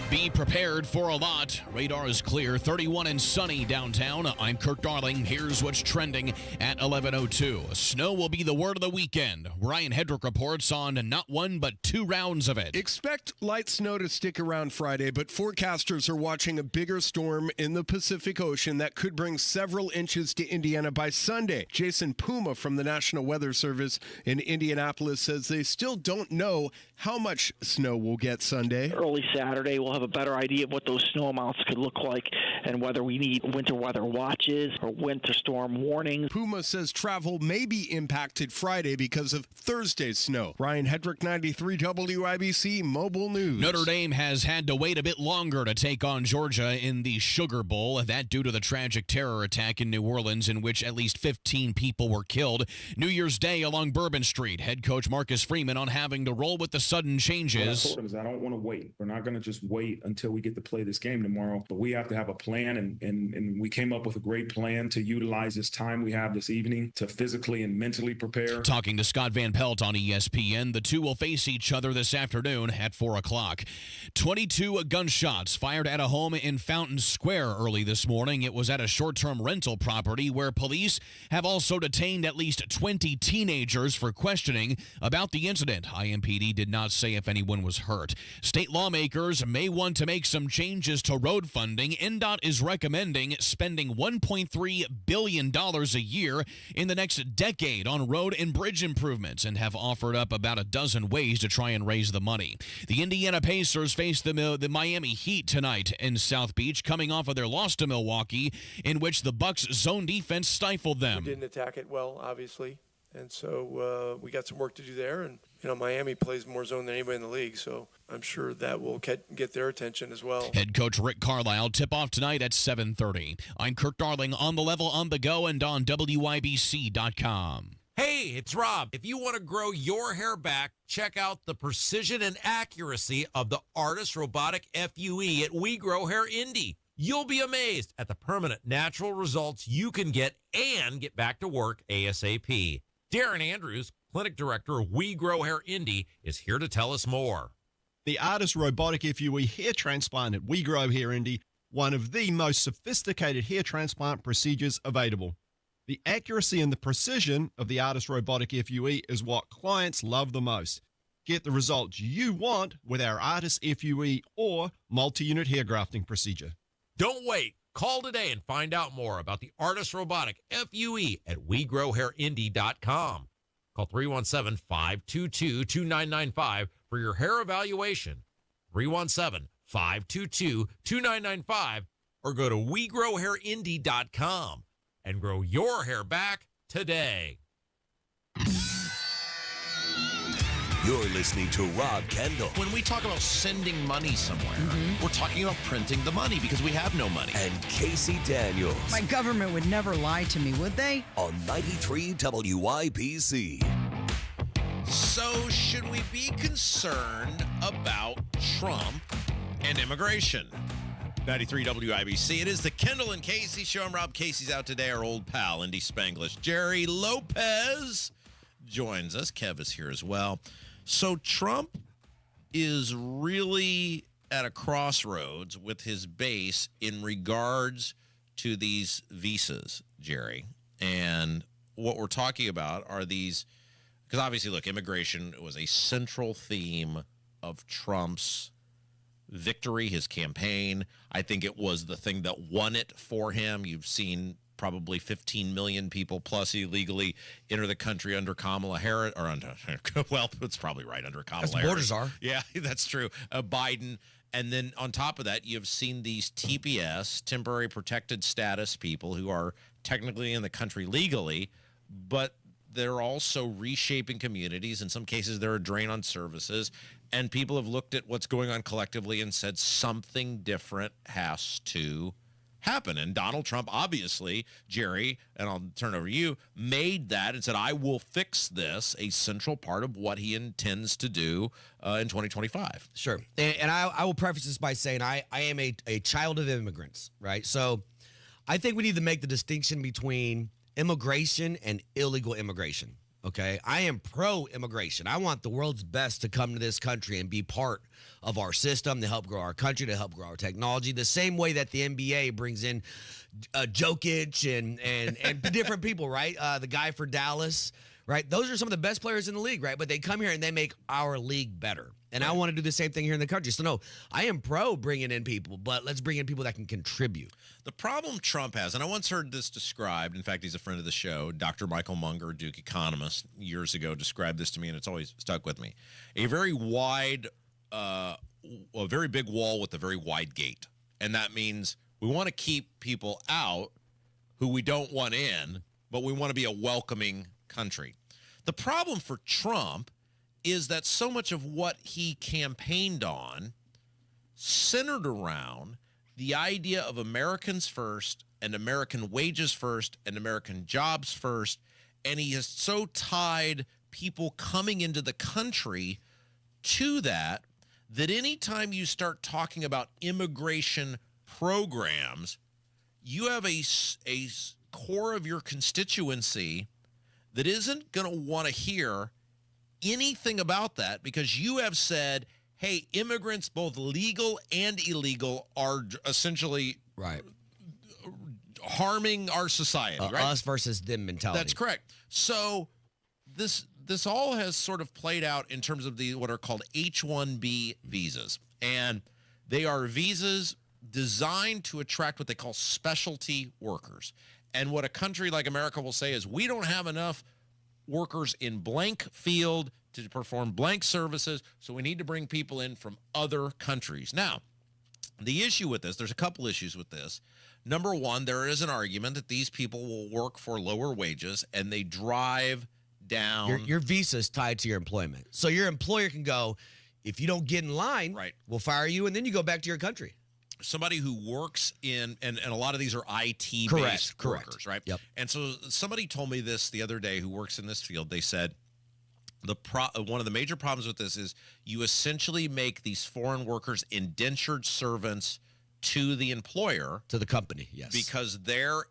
Be prepared for a lot. Radar is clear. 31 and sunny downtown. I'm Kirk Darling. Here's what's trending at 11:02. Snow will be the word of the weekend. Ryan Hedrick reports on not 1 but 2 rounds of it. Expect light snow to stick around Friday, but forecasters are watching a bigger storm in the Pacific Ocean that could bring several inches to Indiana by Sunday. Jason Puma from the National Weather Service in Indianapolis says they still don't know how much snow we'll get Sunday. Early Saturday, we'll have a better idea of what those snow amounts could look like and whether we need winter weather watches or winter storm warnings. Puma says travel may be impacted Friday because of Thursday's snow. Ryan Hedrick, 93 WIBC Mobile News. Notre Dame has had to wait a bit longer to take on Georgia in the Sugar Bowl. That due to the tragic terror attack in New Orleans in which at least 15 people were killed. New Year's Day along Bourbon Street. Head coach Marcus Freeman on having to roll with the sudden changes. What I told him is I don't want to wait. We're not going to just wait wait until we get to play this game tomorrow. But we have to have a plan, and we came up with a great plan to utilize this time we have this evening to physically and mentally prepare. Talking to Scott Van Pelt on ESPN, the two will face each other this afternoon at 4 o'clock. 22 gunshots fired at a home in Fountain Square early this morning. It was at a short-term rental property where police have also detained at least 20 teenagers for questioning about the incident. IMPD did not say if anyone was hurt. State lawmakers may want to make some changes to road funding. NDOT is recommending spending $1.3 billion a year in the next decade on road and bridge improvements and have offered up about a dozen ways to try and raise the money. The Indiana Pacers face the Miami Heat tonight in South Beach, coming off of their loss to Milwaukee, in which the Bucks' zone defense stifled them. We didn't attack it well, obviously, and so we got some work to do there. And Miami plays more zone than anybody in the league, so I'm sure that will get their attention as well. Head coach Rick Carlisle, tip-off tonight at 7:30. I'm Kirk Darling, on the level, on the go, and on WIBC.com. Hey, it's Rob. If you want to grow your hair back, check out the precision and accuracy of the Artist Robotic FUE at We Grow Hair Indie. You'll be amazed at the permanent natural results you can get and get back to work ASAP. Darren Andrews, Clinic Director of We Grow Hair Indie, is here to tell us more. The Artist Robotic FUE hair transplant at We Grow Hair Indie, one of the most sophisticated hair transplant procedures available. The accuracy and the precision of the Artist Robotic FUE is what clients love the most. Get the results you want with our Artist FUE or multi-unit hair grafting procedure. Don't wait. Call today and find out more about the Artist Robotic FUE at WeGrowHairIndie.com. Call 317-522-2995 for your hair evaluation. 317-522-2995 or go to WeGrowHairIndie.com and grow your hair back today. You're listening to Rob Kendall. When we talk about sending money somewhere, we're talking about printing the money because we have no money. And Casey Daniels. My government would never lie to me, would they? On 93 WIBC. So should we be concerned about Trump and immigration? 93 WIBC. It is the Kendall and Casey show. I'm Rob. Casey's out today. Our old pal, Indy Spanglish. Jerry Lopez joins us. Kev is here as well. So Trump is really at a crossroads with his base in regards to these visas, Jerry. And what we're talking about are these, because obviously, look, immigration was a central theme of Trump's victory, his campaign. I think it was the thing that won it for him. You've seen probably 15 million people plus illegally enter the country under Kamala Harris, or under, well, it's probably right, under Kamala Harris. Borders are. Yeah, that's true. Biden. And then on top of that, you've seen these TPS, temporary protected status people who are technically in the country legally, but they're also reshaping communities. In some cases, they're a drain on services. And people have looked at what's going on collectively and said something different has to happen. And Donald Trump, obviously, Jerry, and I'll turn it over to you, made that and said, I will fix this, a central part of what he intends to do in 2025. Sure. And I will preface this by saying I am a child of immigrants, right? So I think we need to make the distinction between immigration and illegal immigration. Okay, I am pro-immigration. I want the world's best to come to this country and be part of our system to help grow our country, to help grow our technology. The same way that the NBA brings in Jokic and different people, right? The guy for Dallas, right? Those are some of the best players in the league, right? But they come here and they make our league better. And I want to do the same thing here in the country. So, no, I am pro bringing in people, but let's bring in people that can contribute. The problem Trump has, and I once heard this described, in fact, he's a friend of the show, Dr. Michael Munger, Duke economist, years ago described this to me, and it's always stuck with me. A very wide, a very big wall with a very wide gate. And that means we want to keep people out who we don't want in, but we want to be a welcoming country. The problem for Trump is that so much of what he campaigned on centered around the idea of Americans first and American wages first and American jobs first. And he has so tied people coming into the country to that that anytime you start talking about immigration programs, you have a core of your constituency that isn't going to want to hear anything about that, because you have said, hey, immigrants, both legal and illegal, are essentially harming our society. Right? Us versus them mentality. That's correct. So this all has sort of played out in terms of what are called H-1B visas. And they are visas designed to attract what they call specialty workers. And what a country like America will say is, we don't have enough workers in blank field to perform blank services, so we need to bring people in from other countries. Now, the issue with this, there's a couple issues with this. Number one, there is an argument that these people will work for lower wages, and they drive down. Your visa is tied to your employment. So your employer can go, if you don't get in line, we'll fire you, and then you go back to your country. Somebody who works in, and a lot of these are IT-based workers, right? Yep. And so somebody told me this the other day who works in this field. They said one of the major problems with this is you essentially make these foreign workers indentured servants to the employer. To the company, yes. Because they're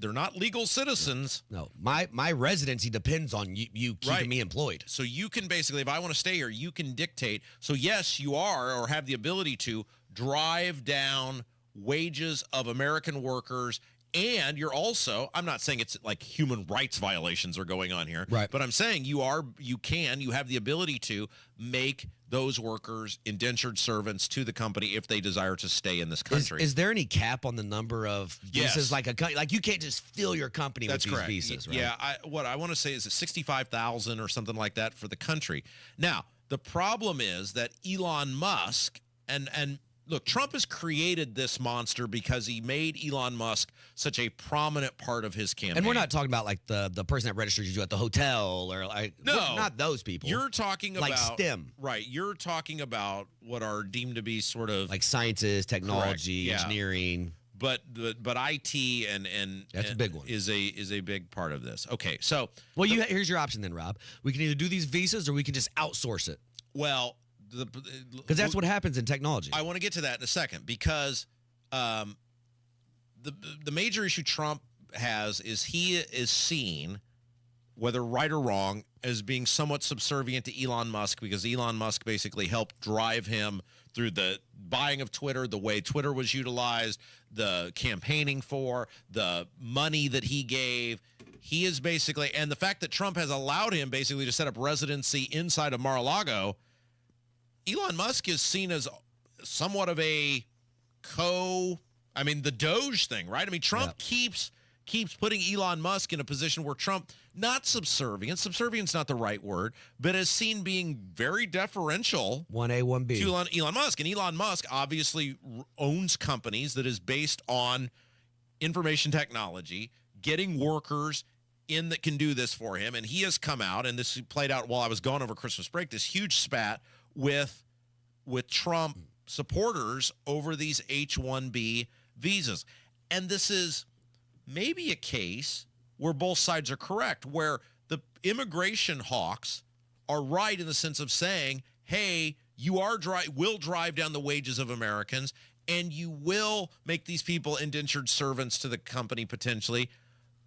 not legal citizens. No, my residency depends on you keeping me employed. So you can basically, if I want to stay here, you can dictate. So yes, you are, or have the ability to, drive down wages of American workers. And you're also, I'm not saying it's like human rights violations are going on here, right? But I'm saying you have the ability to make those workers indentured servants to the company if they desire to stay in this country. Is there any cap on the number of visas? Yes. Like you can't just fill your company That's with correct. these visas, right? Yeah, what I want to say is 65,000 or something like that for the country. Now, the problem is that Elon Musk and look, Trump has created this monster because he made Elon Musk such a prominent part of his campaign. And we're not talking about like the person that registers you at the hotel or like not those people. You're talking about like STEM. Right. You're talking about what are deemed to be sort of like sciences, technology, engineering. But IT and that's a big one. Is a big part of this. Okay. So here's your option then, Rob. We can either do these visas or we can just outsource it. Well, because that's what happens in technology. I want to get to that in a second, because the major issue Trump has is he is seen, whether right or wrong, as being somewhat subservient to Elon Musk, because Elon Musk basically helped drive him through the buying of Twitter, the way Twitter was utilized, the campaigning for, the money that he gave. He is basically, and the fact that Trump has allowed him basically to set up residency inside of Mar-a-Lago, Elon Musk is seen as somewhat of a the Doge thing, right? I mean, Trump keeps putting Elon Musk in a position where Trump, not subservient's not the right word, but is seen being very deferential 1A, 1B to Elon Musk. And Elon Musk obviously owns companies that is based on information technology, getting workers in that can do this for him. And he has come out, and this played out while I was gone over Christmas break, this huge spat with Trump supporters over these H-1B visas. And this is maybe a case where both sides are correct, where the immigration hawks are right in the sense of saying, hey, you will drive down the wages of Americans, and you will make these people indentured servants to the company potentially.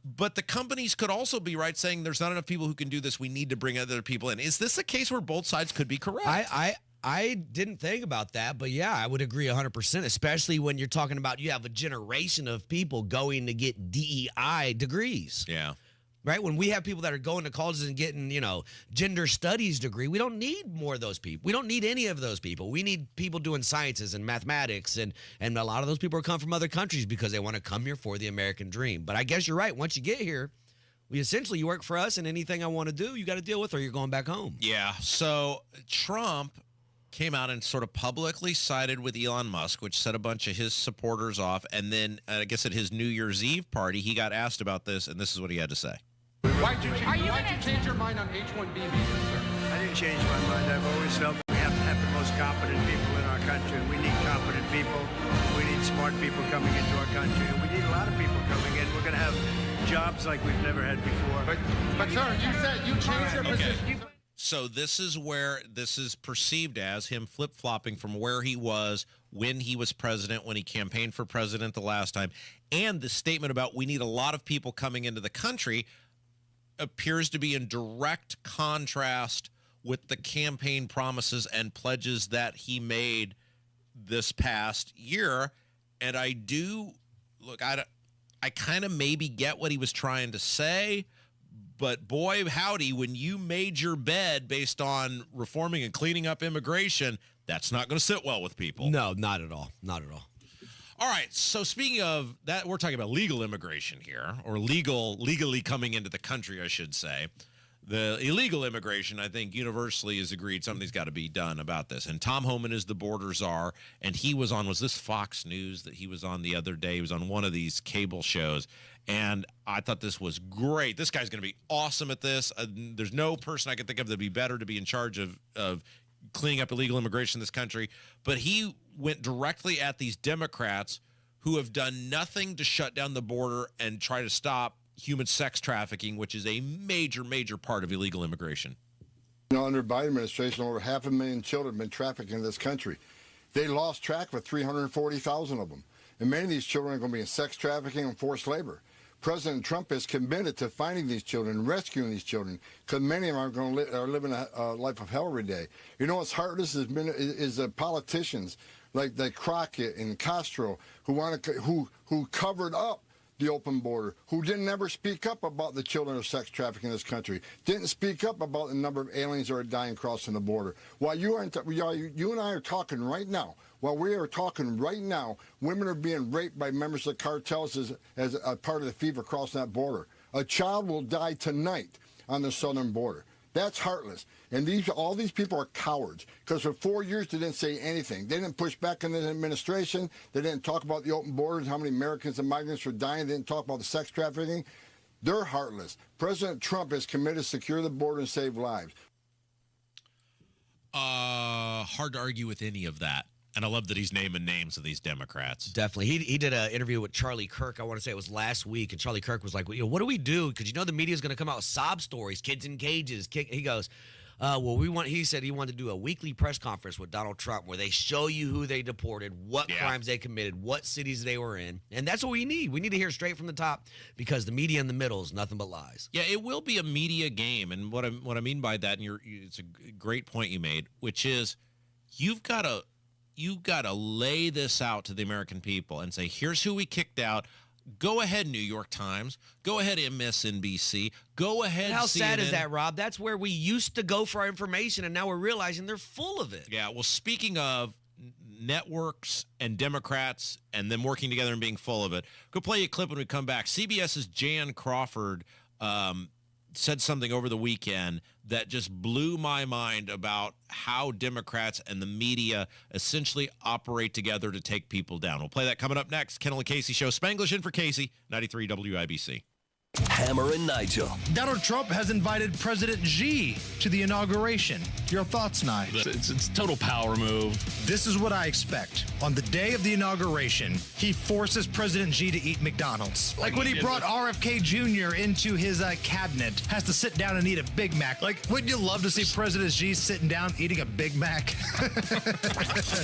But the companies could also be right, saying there's not enough people who can do this. We need to bring other people in. Is this a case where both sides could be correct? I didn't think about that, but yeah, I would agree 100%, especially when you're talking about you have a generation of people going to get DEI degrees. Yeah. Right? When we have people that are going to colleges and getting, gender studies degree, we don't need more of those people. We don't need any of those people. We need people doing sciences and mathematics, and a lot of those people come from other countries because they want to come here for the American dream. But I guess you're right. Once you get here, you work for us, and anything I want to do, you got to deal with, or you're going back home. Yeah. So Trump came out and sort of publicly sided with Elon Musk, which set a bunch of his supporters off. And then I guess at his New Year's Eve party, he got asked about this, and this is what he had to say. Why'd you change your mind on H-1B visas, sir? I didn't change my mind. I've always felt we have to have the most competent people in our country. We need competent people. We need smart people coming into our country. And we need a lot of people coming in. We're going to have jobs like we've never had before. But sir, you said you changed your position. So this is where this is perceived as him flip-flopping from where he was when he was president, when he campaigned for president the last time. And the statement about we need a lot of people coming into the country appears to be in direct contrast with the campaign promises and pledges that he made this past year. And I do, look, I kind of maybe get what he was trying to say, but boy, howdy, when you made your bed based on reforming and cleaning up immigration, that's not going to sit well with people. No, not at all. Not at all. All right, so speaking of that, we're talking about legal immigration here, or legally coming into the country, I should say. The illegal immigration, I think, universally is agreed something's got to be done about this. And Tom Homan is the border czar, and he was on, was this Fox News that he was on the other day? He was on one of these cable shows, and I thought this was great. This guy's going to be awesome at this. There's no person I can think of that would be better to be in charge of cleaning up illegal immigration in this country. But he went directly at these Democrats who have done nothing to shut down the border and try to stop human sex trafficking, which is a major, major part of illegal immigration. Under Biden administration, over 500,000 children have been trafficked in this country. They lost track with 340,000 of them. And many of these children are going to be in sex trafficking and forced labor. President Trump is committed to finding these children, rescuing these children, because many of them are living a life of hell every day. You know what's heartless is the politicians like Crockett and Castro who covered up the open border, who didn't ever speak up about the children of sex trafficking in this country, didn't speak up about the number of aliens that are dying crossing the border. While you and I are talking right now, women are being raped by members of cartels as a part of the fever crossing that border. A child will die tonight on the southern border. That's heartless. And all these people are cowards, because for 4 years they didn't say anything. They didn't push back on the administration. They didn't talk about the open borders, how many Americans and migrants were dying. They didn't talk about the sex trafficking. They're heartless. President Trump is committed to secure the border and save lives. Hard to argue with any of that. And I love that he's naming names of these Democrats. Definitely. He did an interview with Charlie Kirk, I want to say it was last week, and Charlie Kirk was like, well, what do we do? Because the media is going to come out with sob stories, kids in cages. He goes, he said he wanted to do a weekly press conference with Donald Trump where they show you who they deported, what crimes they committed, what cities they were in. And that's what we need. We need to hear straight from the top, because the media in the middle is nothing but lies. Yeah, it will be a media game. And what I mean by that, and it's a great point you made, which is you've got to lay this out to the American people and say, here's who we kicked out. Go ahead, New York Times. Go ahead, MSNBC. Go ahead, How CNN. sad is that, Rob? That's where we used to go for our information, and now we're realizing they're full of it. Yeah, well, speaking of networks and Democrats and them working together and being full of it, go play a clip when we come back. CBS's Jan Crawford said something over the weekend that just blew my mind about how Democrats and the media essentially operate together to take people down. We'll play that coming up next. Kendall Casey Show. Spanglish in for Casey, 93 WIBC. Hammer and Nigel. Donald Trump has invited President Xi to the inauguration. Your thoughts, Nigel? It's total power move. This is what I expect. On the day of the inauguration, he forces President Xi to eat McDonald's. Like when he brought RFK Jr. into his cabinet, has to sit down and eat a Big Mac. Like, wouldn't you love to see President Xi sitting down eating a Big Mac?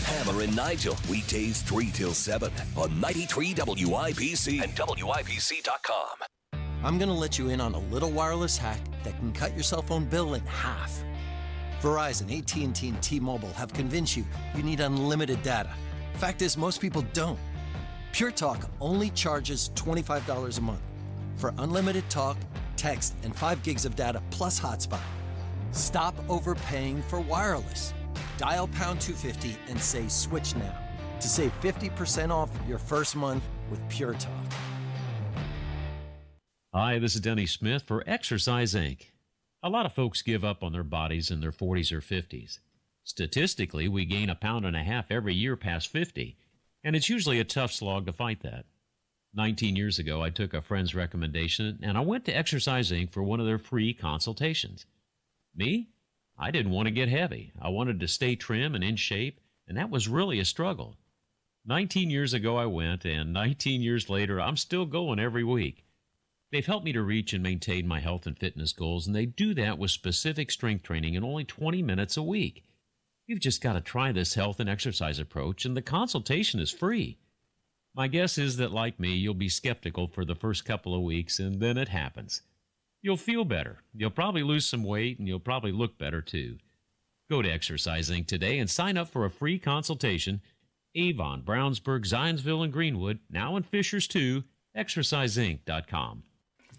Hammer and Nigel, weekdays 3 till 7 on 93 WIBC and WIBC.com. I'm going to let you in on a little wireless hack that can cut your cell phone bill in half. Verizon, AT&T, and T-Mobile have convinced you need unlimited data. Fact is, most people don't. Pure Talk only charges $25 a month for unlimited talk, text, and 5 gigs of data plus hotspot. Stop overpaying for wireless. Dial pound 250 and say switch now to save 50% off your first month with Pure Talk. Hi, this is Denny Smith for Exercise Inc. A lot of folks give up on their bodies in their 40s or 50s. Statistically, we gain 1.5 pounds every year past 50, and it's usually a tough slog to fight that. 19 years ago, I took a friend's recommendation, and I went to Exercise Inc. for one of their free consultations. Me? I didn't want to get heavy. I wanted to stay trim and in shape, and that was really a struggle. 19 years ago I went, and 19 years later, I'm still going every week. They've helped me to reach and maintain my health and fitness goals, and they do that with specific strength training in only 20 minutes a week. You've just got to try this health and exercise approach, and the consultation is free. My guess is that, like me, you'll be skeptical for the first couple of weeks, and then it happens. You'll feel better. You'll probably lose some weight, and you'll probably look better, too. Go to Exercise Inc. today and sign up for a free consultation. Avon, Brownsburg, Zionsville, and Greenwood, now in Fishers, too. ExerciseInc.com.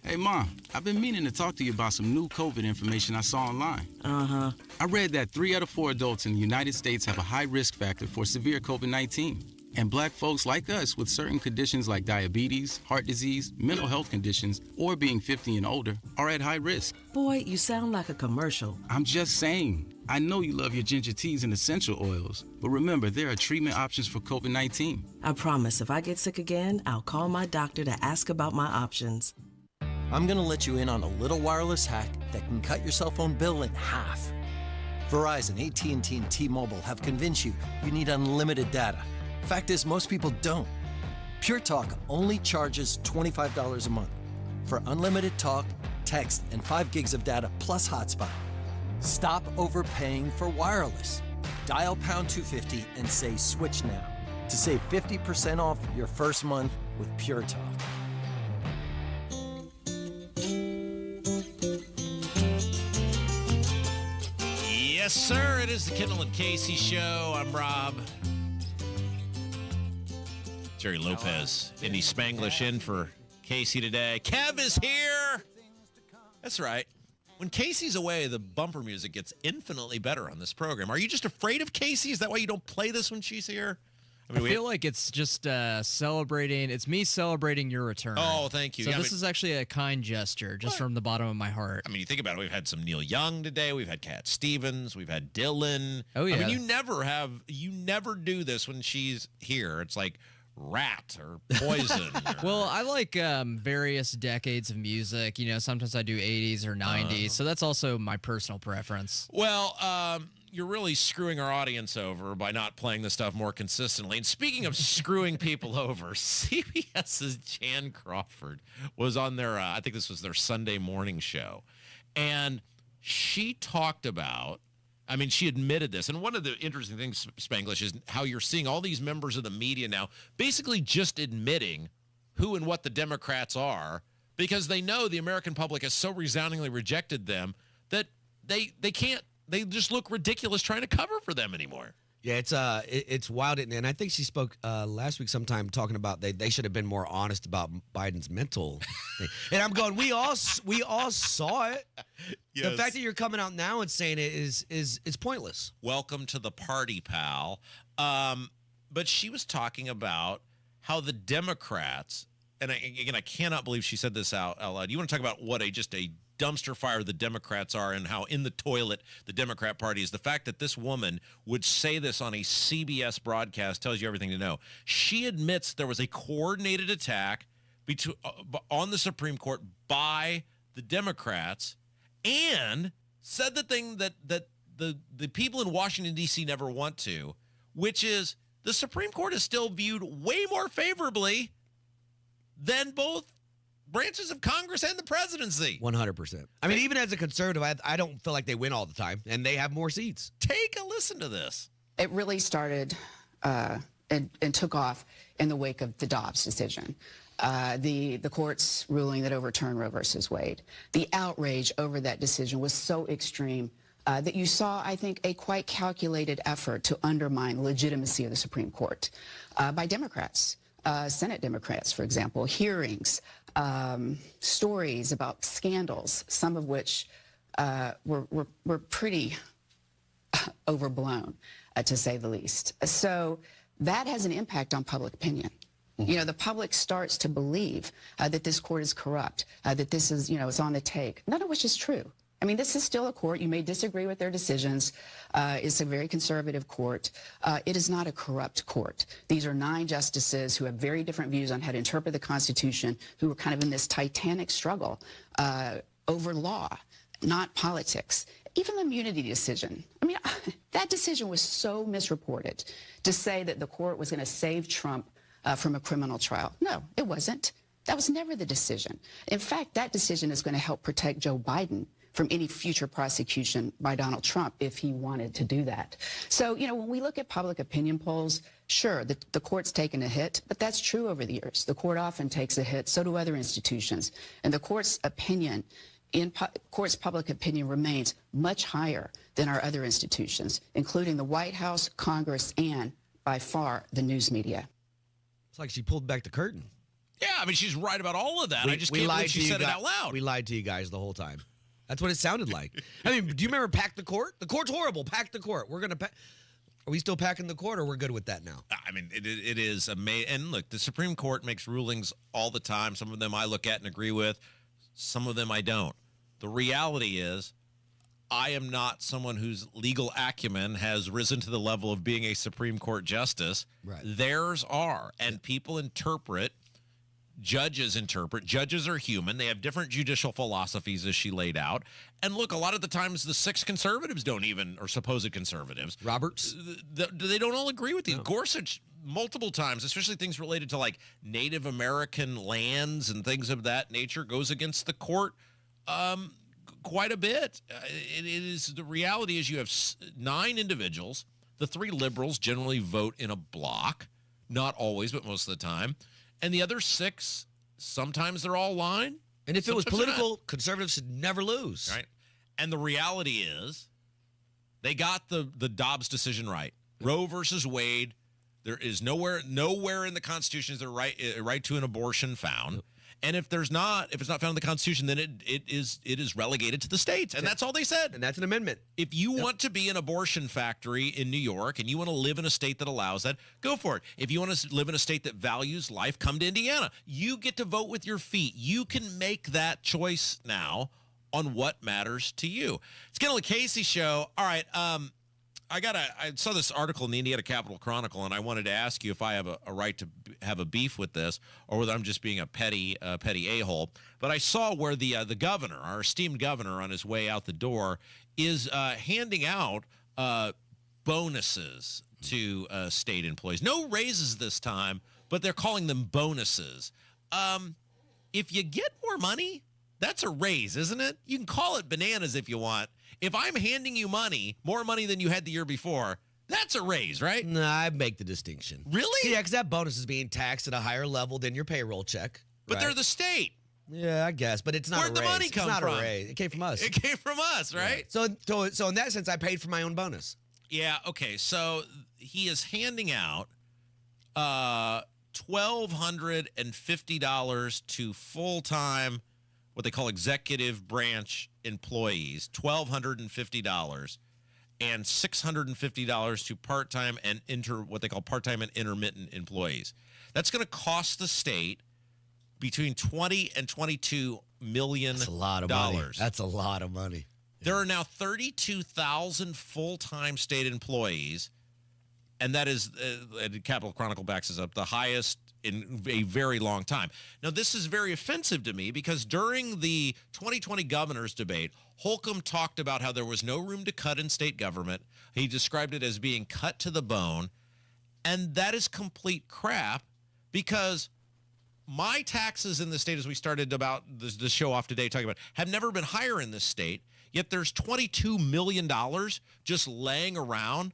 Hey, Mom, I've been meaning to talk to you about some new COVID information I saw online. Uh-huh. I read that 3 out of 4 adults in the United States have a high risk factor for severe COVID-19. And black folks like us with certain conditions like diabetes, heart disease, mental health conditions, or being 50 and older are at high risk. Boy, you sound like a commercial. I'm just saying. I know you love your ginger teas and essential oils, but remember, there are treatment options for COVID-19. I promise if I get sick again, I'll call my doctor to ask about my options. I'm going to let you in on a little wireless hack that can cut your cell phone bill in half. Verizon, AT&T, and T-Mobile have convinced you need unlimited data. Fact is, most people don't. Pure Talk only charges $25 a month for unlimited talk, text, and 5 gigs of data plus hotspot. Stop overpaying for wireless. Dial pound 250 and say switch now to save 50% off your first month with Pure Talk. Yes, sir. It is the Kendall and Casey Show. I'm Rob. Jerry Lopez, Indy Spanglish in for Casey today. Kev is here. That's right. When Casey's away, the bumper music gets infinitely better on this program. Are you just afraid of Casey? Is that why you don't play this when she's here? I feel like it's just celebrating. It's me celebrating your return. Oh, thank you. So Yeah, this is actually a kind gesture, just from the bottom of my heart. I mean, you think about it. We've had some Neil Young today. We've had Cat Stevens. We've had Dylan. Oh, yeah. I mean, you never do this when she's here. It's like Rat or Poison. Well, I like various decades of music. You know, sometimes I do 80s or 90s. So that's also my personal preference. Well, you're really screwing our audience over by not playing this stuff more consistently. And speaking of screwing people over, CBS's Jan Crawford was on their, I think this was their Sunday morning show. And she talked about, I mean, she admitted this. And one of the interesting things, Spanglish, is how you're seeing all these members of the media now basically just admitting who and what the Democrats are because they know the American public has so resoundingly rejected them that they can't. They just look ridiculous trying to cover for them anymore. Yeah, it's wild, and I think she spoke last week sometime talking about they should have been more honest about Biden's mental thing. And I'm going, we all saw it. Yes. The fact that you're coming out now and saying it is pointless. Welcome to the party, pal. But she was talking about how the Democrats, and I cannot believe she said this out loud. You want to talk about what just a dumpster fire the Democrats are and how in the toilet the Democrat Party is. The fact that this woman would say this on a CBS broadcast tells you everything to know. She admits there was a coordinated attack on the Supreme Court by the Democrats and said the thing that the people in Washington, D.C. never want to, which is the Supreme Court is still viewed way more favorably than both branches of Congress and the presidency. 100%. I mean, even as a conservative, I don't feel like they win all the time, and they have more seats. Take a listen to this. It really started and took off in the wake of the Dobbs decision. The court's ruling that overturned Roe versus Wade. The outrage over that decision was so extreme that you saw, I think, a quite calculated effort to undermine the legitimacy of the Supreme Court by Democrats. Senate Democrats, for example, hearings, stories about scandals, some of which were pretty overblown, to say the least. So that has an impact on public opinion. Mm-hmm. You know, the public starts to believe that this court is corrupt, that this is, it's on the take, none of which is true. I mean, this is still a court. You may disagree with their decisions. It's a very conservative court. It is not a corrupt court. These are 9 justices who have very different views on how to interpret the Constitution, who are kind of in this titanic struggle over law, not politics. Even the immunity decision. I mean, that decision was so misreported to say that the court was going to save Trump from a criminal trial. No, it wasn't. That was never the decision. In fact, that decision is going to help protect Joe Biden from any future prosecution by Donald Trump if he wanted to do that. So, when we look at public opinion polls, sure, the court's taken a hit, but that's true over the years. The court often takes a hit, so do other institutions. And the court's opinion, court's public opinion remains much higher than our other institutions, including the White House, Congress, and, by far, the news media. It's like she pulled back the curtain. Yeah, I mean, she's right about all of that. I just can't believe she said it out loud. We lied to you guys the whole time. That's what it sounded like. I mean, do you remember Pack the Court? The court's horrible. Pack the court. We're going to pack. Are we still packing the court, or we're good with that now? I mean, it is amazing. And look, the Supreme Court makes rulings all the time. Some of them I look at and agree with. Some of them I don't. The reality is, I am not someone whose legal acumen has risen to the level of being a Supreme Court justice. Right. Theirs are. And people interpret. Judges interpret. Judges are human. They have different judicial philosophies, as she laid out. And look, a lot of the times the 6 conservatives don't even, or supposed conservatives. Roberts? They don't all agree with you. No. Gorsuch, multiple times, especially things related to like Native American lands and things of that nature, goes against the court quite a bit. The reality is you have 9 individuals. The 3 liberals generally vote in a block. Not always, but most of the time. And the other 6, sometimes they're all line. And if it was political, conservatives should never lose. Right. And the reality is they got the Dobbs decision right. Roe versus Wade, there is nowhere in the Constitution is there right to an abortion found. And if it's not found in the Constitution, then it is relegated to the states. And that's all they said. And that's an amendment. If you want to be an abortion factory in New York and you want to live in a state that allows that, go for it. If you want to live in a state that values life, come to Indiana. You get to vote with your feet. You can make that choice now on what matters to you. It's Kendall Casey show. All right. I saw this article in the Indiana Capital Chronicle, and I wanted to ask you if I have a right to have a beef with this, or whether I'm just being a petty a-hole. But I saw where the governor, our esteemed governor, on his way out the door, is handing out bonuses to state employees. No raises this time, but they're calling them bonuses. If you get more money, that's a raise, isn't it? You can call it bananas if you want. If I'm handing you money, more money than you had the year before, that's a raise, right? No, I make the distinction. Really? Yeah, because that bonus is being taxed at a higher level than your payroll check. But they're the state. Yeah, I guess, but it's not Where'd a raise. the money come it's not from? A raise. It came from us. It came from us, right? Yeah. So in that sense, I paid for my own bonus. Yeah, okay. So he is handing out $1,250 to full-time, what they call executive branch employees, $1,250, and $650 to part-time and what they call part-time and intermittent employees. That's going to cost the state between $20 and $22 million. That's a lot of money. That's a lot of money. There are now 32,000 full-time state employees, and that is, Capital Chronicle backs us up, the highest in a very long time. Now, this is very offensive to me because during the 2020 governor's debate, Holcomb talked about how there was no room to cut in state government. He described it as being cut to the bone, and that is complete crap because my taxes in the state, as we started about the show off today talking about, have never been higher in this state, yet there's $22 million just laying around.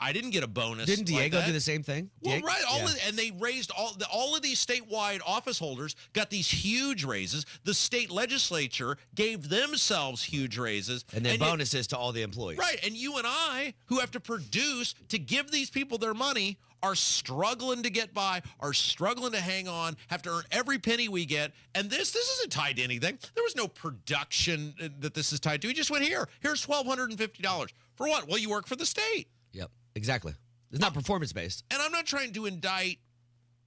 I didn't get a bonus. Didn't Diego do the same thing? Well, right. And they raised all of these statewide office holders got these huge raises. The state legislature gave themselves huge raises. And then bonuses to all the employees. Right. And you and I, who have to produce to give these people their money, are struggling to get by, are struggling to hang on, have to earn every penny we get. And this isn't tied to anything. There was no production that this is tied to. We just went here. Here's $1,250. For what? Well, you work for the state. Yep, exactly. It's not performance-based. And I'm not trying to indict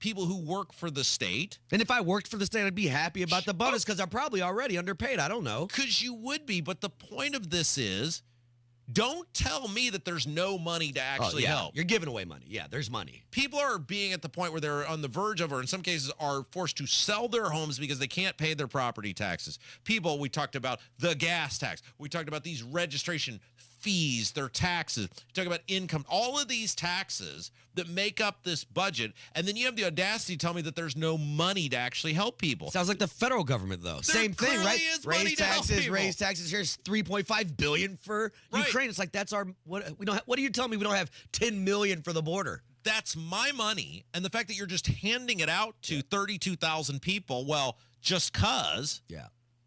people who work for the state. And if I worked for the state, I'd be happy about the bonus because I'm probably already underpaid. I don't know. Because you would be. But the point of this is, don't tell me that there's no money to actually help. You're giving away money. Yeah, there's money. People are being at the point where they're on the verge of, or in some cases are forced to sell their homes because they can't pay their property taxes. People, we talked about the gas tax. We talked about these registration fees, their taxes. You talk about income, all of these taxes that make up this budget, and then you have the audacity to tell me that there's no money to actually help people. Sounds like the federal government, though. Same thing, right? Raise taxes. Here's $3.5 billion for Ukraine. It's like that's our what we don't. What do you tell me? We don't have $10 million for the border. That's my money, and the fact that you're just handing it out to 32,000 people, well, just cause. Yeah.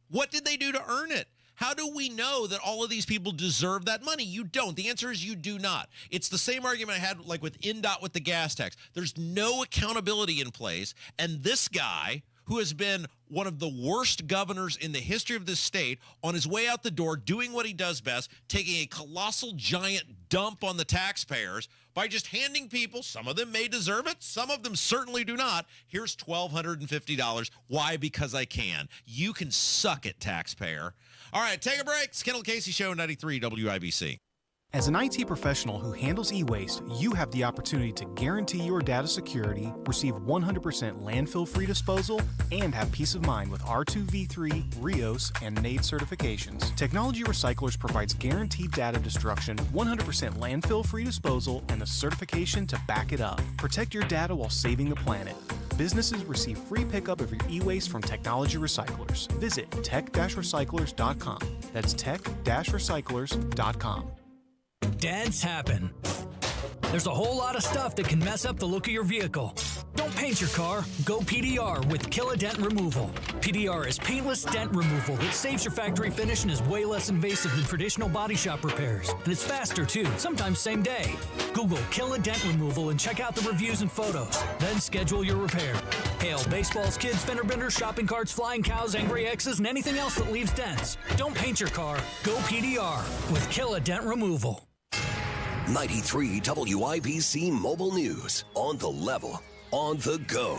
What did they do to earn it? How do we know that all of these people deserve that money? You don't. The answer is you do not. It's the same argument I had like with INDOT with the gas tax. There's no accountability in place, and this guy, who has been one of the worst governors in the history of this state, on his way out the door, doing what he does best, taking a colossal giant dump on the taxpayers by just handing people, some of them may deserve it, some of them certainly do not, here's $1,250. Why? Because I can. You can suck it, taxpayer. All right, take a break. It's Kendall Casey Show, 93 WIBC. As an IT professional who handles e-waste, you have the opportunity to guarantee your data security, receive 100% landfill-free disposal, and have peace of mind with R2v3, RIOS, and NAID certifications. Technology Recyclers provides guaranteed data destruction, 100% landfill-free disposal, and the certification to back it up. Protect your data while saving the planet. Businesses receive free pickup of your e-waste from Technology Recyclers. Visit tech-recyclers.com. That's tech-recyclers.com. Dads happen. There's a whole lot of stuff that can mess up the look of your vehicle. Don't paint your car. Go PDR with Kill a Dent Removal. PDR is paintless dent removal that saves your factory finish and is way less invasive than traditional body shop repairs. And it's faster too, sometimes same day. Google Kill a Dent Removal and check out the reviews and photos. Then schedule your repair. Hail baseballs, kids, fender benders, shopping carts, flying cows, angry X's, and anything else that leaves dents. Don't paint your car. Go PDR with Kill a Dent Removal. 93 WIBC Mobile News. On the level, on the go.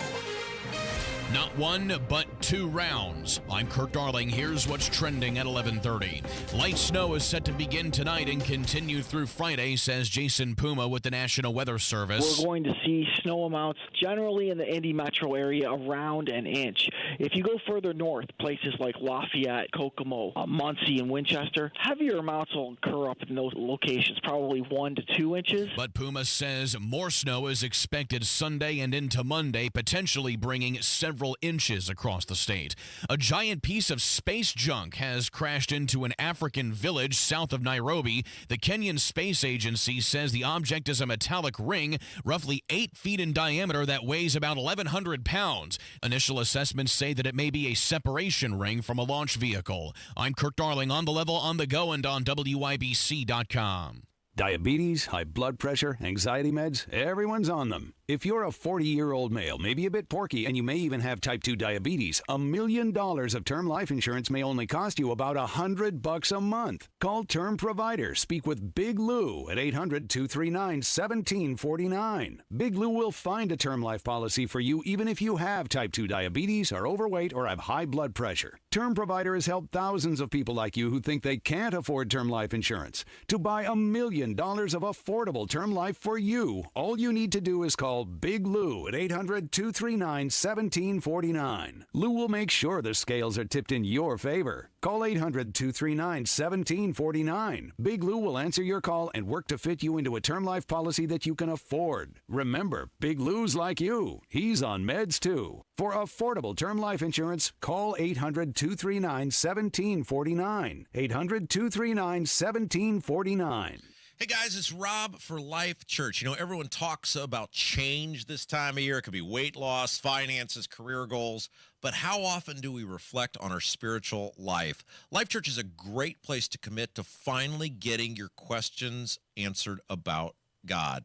Not one, but two rounds. I'm Kurt Darling. Here's what's trending at 11:30. Light snow is set to begin tonight and continue through Friday, says Jason Puma with the National Weather Service. We're going to see snow amounts generally in the Indy metro area around an inch. If you go further north, places like Lafayette, Kokomo, Muncie, and Winchester, heavier amounts will occur up in those locations, probably 1 to 2 inches. But Puma says more snow is expected Sunday and into Monday, potentially bringing several inches across the state. A giant piece of space junk has crashed into an African village south of Nairobi. The Kenyan Space Agency says the object is a metallic ring, roughly 8 feet in diameter, that weighs about 1,100 pounds. Initial assessments say that it may be a separation ring from a launch vehicle. I'm Kirk Darling, on the level, on the go, and on WIBC.com. Diabetes, high blood pressure, anxiety meds, everyone's on them. If you're a 40-year-old male, maybe a bit porky, and you may even have type 2 diabetes, $1 million of term life insurance may only cost you about $100 a month. Call Term Provider. Speak with Big Lou at 800-239-1749. Big Lou will find a term life policy for you even if you have type 2 diabetes, are overweight, or have high blood pressure. Term Provider has helped thousands of people like you who think they can't afford term life insurance to buy $1 million of affordable term life for you. All you need to do is call Big Lou at 800-239-1749. Lou will make sure the scales are tipped in your favor. Call 800-239-1749. Big Lou will answer your call and work to fit you into a term life policy that you can afford. Remember, Big Lou's like you. He's on meds too. For affordable term life insurance, call 800-239-1749. 800-239-1749. Hey guys, it's Rob for Life Church. You know, everyone talks about change this time of year. It could be weight loss, finances, career goals. But how often do we reflect on our spiritual life? Life Church is a great place to commit to finally getting your questions answered about God.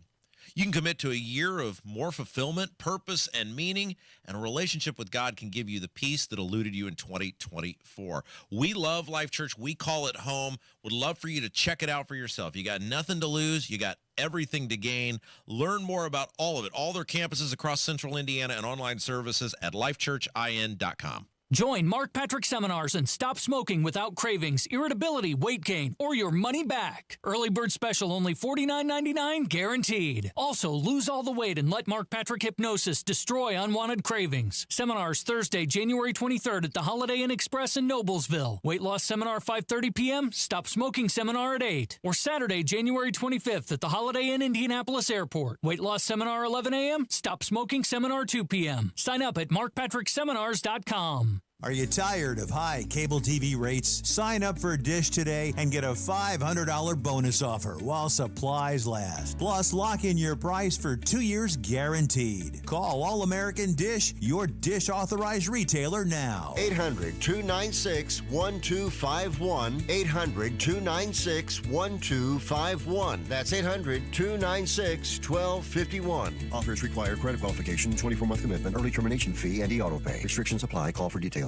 You can commit to a year of more fulfillment, purpose, and meaning, and a relationship with God can give you the peace that eluded you in 2024. We love Life Church. We call it home. Would love for you to check it out for yourself. You got nothing to lose. You got everything to gain. Learn more about all of it, all their campuses across central Indiana, and online services at lifechurchin.com. Join Mark Patrick Seminars and stop smoking without cravings, irritability, weight gain, or your money back. Early bird special only $49.99 guaranteed. Also, lose all the weight and let Mark Patrick Hypnosis destroy unwanted cravings. Seminars Thursday, January 23rd at the Holiday Inn Express in Noblesville. Weight loss seminar 5:30 p.m., stop smoking seminar at 8. Or Saturday, January 25th at the Holiday Inn Indianapolis Airport. Weight loss seminar 11 a.m., stop smoking seminar 2 p.m. Sign up at markpatrickseminars.com. Are you tired of high cable TV rates? Sign up for Dish today and get a $500 bonus offer while supplies last. Plus, lock in your price for 2 years guaranteed. Call All American Dish, your Dish authorized retailer now. 800-296-1251. 800-296-1251. That's 800-296-1251. Offers require credit qualification, 24-month commitment, early termination fee, and e-auto pay. Restrictions apply. Call for details.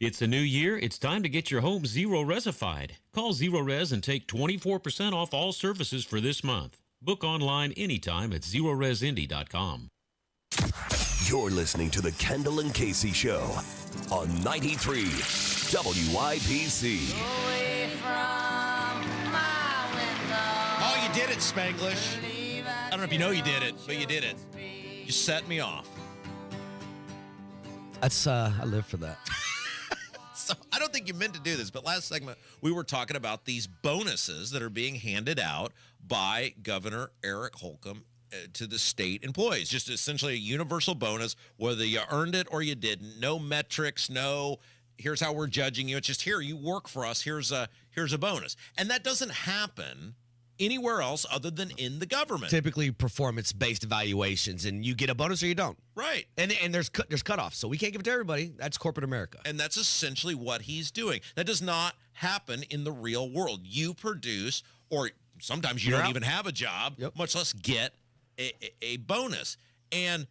It's a new year. It's time to get your home Zero-Resified. Call Zero-Res and take 24% off all services for this month. Book online anytime at ZeroResIndy.com. You're listening to the Kendall and Casey Show on 93 WIPC. Oh, you did it, Spanglish. I don't know if you know you did it, but you did it. You set me off. That's I live for that. So I don't think you meant to do this, but last segment we were talking about these bonuses that are being handed out by Governor Eric Holcomb to the state employees. Just essentially a universal bonus, whether you earned it or you didn't. No metrics, no here's how we're judging you. It's just here, you work for us, here's a bonus. And that doesn't happen anywhere else other than in the government. Typically performance-based evaluations, and you get a bonus or you don't. Right. And there's cutoffs, so we can't give it to everybody. That's corporate America. And that's essentially what he's doing. That does not happen in the real world. You produce, or sometimes you don't even have a job, much less get a bonus. And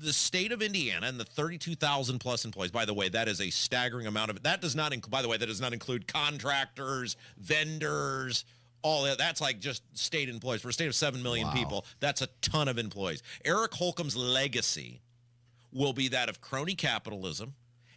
the state of Indiana and the 32,000 plus employees, by the way, that is a staggering amount of it. That does not, by the way, that does not include contractors, vendors, all that. That's like just state employees. For a state of 7 million people, that's a ton of employees. Eric Holcomb's legacy will be that of crony capitalism,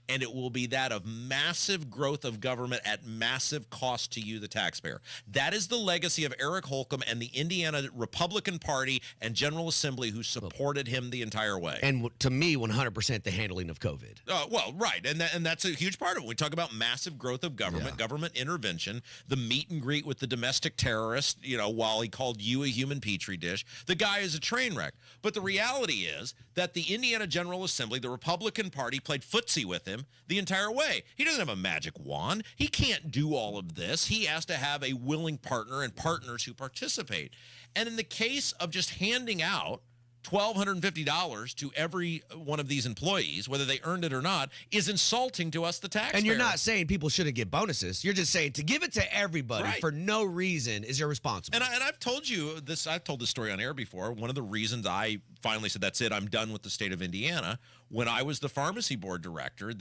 and it will be that of massive growth of government at massive cost to you, the taxpayer. That is the legacy of Eric Holcomb and the Indiana Republican Party and General Assembly, who supported him the entire way. And to me, 100% the handling of COVID. Well, right, and that's a huge part of it. We talk about massive growth of government, government intervention, the meet and greet with the domestic terrorist, while he called you a human petri dish. The guy is a train wreck. But the reality is that the Indiana General Assembly, the Republican Party, played footsie with him the entire way. He doesn't have a magic wand. He can't do all of this. He has to have a willing partner and partners who participate. And in the case of just handing out $1,250 to every one of these employees, whether they earned it or not, is insulting to us, the taxpayer. And you're not saying people shouldn't get bonuses. You're just saying to give it to everybody for no reason is irresponsible. And I've told you this. I've told this story on air before. One of the reasons I finally said, that's it, I'm done with the state of Indiana, when I was the pharmacy board director,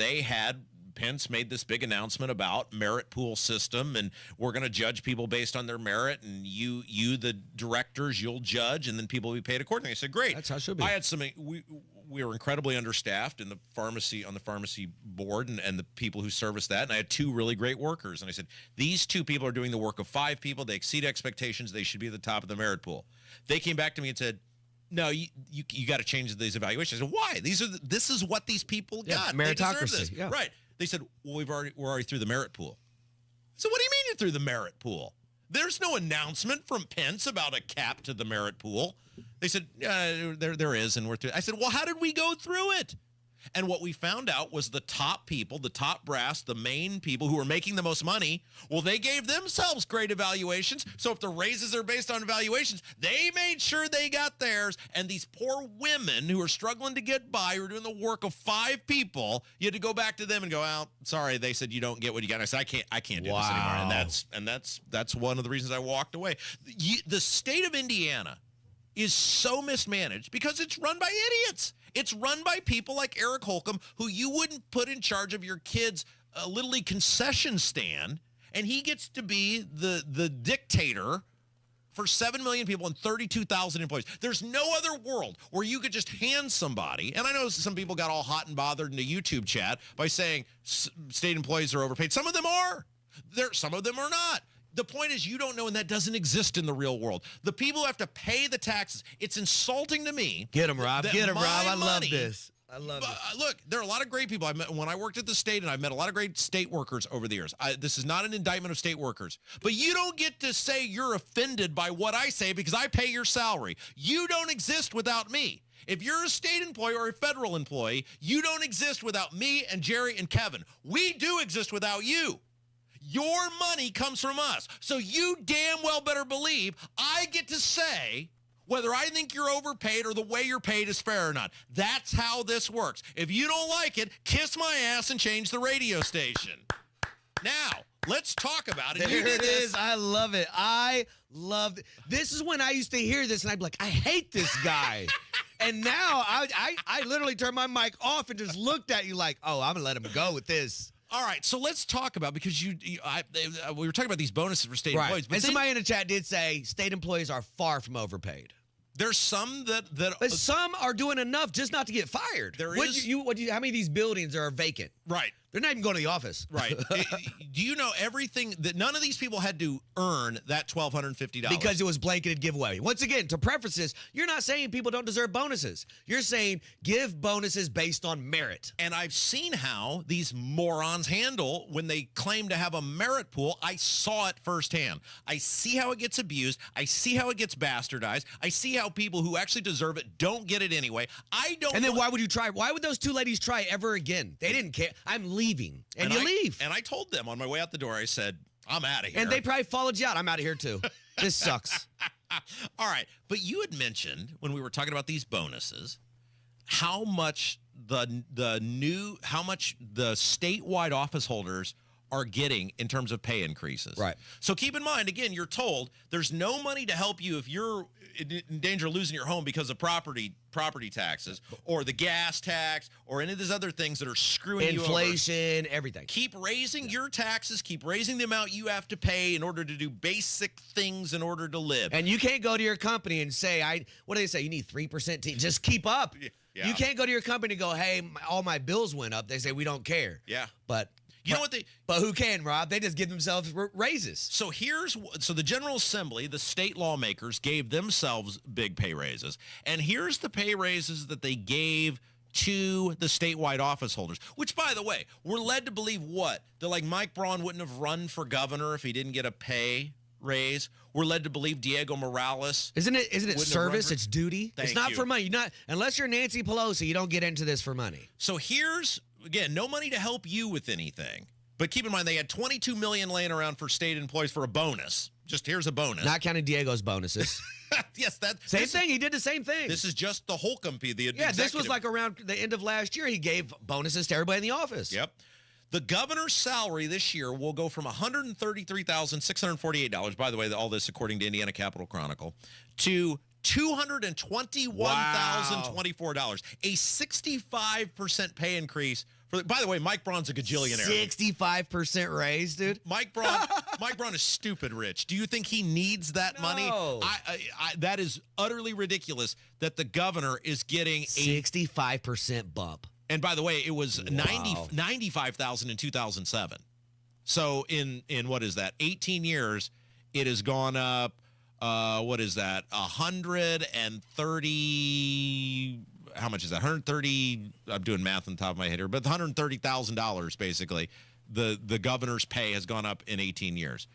Pence made this big announcement about merit pool system, and we're going to judge people based on their merit, and you the directors, you'll judge, and then people will be paid accordingly. I said, great. That's how it should be. I had we were incredibly understaffed on the pharmacy board and the people who service that, and I had two really great workers, and I said, these two people are doing the work of 5 people. They exceed expectations. They should be at the top of the merit pool. They came back to me and said, no, you got to change these evaluations. I said, why? This is what these people got. Meritocracy. They deserve this. Yeah. Right. They said, well, we're already through the merit pool. So what do you mean you're through the merit pool? There's no announcement from Pence about a cap to the merit pool. They said, there is, and we're through. I said, well, how did we go through it? And what we found out was the top people, the top brass, the main people who were making the most money, well, they gave themselves great evaluations. So if the raises are based on evaluations, they made sure they got theirs. And these poor women who are struggling to get by, who are doing the work of 5 people, you had to go back to them and go, well, sorry, they said you don't get what you got. And I said, I can't do this anymore. And that's one of the reasons I walked away. The state of Indiana is so mismanaged because it's run by idiots. It's run by people like Eric Holcomb, who you wouldn't put in charge of your kids' Little League concession stand, and he gets to be the dictator for 7 million people and 32,000 employees. There's no other world where you could just hand somebody, and I know some people got all hot and bothered in the YouTube chat by saying state employees are overpaid. Some of them are. Some of them are not. The point is you don't know, and that doesn't exist in the real world. The people who have to pay the taxes, it's insulting to me. Get him, Rob. Get him, Rob. I love money, this. I love it. Look, there are a lot of great people. I met when I worked at the state, and I've met a lot of great state workers over the years. This is not an indictment of state workers. But you don't get to say you're offended by what I say because I pay your salary. You don't exist without me. If you're a state employee or a federal employee, you don't exist without me and Jerry and Kevin. We do exist without you. Your money comes from us. So you damn well better believe I get to say whether I think you're overpaid or the way you're paid is fair or not. That's how this works. If you don't like it, kiss my ass and change the radio station. Now, let's talk about it. There it is. I love it. I love it. This is when I used to hear this, and I'd be like, I hate this guy. And now I literally turned my mic off and just looked at you like, oh, I'm going to let him go with this. All right, so let's talk about, because we were talking about these bonuses for state employees. But somebody in the chat did say state employees are far from overpaid. There's some that but some are doing enough just not to get fired. There how many of these buildings are vacant? Right. They're not even going to the office. Right. Do you know everything that none of these people had to earn that $1,250? Because it was blanketed giveaway. Once again, to preface this, you're not saying people don't deserve bonuses. You're saying give bonuses based on merit. And I've seen how these morons handle when they claim to have a merit pool. I saw it firsthand. I see how it gets abused. I see how it gets bastardized. I see how people who actually deserve it don't get it anyway. I don't. And then why would you try? Why would those two ladies try ever again? They didn't care. I'm leaving. And you leave. And I told them on my way out the door, I said, I'm out of here. And they probably followed you out. I'm out of here too. This sucks. All right. But you had mentioned when we were talking about these bonuses, how much the statewide office holders are getting in terms of pay increases. Right. So keep in mind, again, you're told there's no money to help you if you're in danger of losing your home because of property taxes or the gas tax or any of these other things that are screwing you over. Inflation, everything. Keep raising your taxes, keep raising the amount you have to pay in order to do basic things in order to live. And you can't go to your company and say, what do they say? You need 3% just keep up. Yeah. You can't go to your company and go, hey, all my bills went up. They say, we don't care. Yeah. But know what But who can, Rob? They just give themselves raises. So the General Assembly, the state lawmakers, gave themselves big pay raises. And here's the pay raises that they gave to the statewide office holders, which, by the way, we're led to believe what? That like Mike Braun wouldn't have run for governor if he didn't get a pay raise. We're led to believe Diego Morales. Isn't it service? It's duty. It's not for money. Unless you're Nancy Pelosi, you don't get into this for money. So here's, again, no money to help you with anything. But keep in mind, they had $22 million laying around for state employees for a bonus. Just here's a bonus. Not counting Diego's bonuses. Yes, same thing. He did the same thing. This is just the Holcomb fee. This was like around the end of last year. He gave bonuses to everybody in the office. Yep. The governor's salary this year will go from $133,648, by the way, all this according to Indiana Capitol Chronicle, to $221,024, a 65% pay increase. By the way, Mike Braun's a gajillionaire. 65% raise, dude. Mike Braun is stupid rich. Do you think he needs that money? That is utterly ridiculous that the governor is getting a 65% bump. And by the way, it was $95,000 in 2007. So in what is that? 18 years, it has gone up. What is that? 130. How much is that? 130. I'm doing math on the top of my head here, but $130,000 basically. The governor's pay has gone up in 18 years.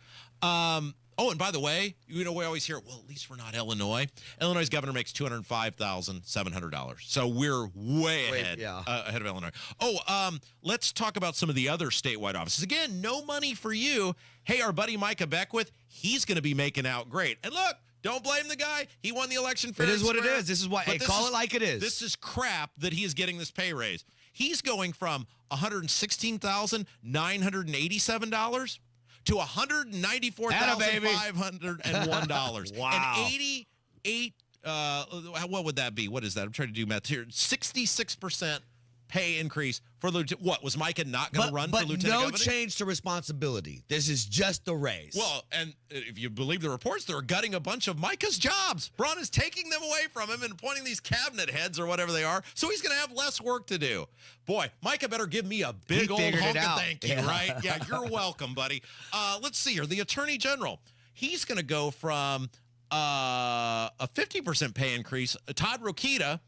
Oh, and by the way, we always hear, well, at least we're not Illinois. Illinois' governor makes $205,700. So we're way ahead of Illinois. Let's talk about some of the other statewide offices. Again, no money for you. Hey, our buddy Micah Beckwith, he's going to be making out great. And look, don't blame the guy. He won the election fair. It is what it is. This is why. Hey, call it like it is. This is crap that he is getting this pay raise. He's going from $116,987 to $194,501. Wow. And 88, what would that be? What is that? I'm trying to do math here. 66% pay increase for lieutenant. What, was Micah not going to run for lieutenant governor? But no change to responsibility. This is just the raise. Well, and if you believe the reports, they're gutting a bunch of Micah's jobs. Braun is taking them away from him and appointing these cabinet heads or whatever they are, so he's going to have less work to do. Boy, Micah better give me a big old honkin' thank you, right? Yeah, you're welcome, buddy. Let's see here. The Attorney General, he's going to go from a 50% pay increase. Todd Rokita,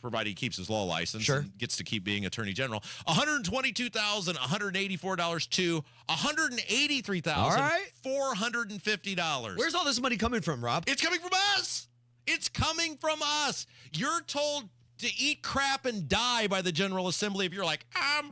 provided he keeps his law license and gets to keep being Attorney General, $122,184 to $183,450. Where's all this money coming from, Rob? It's coming from us. It's coming from us. You're told to eat crap and die by the General Assembly if you're like,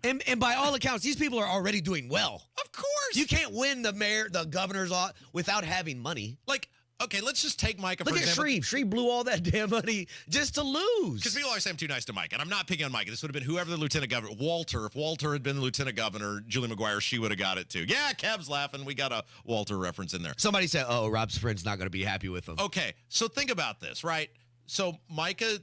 And by all accounts, these people are already doing well. Of course. You can't win the governor's without having money. Like, okay, let's just take Micah, for example. Look at Shreve. Shreve blew all that damn money just to lose. Because people always say I'm too nice to Micah, and I'm not picking on Micah. This would have been whoever the lieutenant governor, Walter. If Walter had been the lieutenant governor, Julie McGuire, she would have got it too. Yeah, Kev's laughing. We got a Walter reference in there. Somebody said, oh, Rob's friend's not going to be happy with him. Okay, so think about this, right? So Micah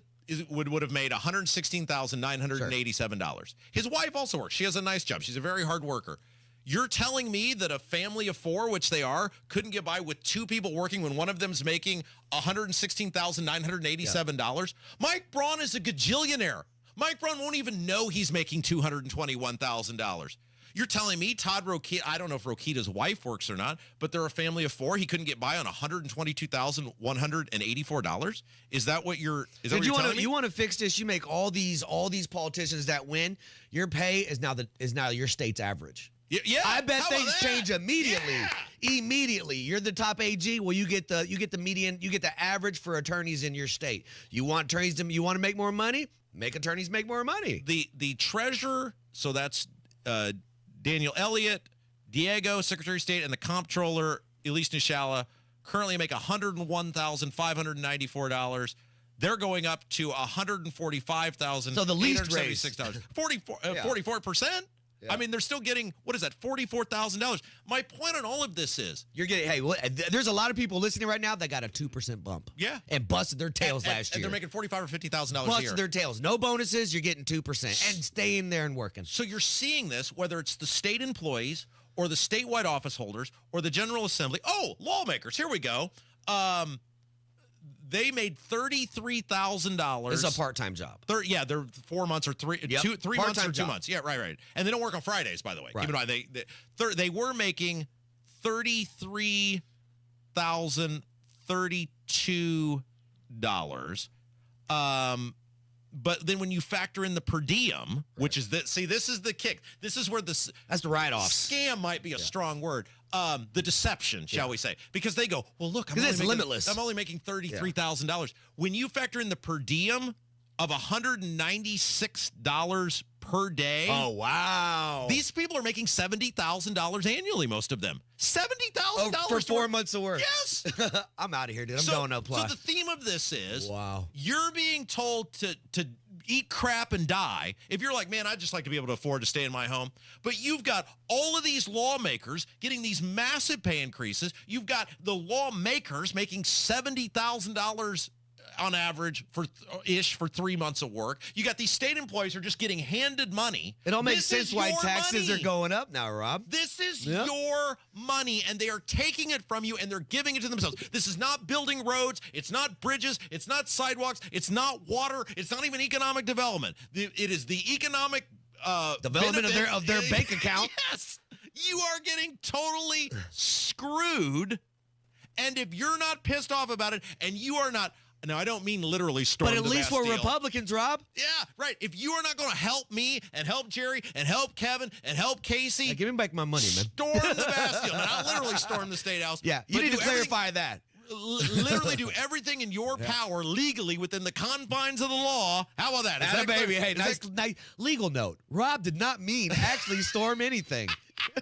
would have made $116,987. His wife also works. She has a nice job. She's a very hard worker. You're telling me that a family of four, which they are, couldn't get by with two people working when one of them's making $116,987? Mike Braun is a gajillionaire. Mike Braun won't even know he's making $221,000. You're telling me Todd Rokita, I don't know if Rokita's wife works or not, but they're a family of four. He couldn't get by on $122,184? Is that what you're telling me? You want to fix this? You make all these politicians that win, your pay is now your state's average. Yeah, I bet things change immediately. Yeah. Immediately, you're the top AG. Well, you get the median, you get the average for attorneys in your state. You want attorneys you want to make more money? Make attorneys make more money. The treasurer, so that's Daniel Elliott, Diego, Secretary of State, and the comptroller Elise Nishala currently make $101,594. They're going up to $145,000. So the least raise, 44%. Yeah. I mean, they're still getting, what is that, $44,000. My point on all of this is, you're getting, there's a lot of people listening right now that got a 2% bump. Yeah. And busted their tails last year. And they're making $45,000 or $50,000 a year. Busted their tails. No bonuses, you're getting 2% and staying there and working. So you're seeing this, whether it's the state employees or the statewide office holders or the General Assembly. Oh, lawmakers, here we go. They made $33,000. This is a part-time job. They're 4 months or 3 months or 2 months. Yeah, right. And they don't work on Fridays, by the way. Right. Keep in mind, they were making $33,032. But then when you factor in the per diem, which is this is the kick. This is where that's the write-off. Scam might be a strong word. The deception, shall we say? Because they go, well, look, it's limitless. I'm only making $33,000. When you factor in the per diem of $196 per day. Oh, wow. These people are making $70,000 annually, most of them. $70,000 for 4 months of work. Yes. I'm out of here, dude. I'm going to apply. So the theme of this is, wow, you're being told to eat crap and die. If you're like, man, I'd just like to be able to afford to stay in my home. But you've got all of these lawmakers getting these massive pay increases. You've got the lawmakers making $70,000 on average for 3 months of work. You got these state employees who are just getting handed money. It all makes sense why taxes are going up now, Rob. This is your money, and they are taking it from you, and they're giving it to themselves. This is not building roads. It's not bridges. It's not sidewalks. It's not water. It's not even economic development. It is the economic development of their bank account. Yes. You are getting totally screwed, and if you're not pissed off about it, and you are not... Now, I don't mean literally storm the Bastille. But at least we're Republicans, Rob. Yeah, right. If you are not going to help me and help Jerry and help Kevin and help Casey. Hey, give me back my money, man. Storm the Bastille. Now, not literally storm the State House. Yeah, you need to clarify that. Literally do everything in your power legally within the confines of the law. How about that? Is that baby? Hey, nice legal note. Rob did not mean actually storm anything.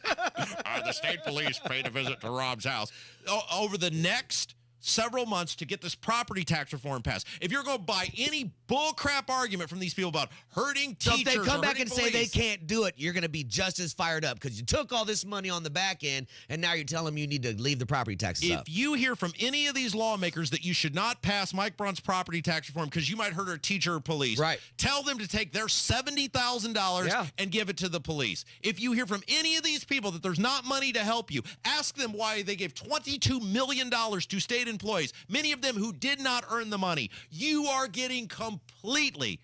The state police paid a visit to Rob's house. Over the next several months to get this property tax reform passed. If you're going to buy any bullcrap argument from these people about hurting teachers, so if they come back and police, say they can't do it, you're going to be just as fired up because you took all this money on the back end, and now you're telling them you need to leave the property taxes up. If you hear from any of these lawmakers that you should not pass Mike Braun's property tax reform because you might hurt a teacher or police, right, tell them to take their $70,000 and give it to the police. If you hear from any of these people that there's not money to help you, ask them why they gave $22 million to state employees, many of them who did not earn the money. You are getting completely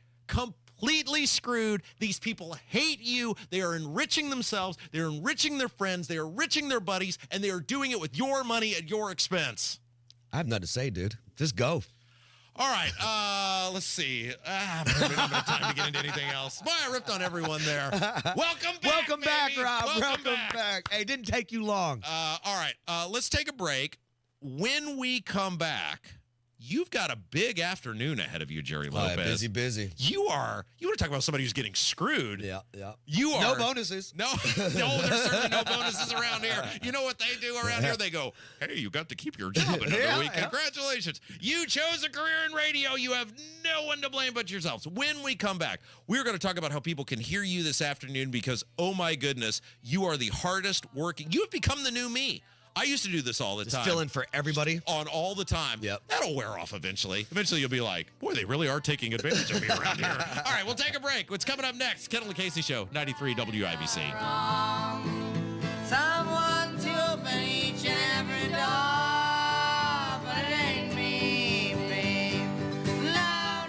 screwed. These people hate you. They are enriching themselves. They're enriching their friends. They are enriching their buddies, and they are doing it with your money at your expense. I have nothing to say, dude. Just go. All right, let's see. I don't have time to get into anything else. Boy, I ripped on everyone there. Welcome back, Welcome back, Rob. Welcome back. Hey, it didn't take you long. All right, let's take a break. When we come back, you've got a big afternoon ahead of you, Jerry Lopez. Busy. You want to talk about somebody who's getting screwed. Yeah. You are. No bonuses. No, there's certainly no bonuses around here. You know what they do around here? They go, hey, you got to keep your job another week. Congratulations. You chose a career in radio. You have no one to blame but yourselves. When we come back, we're going to talk about how people can hear you this afternoon because, oh my goodness, you are the hardest working. You have become the new me. I used to do this all the time. Fill in for everybody. On all the time. Yep. That'll wear off eventually. Eventually you'll be like, boy, they really are taking advantage of me around here. All right, we'll take a break. What's coming up next? Kendall Casey Show, 93 WIBC. Someone to open each and every door, but it ain't me, babe. No,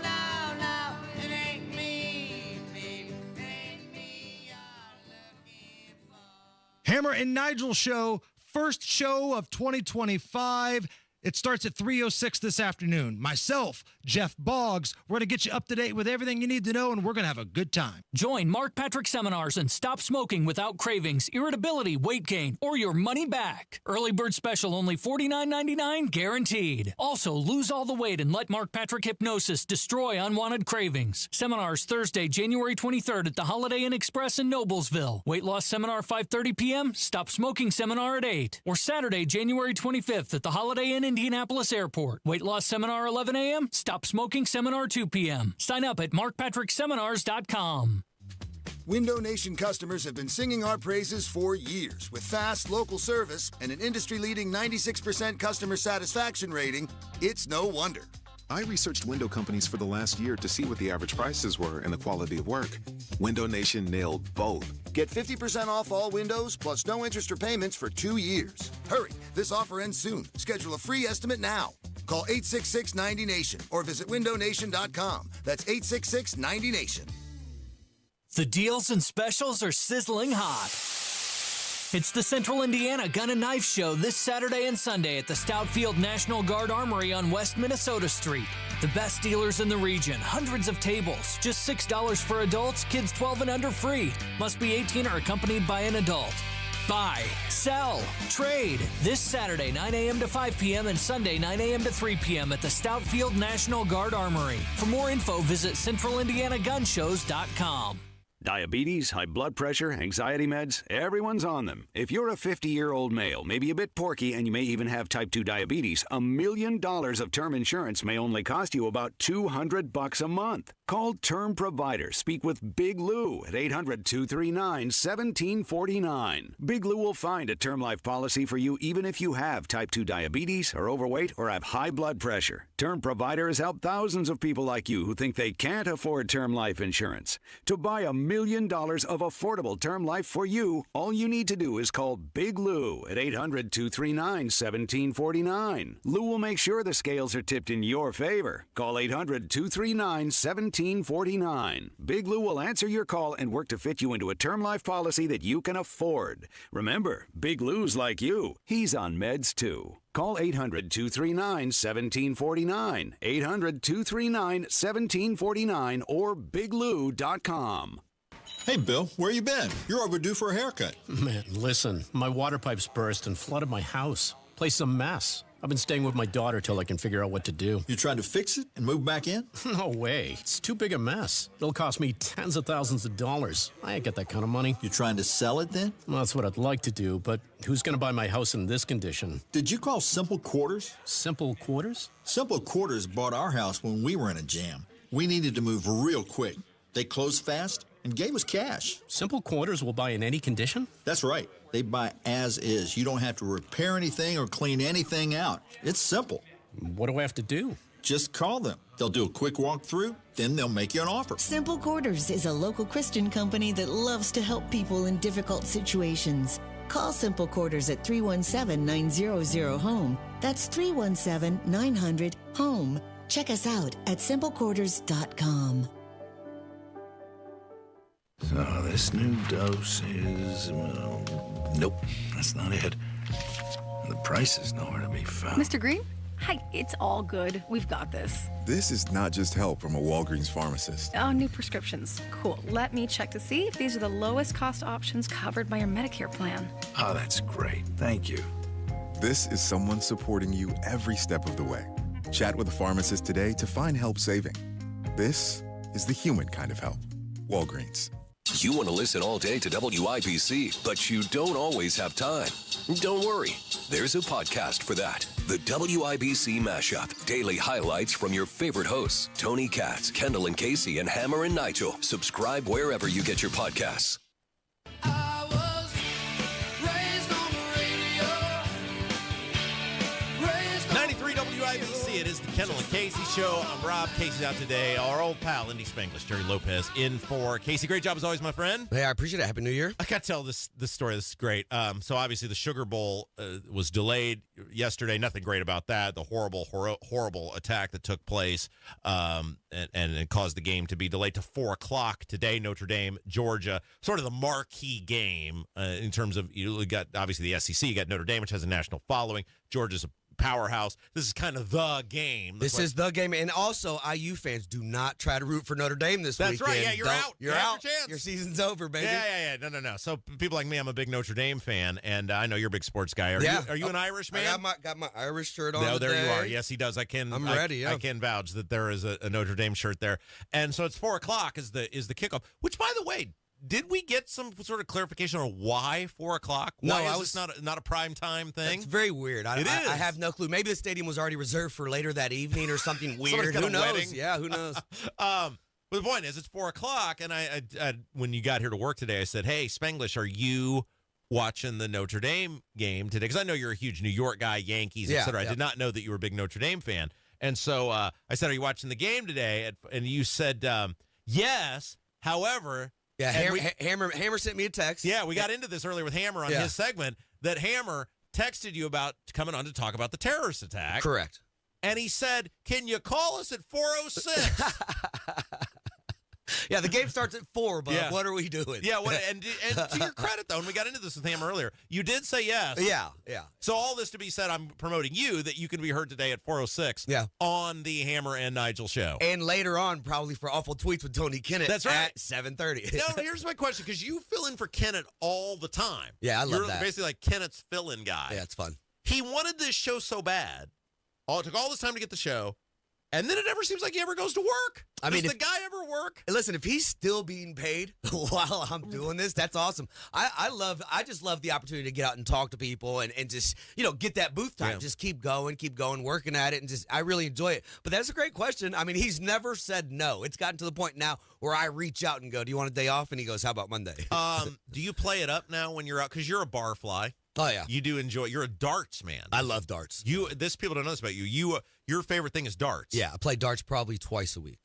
it ain't me, babe. It ain't me you're looking for. Hammer and Nigel Show. First show of 2025. It starts at 3:06 this afternoon. Myself, Jeff Boggs, we're going to get you up to date with everything you need to know, and we're going to have a good time. Join Mark Patrick seminars and stop smoking without cravings, irritability, weight gain, or your money back. Early bird special only $49.99 guaranteed. Also, lose all the weight and let Mark Patrick hypnosis destroy unwanted cravings. Seminars Thursday, January 23rd at the Holiday Inn Express in Noblesville. Weight loss seminar 5:30 p.m., stop smoking seminar at 8. Or Saturday, January 25th at the Holiday Inn Indianapolis Airport. Weight loss seminar 11 a.m., stop smoking seminar 2 p.m. Sign up at markpatrickseminars.com. Window Nation customers have been singing our praises for years. With fast, local service and an industry-leading 96% customer satisfaction rating, it's no wonder. I researched window companies for the last year to see what the average prices were and the quality of work. Window Nation nailed both. Get 50% off all windows, plus no interest or payments for 2 years. Hurry, this offer ends soon. Schedule a free estimate now. Call 866-90NATION or visit windownation.com. That's 866-90NATION. The deals and specials are sizzling hot. It's the Central Indiana Gun and Knife Show this Saturday and Sunday at the Stoutfield National Guard Armory on West Minnesota Street. The best dealers in the region, hundreds of tables, just $6 for adults, kids 12 and under free. Must be 18 or accompanied by an adult. Buy, sell, trade. This Saturday, 9 a.m. to 5 p.m. and Sunday, 9 a.m. to 3 p.m. at the Stoutfield National Guard Armory. For more info, visit CentralIndianaGunShows.com. Diabetes, high blood pressure, anxiety meds, everyone's on them. If you're a 50-year-old male, maybe a bit porky, and you may even have type 2 diabetes, $1 million of term insurance may only cost you about $200 a month. Call Term Provider. Speak with Big Lou at 800-239-1749. Big Lou will find a term life policy for you even if you have type 2 diabetes, are overweight, or have high blood pressure. Term Provider has helped thousands of people like you who think they can't afford term life insurance. To buy $1 million of affordable term life for you, all you need to do is call Big Lou at 800-239-1749. Lou will make sure the scales are tipped in your favor. Call 800-239-1749. Big Lou will answer your call and work to fit you into a term life policy that you can afford. Remember, Big Lou's like you. He's on meds too. Call 800-239-1749, 800-239-1749, or biglou.com. Hey, Bill, where you been? You're overdue for a haircut. Man, listen, my water pipes burst and flooded my house. Place a mess. I've been staying with my daughter till I can figure out what to do. You trying to fix it and move back in? No way. It's too big a mess. It'll cost me tens of thousands of dollars. I ain't got that kind of money. You trying to sell it then? Well, that's what I'd like to do, but who's going to buy my house in this condition? Did you call Simple Quarters? Simple Quarters? Simple Quarters bought our house when we were in a jam. We needed to move real quick. They closed fast and gave us cash. Simple Quarters will buy in any condition? That's right. They buy as is. You don't have to repair anything or clean anything out. It's simple. What do I have to do? Just call them. They'll do a quick walkthrough, then they'll make you an offer. Simple Quarters is a local Christian company that loves to help people in difficult situations. Call Simple Quarters at 317-900-HOME. That's 317-900-HOME. Check us out at simplequarters.com. So this new dose is, nope, that's not it. The price is nowhere to be found. Mr. Green? Hi, it's all good. We've got this. This is not just help from a Walgreens pharmacist. Oh, new prescriptions. Cool. Let me check to see if these are the lowest cost options covered by your Medicare plan. Oh, that's great. Thank you. This is someone supporting you every step of the way. Chat with a pharmacist today to find help saving. This is the human kind of help. Walgreens. You want to listen all day to WIBC, but you don't always have time. Don't worry. There's a podcast for that. The WIBC Mashup. Daily highlights from your favorite hosts, Tony Katz, Kendall and Casey, and Hammer and Nigel. Subscribe wherever you get your podcasts. 93 WIBC. It is the Kendall and Casey show. I'm Rob. Casey's out today. Our old pal, Indy Spanglish, Jerry Lopez, in for Casey. Great job as always, my friend. Hey, I appreciate it. Happy New Year. I got to tell this story. This is great. So obviously the Sugar Bowl was delayed yesterday. Nothing great about that. The horrible attack that took place and it caused the game to be delayed to 4 o'clock today. Notre Dame, Georgia, sort of the marquee game in terms of, you got obviously the SEC. You got Notre Dame, which has a national following. Georgia's a powerhouse. This is kind of the game. This is the game. And also, IU fans, do not try to root for Notre Dame this weekend. That's right. Yeah, you're out. You're out. Your season's over, baby. Yeah. No. So people like me, I'm a big Notre Dame fan, and I know you're a big sports guy. Are you an Irish man? I got my Irish shirt on. No, there today. you are. Yes, he does. I'm ready. I can vouch that there is a Notre Dame shirt there. And so it's 4 o'clock is the kickoff, which, by the way, did we get some sort of clarification on why 4 o'clock? Why is this not a prime time thing? It's very weird. It is. I have no clue. Maybe the stadium was already reserved for later that evening or something weird. Who knows? Wedding. Yeah, who knows? But the point is, it's 4 o'clock, and I when you got here to work today, I said, "Hey, Spanglish, are you watching the Notre Dame game today?" Because I know you're a huge New York guy, Yankees, etc. I did not know that you were a big Notre Dame fan, and so I said, "Are you watching the game today?" And you said, "Yes." However. Yeah, Hammer sent me a text. Yeah, we got into this earlier with Hammer on his segment, that Hammer texted you about coming on to talk about the terrorist attack. Correct. And he said, "Can you call us at 4:06?" Yeah, the game starts at 4, but what are we doing? Yeah, and to your credit, though, and we got into this with Hammer earlier, you did say yes. Yeah. So all this to be said, I'm promoting you that you can be heard today at 4:06 on the Hammer and Nigel show. And later on, probably for Awful Tweets with Tony Kennett. That's right. At 7:30. Now, here's my question, because you fill in for Kennett all the time. Yeah, I love that. You're basically like Kennett's fill-in guy. Yeah, it's fun. He wanted this show so bad. It took all this time to get the show. And then it never seems like he ever goes to work. Does the guy ever work? Listen, if he's still being paid while I'm doing this, that's awesome. I just love the opportunity to get out and talk to people and just, get that booth time. Yeah. Just keep going, working at it, and I really enjoy it. But that's a great question. I mean, he's never said no. It's gotten to the point now where I reach out and go, "Do you want a day off?" And he goes, "How about Monday?" Do you play it up now when you're out? Because you're a bar fly. Oh, yeah. You do enjoy. You're a darts man. I love darts. People don't know this about you. Your favorite thing is darts. Yeah, I play darts probably twice a week.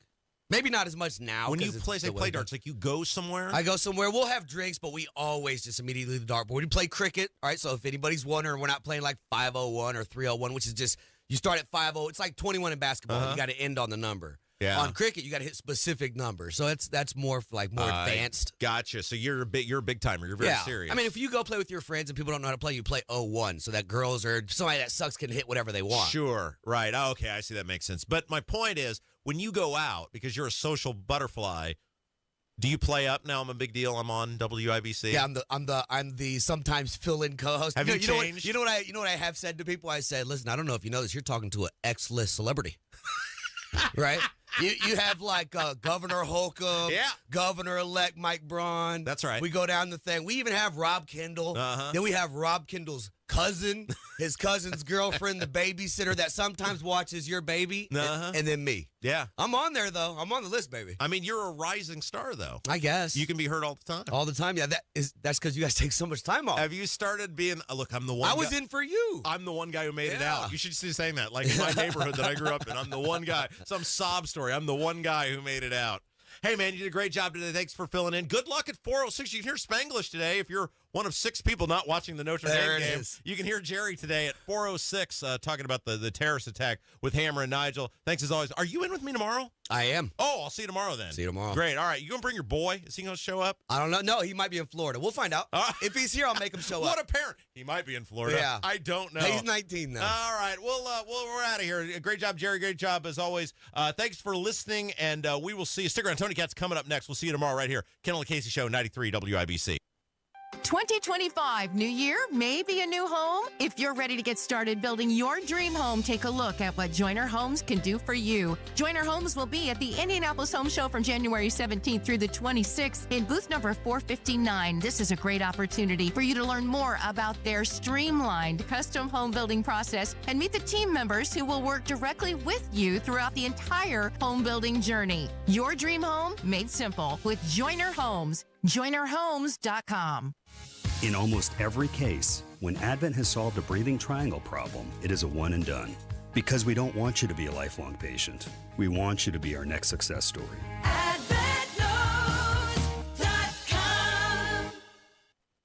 Maybe not as much now. When you play darts, like you go somewhere? I go somewhere. We'll have drinks, but we always just immediately the dartboard. We play cricket, all right? So if anybody's wondering, we're not playing like 501 or 301, which is just, you start at 50. It's like 21 in basketball. You got to end on the number. Yeah. On cricket, you got to hit specific numbers. So that's more advanced. Gotcha. So you're a big timer. You're very serious. I mean, if you go play with your friends and people don't know how to play, you play 01, so that girls or somebody that sucks can hit whatever they want. Sure. Right. Oh, okay. I see. That makes sense. But my point is, when you go out, because you're a social butterfly, Do you play up now? I'm a big deal. I'm on WIBC. Yeah, I'm the sometimes fill-in co-host. Have you changed? You know what I have said to people? I said, listen, I don't know if you know this. You're talking to an X-list celebrity, right? You have like Governor Holcomb, Governor-elect Mike Braun. That's right. We go down the thing. We even have Rob Kendall. Then we have Rob Kendall's cousin, his cousin's girlfriend, the babysitter that sometimes watches your baby, and then me. Yeah. I'm on there, though. I'm on the list, baby. I mean, you're a rising star, though. I guess. You can be heard all the time. All the time? Yeah, that's because you guys take so much time off. Have you started being, look, I'm the one I was in for you. I'm the one guy who made it out. You should see saying that. Like in my neighborhood that I grew up in, I'm the one guy. Some sob story. I'm the one guy who made it out. Hey, man, you did a great job today. Thanks for filling in. Good luck at 4:06. You can hear Spanglish today. If you're one of 6 people not watching the Notre Dame game, you can hear Jerry today at 4:06 talking about the terrorist attack with Hammer and Nigel. Thanks as always. Are you in with me tomorrow? I am. Oh, I'll see you tomorrow then. See you tomorrow. Great. All right. You going to bring your boy? Is he going to show up? I don't know. No, he might be in Florida. We'll find out. If he's here, I'll make him show up. What a parent. He might be in Florida. Yeah. I don't know. He's 19 now. All right. Well, we're out of here. Great job, Jerry. Great job as always. Thanks for listening, and we will see you. Stick around. Tony Cat's coming up next. We'll see you tomorrow right here. Kendall Casey Show, 93 WIBC. 2025, new year, maybe a new home? If you're ready to get started building your dream home, take a look at what Joyner Homes can do for you. Joyner Homes will be at the Indianapolis Home Show from January 17th through the 26th in booth number 459. This is a great opportunity for you to learn more about their streamlined custom home building process and meet the team members who will work directly with you throughout the entire home building journey. Your dream home made simple with Joyner Homes. JoynerHomes.com. In almost every case, when Advent has solved a breathing triangle problem, it is a one and done. Because we don't want you to be a lifelong patient. We want you to be our next success story.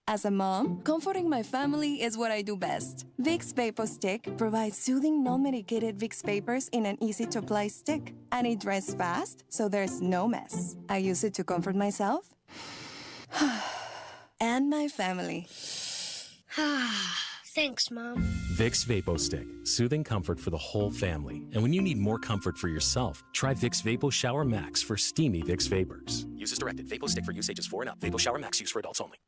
As a mom, comforting my family is what I do best. Vicks Vapor Stick provides soothing, non-medicated Vicks Vapors in an easy-to-apply stick. And it dries fast, so there's no mess. I use it to comfort myself and my family. Thanks, Mom. Vicks Vapo Stick. Soothing comfort for the whole family. And when you need more comfort for yourself, try Vicks Vapo Shower Max for steamy Vicks Vapors. Use as directed. Vapo Stick for use ages 4 and up. Vapo Shower Max use for adults only.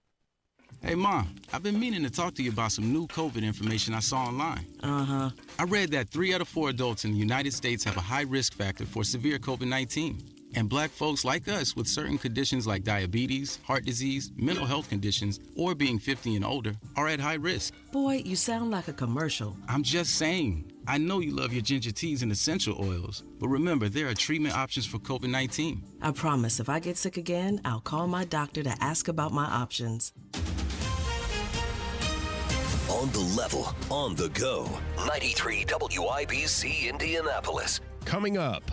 Hey, Mom, I've been meaning to talk to you about some new COVID information I saw online. I read that 3 out of 4 adults in the United States have a high risk factor for severe COVID-19. And black folks like us with certain conditions like diabetes, heart disease, mental health conditions, or being 50 and older are at high risk. Boy, you sound like a commercial. I'm just saying. I know you love your ginger teas and essential oils, but remember, there are treatment options for COVID-19. I promise if I get sick again, I'll call my doctor to ask about my options. On the level, on the go. 93 WIBC Indianapolis. Coming up.